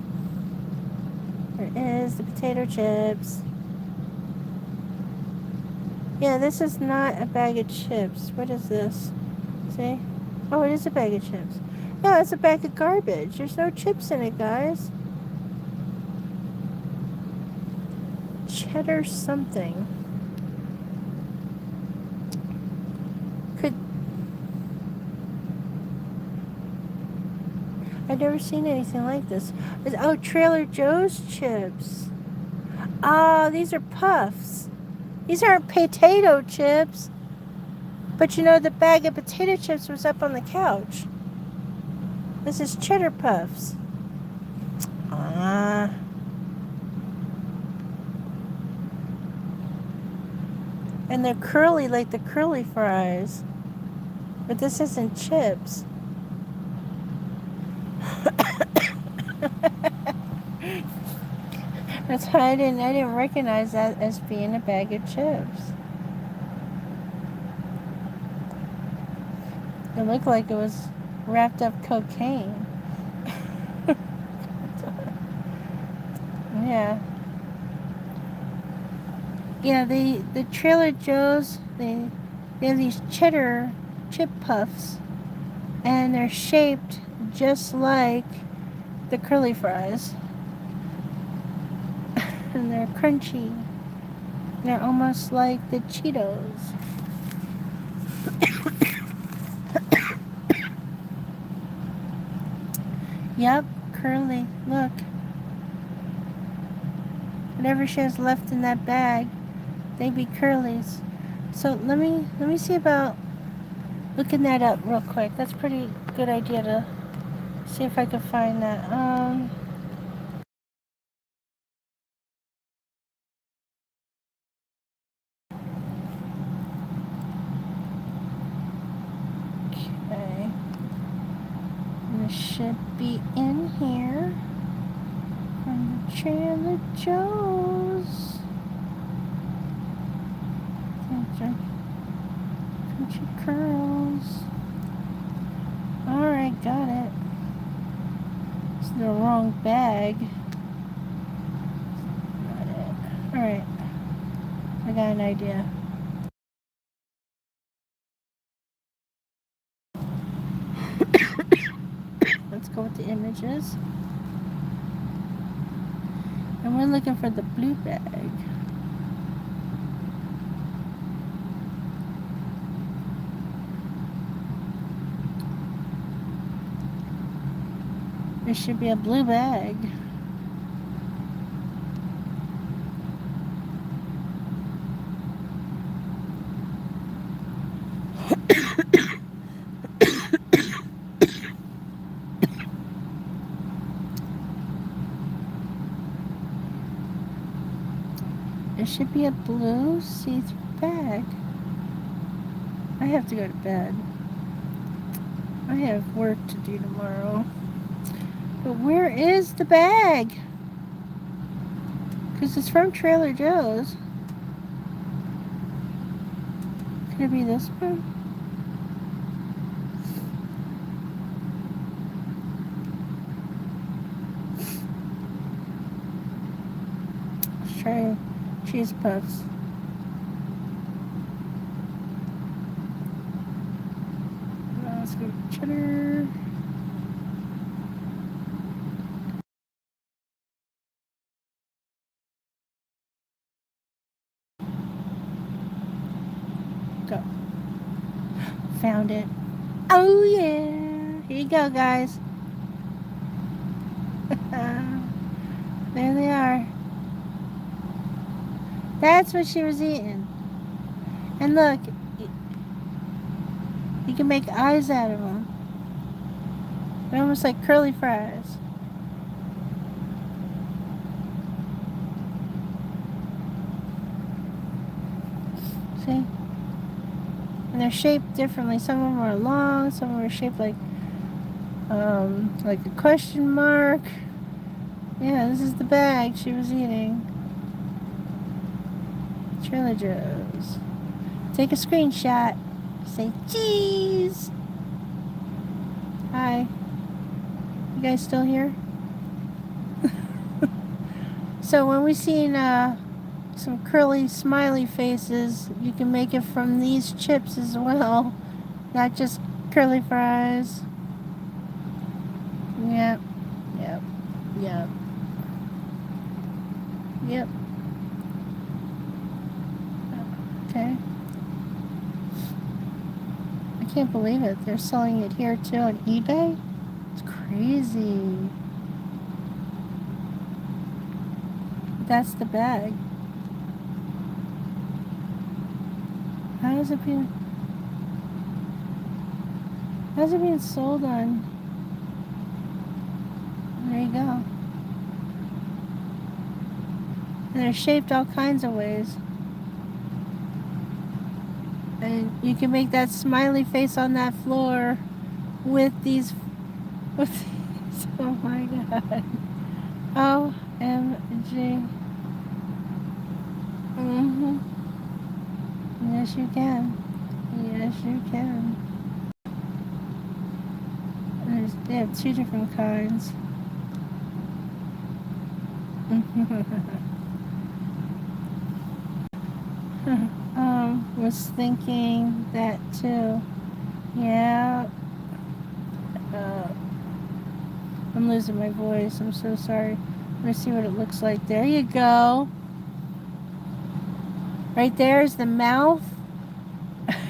Where is the potato chips? Yeah, this is not a bag of chips. What is this? See? Oh, it is a bag of chips. No, it's a bag of garbage. There's no chips in it, guys. Cheddar something. I've never seen anything like this. Oh, Trader Joe's chips. Oh, these are puffs. These aren't potato chips. But you know, the bag of potato chips was up on the couch. This is cheddar puffs. And they're curly like the curly fries. But this isn't chips. That's why I didn't recognize that as being a bag of chips. It looked like it was wrapped up cocaine. Yeah. Yeah, the Trader Joe's, they have these cheddar chip puffs, and they're shaped just like the curly fries. And they're crunchy. They're almost like the Cheetos. Yep, curly. Look. Whatever she has left in that bag, they be curlies. So let me see about looking that up real quick. That's a pretty good idea to see if I can find that. Okay. This should be in here from the Trader Joe's. Crunchy curls. Alright, got it. It's the wrong bag. Got it. Alright. I got an idea. Let's go with the images. And we're looking for the blue bag. There should be a blue bag. There should be a blue see-through bag. I have to go to bed. I have work to do tomorrow. But where is the bag? Because it's from Trader Joe's. Could it be this one? Let's try cheese puffs. Let's go cheddar. Go. Found it. Oh yeah. Here you go, guys. There they are. That's what she was eating. And look, you can make eyes out of them. They're almost like curly fries. See? And they're shaped differently. Some of them are long, some of them are shaped like a question mark. Yeah, this is the bag she was eating. Trader Joe's. Take a screenshot. Say cheese. Hi. You guys still here? So when we seen some curly smiley faces, you can make it from these chips as well, not just curly fries. Yep, yep, yep, yep. Okay. I can't believe it. They're selling it here too on eBay. It's crazy. That's the bag. How is it being sold on? There you go. And they're shaped all kinds of ways. And you can make that smiley face on that floor with these. Oh my god. OMG. Yes, you can. Yes, you can. They have two different kinds. Was thinking that too. Yeah. I'm losing my voice. I'm so sorry. Let me see what it looks like. There you go. Right there is the mouth.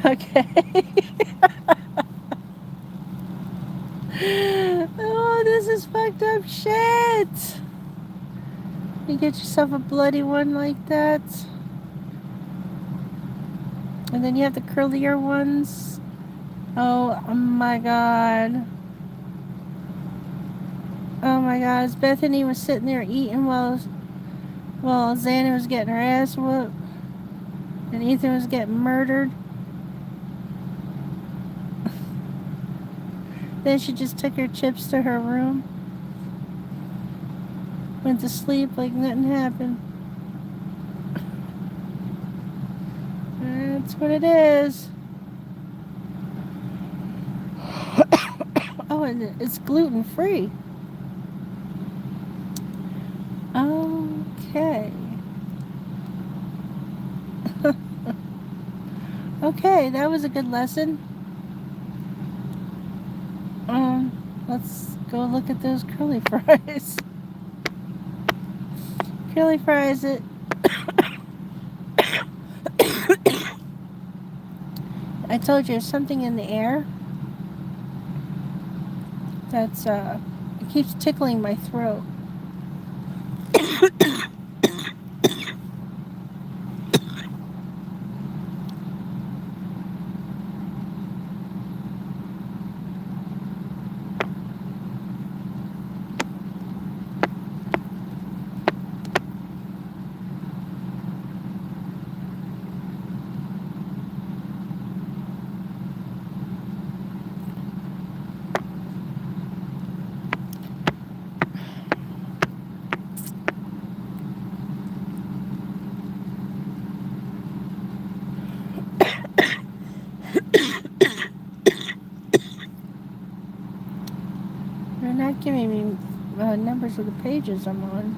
Okay. Oh, this is fucked up shit. You get yourself a bloody one like that. And then you have the curlier ones. Oh my god. Oh my god. As Bethany was sitting there eating while Xana was getting her ass whooped. And Ethan was getting murdered. Then she just took her chips to her room. Went to sleep like nothing happened. That's what it is. Oh, and it's gluten free. Okay. Okay, that was a good lesson. Let's go look at those curly fries. Curly fries it. I told you there's something in the air that's it keeps tickling my throat. They're not giving me numbers of the pages I'm on.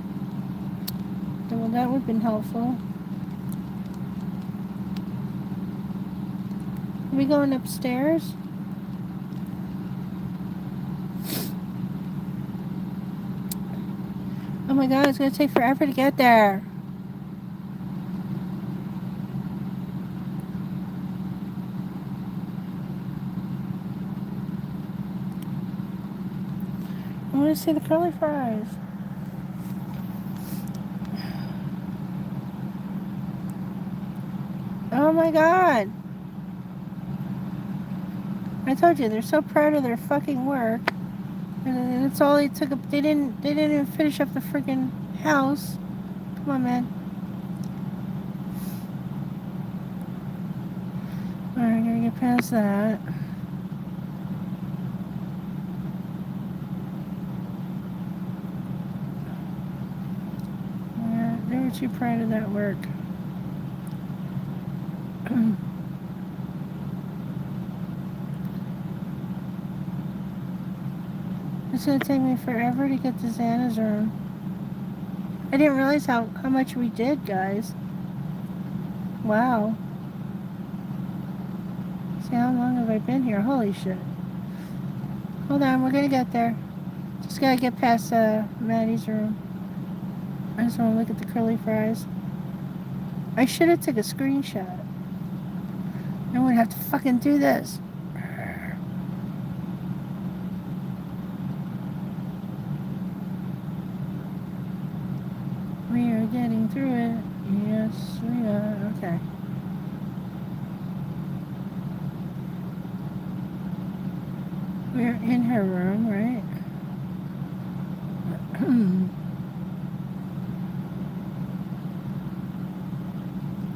Well, that would have been helpful. Are we going upstairs? Oh my god, it's going to take forever to get there. I want to see the curly fries. Oh my god. I told you, they're so proud of their fucking work. And that's all they took up. They didn't even finish up the freaking house. Come on, man. Alright, gotta get past that. Yeah, they were too proud of that work. It's gonna take me forever to get to Xana's room. I didn't realize how much we did, guys. Wow. See, how long have I been here? Holy shit. Hold on, we're gonna get there. Just gotta get past Maddie's room. I just wanna look at the curly fries. I should have took a screenshot. I wouldn't have to fucking do this. We are getting through it. Yes, we are. Okay. We're in her room, right?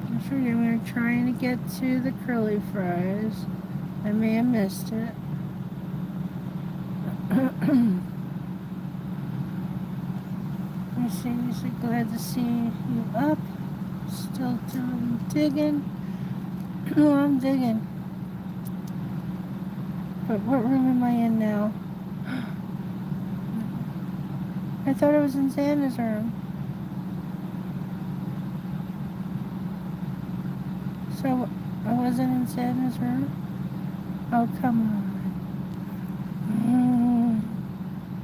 I'm sure we're trying to get to the curly fries. I may have missed it. I'm seriously glad to see you up. Still doing digging. Oh, I'm digging. But what room am I in now? I thought I was in Xana's room. So, I wasn't in Santa's room? Oh, come on.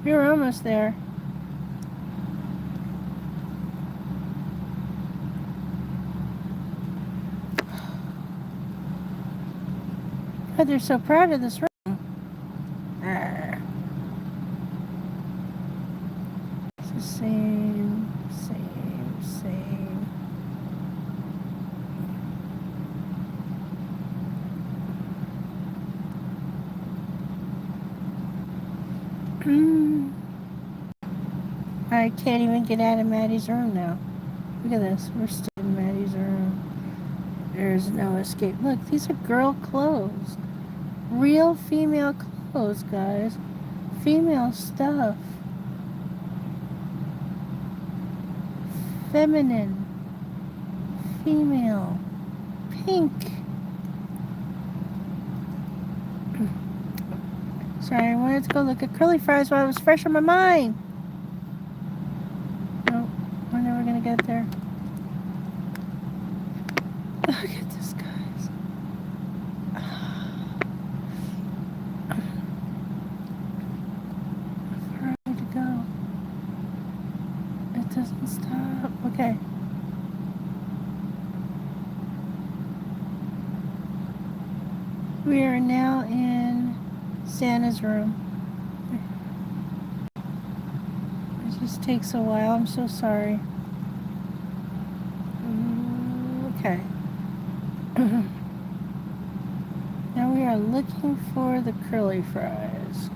You're almost there. God, they're so proud of this room. It's the same. I can't even get out of Maddie's room now. Look at this. We're still in Maddie's room. There's no escape. Look, these are girl clothes. Real female clothes, guys. Female stuff. Feminine. Female. Pink. Sorry, I wanted to go look at curly fries while it was fresh on my mind. Nope, we're never gonna get there. Look at this, guys. How far to go? It doesn't stop. Okay. We are now in Santa's room. It just takes a while. I'm so sorry. Okay. Now we are looking for the curly fries.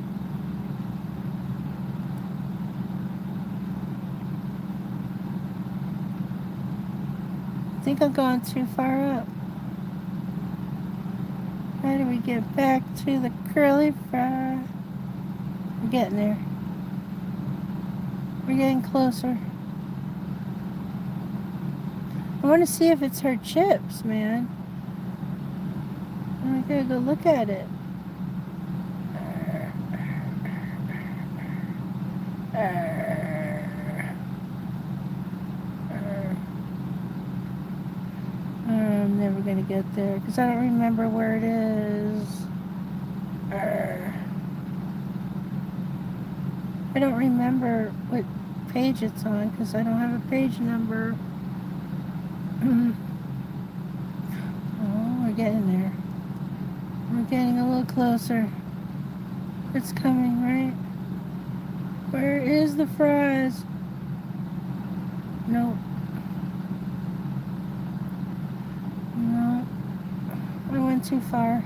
I think I've gone too far up. How do we get back to the curly fry? We're getting there. We're getting closer. I want to see if it's her chips, man. I gotta go look at it. I'm never gonna get there because I don't remember where it is. I don't remember what page it's on because I don't have a page number. Oh, we're getting there. We're getting a little closer. It's coming, right? Where is the fries? Nope. No. I went too far.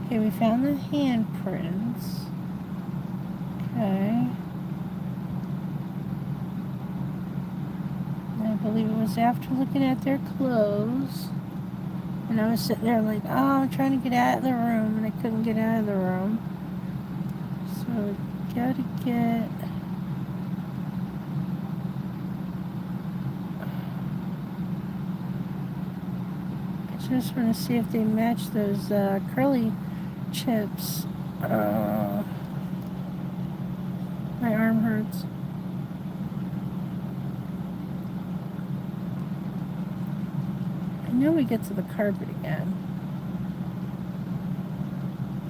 Okay, we found the handprints. Okay. I believe it was after looking at their clothes. And I was sitting there like, oh, I'm trying to get out of the room. And I couldn't get out of the room. So we gotta get... I just want to see if they match those curly chips. My arm hurts. I know we get to the carpet again.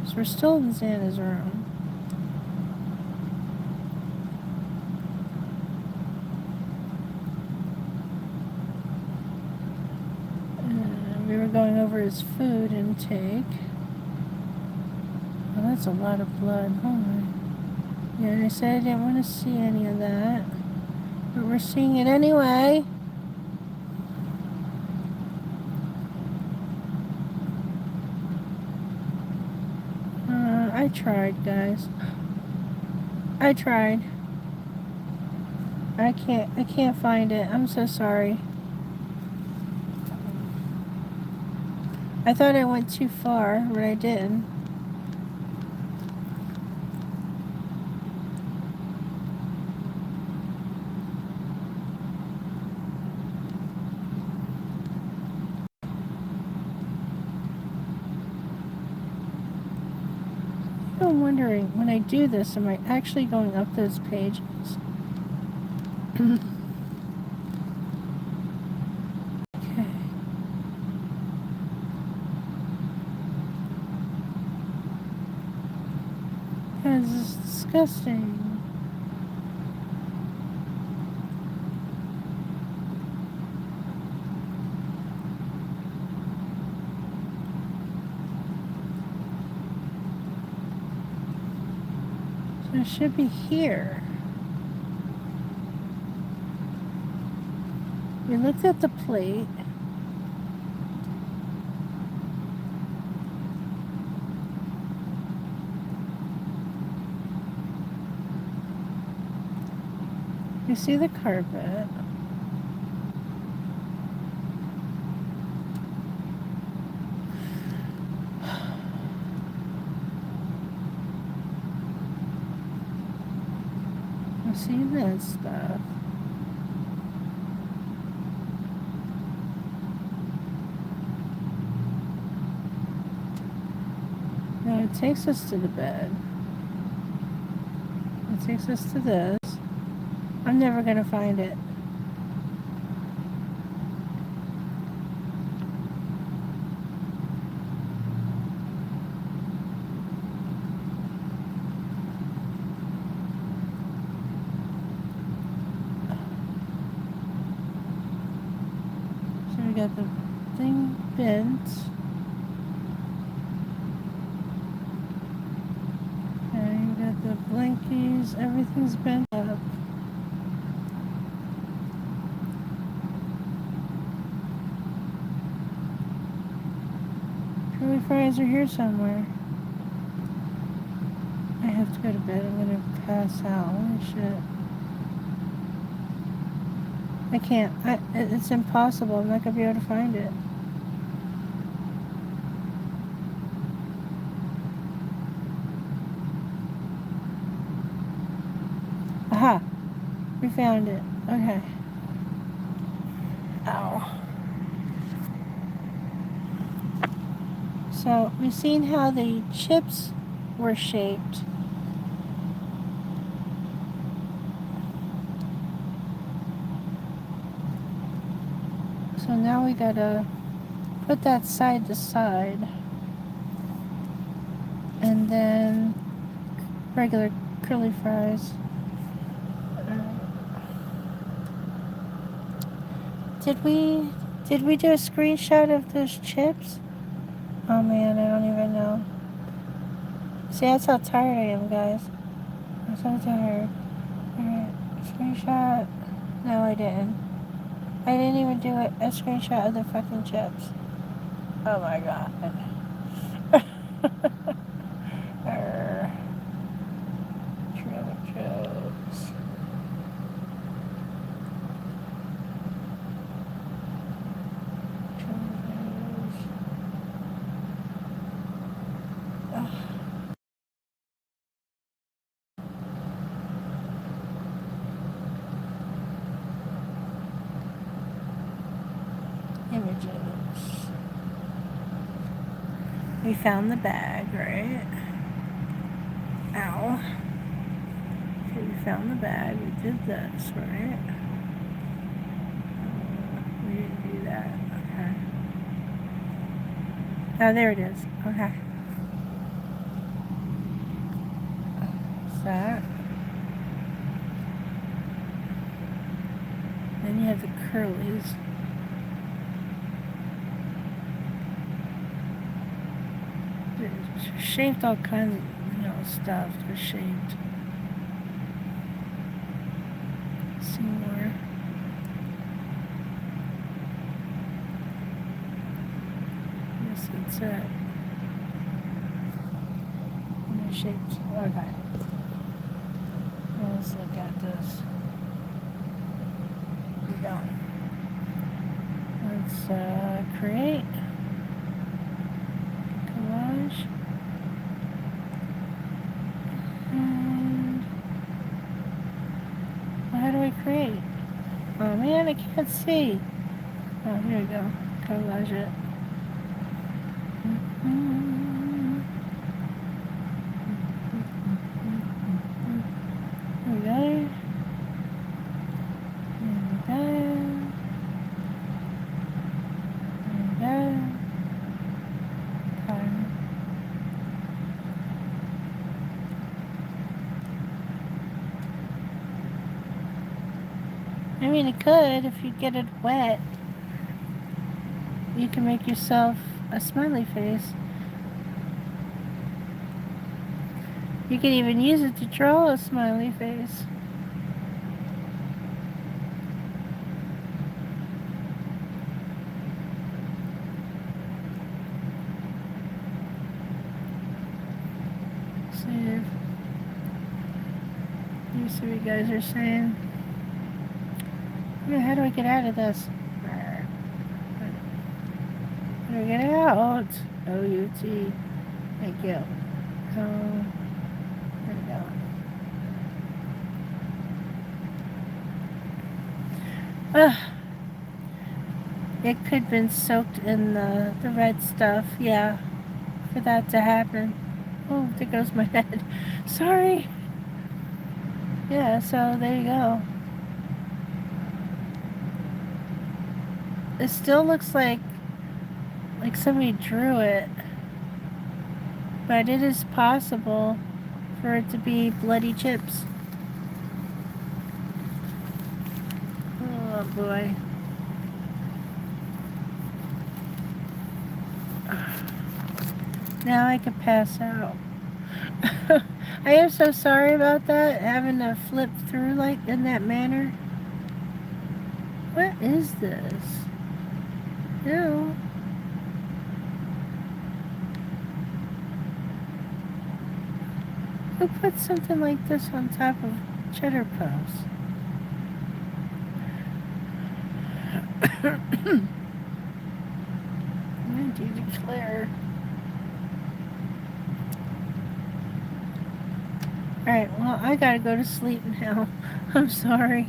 So we're still in Santa's room. We were going over his food intake. Well, that's a lot of blood. Oh my. Yeah, and I said I didn't want to see any of that. But we're seeing it anyway. I tried, guys. I tried. I can't find it. I'm so sorry. I thought I went too far, but I didn't. what I'm wondering. When I do this, am I actually going up those pages? Okay. This is disgusting. So it should be here. We looked at the plate. You see the carpet. You see this stuff. Now it takes us to the bed. It takes us to this. I'm never gonna find it. So we got the thing bent. Okay, we got the blankies. Everything's bent up. Curly fries are here somewhere. I have to go to bed. I'm gonna pass out. Holy shit. I can't. It's impossible. I'm not gonna be able to find it. Aha! We found it. Okay. Ow. So we've seen how the chips were shaped. So now we gotta put that side to side. And then regular curly fries. Did we do a screenshot of those chips? Oh man, I don't even know. See, that's how tired I am, guys. I'm so tired. Alright, screenshot. No, I didn't. I didn't even do a screenshot of the fucking chips. Oh my god. Trailer chips. Images. We found the bag, right? Ow. Okay, we found the bag. We did this, right? We didn't do that. Okay. Oh, there it is. Okay. That. Then you have the curlies. They're shaped all kinds of, stuff. They're shaped. See more. Yes, that's it. And they're shaped. Okay. Let's look at this. Here we go. Let's create collage. And well, how do I create? Oh man, I can't see. Oh, here we go. Collage it. I mean, it could if you get it wet. You can make yourself a smiley face. You can even use it to draw a smiley face. See what you guys are saying. Yeah, how do I get out of this? How do I get out? O-U-T. Thank you. There we go. It could have been soaked in the red stuff, yeah, for that to happen. Oh, there goes my head. Sorry. Yeah, so there you go. It still looks like somebody drew it. But it is possible for it to be bloody chips. Oh boy. Now I can pass out. I am so sorry about that, having to flip through like in that manner. What is this? Ew. Who put something like this on top of cheddar puffs? I do declare. Alright, well, I gotta go to sleep now. I'm sorry.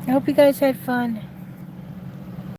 I hope you guys had fun.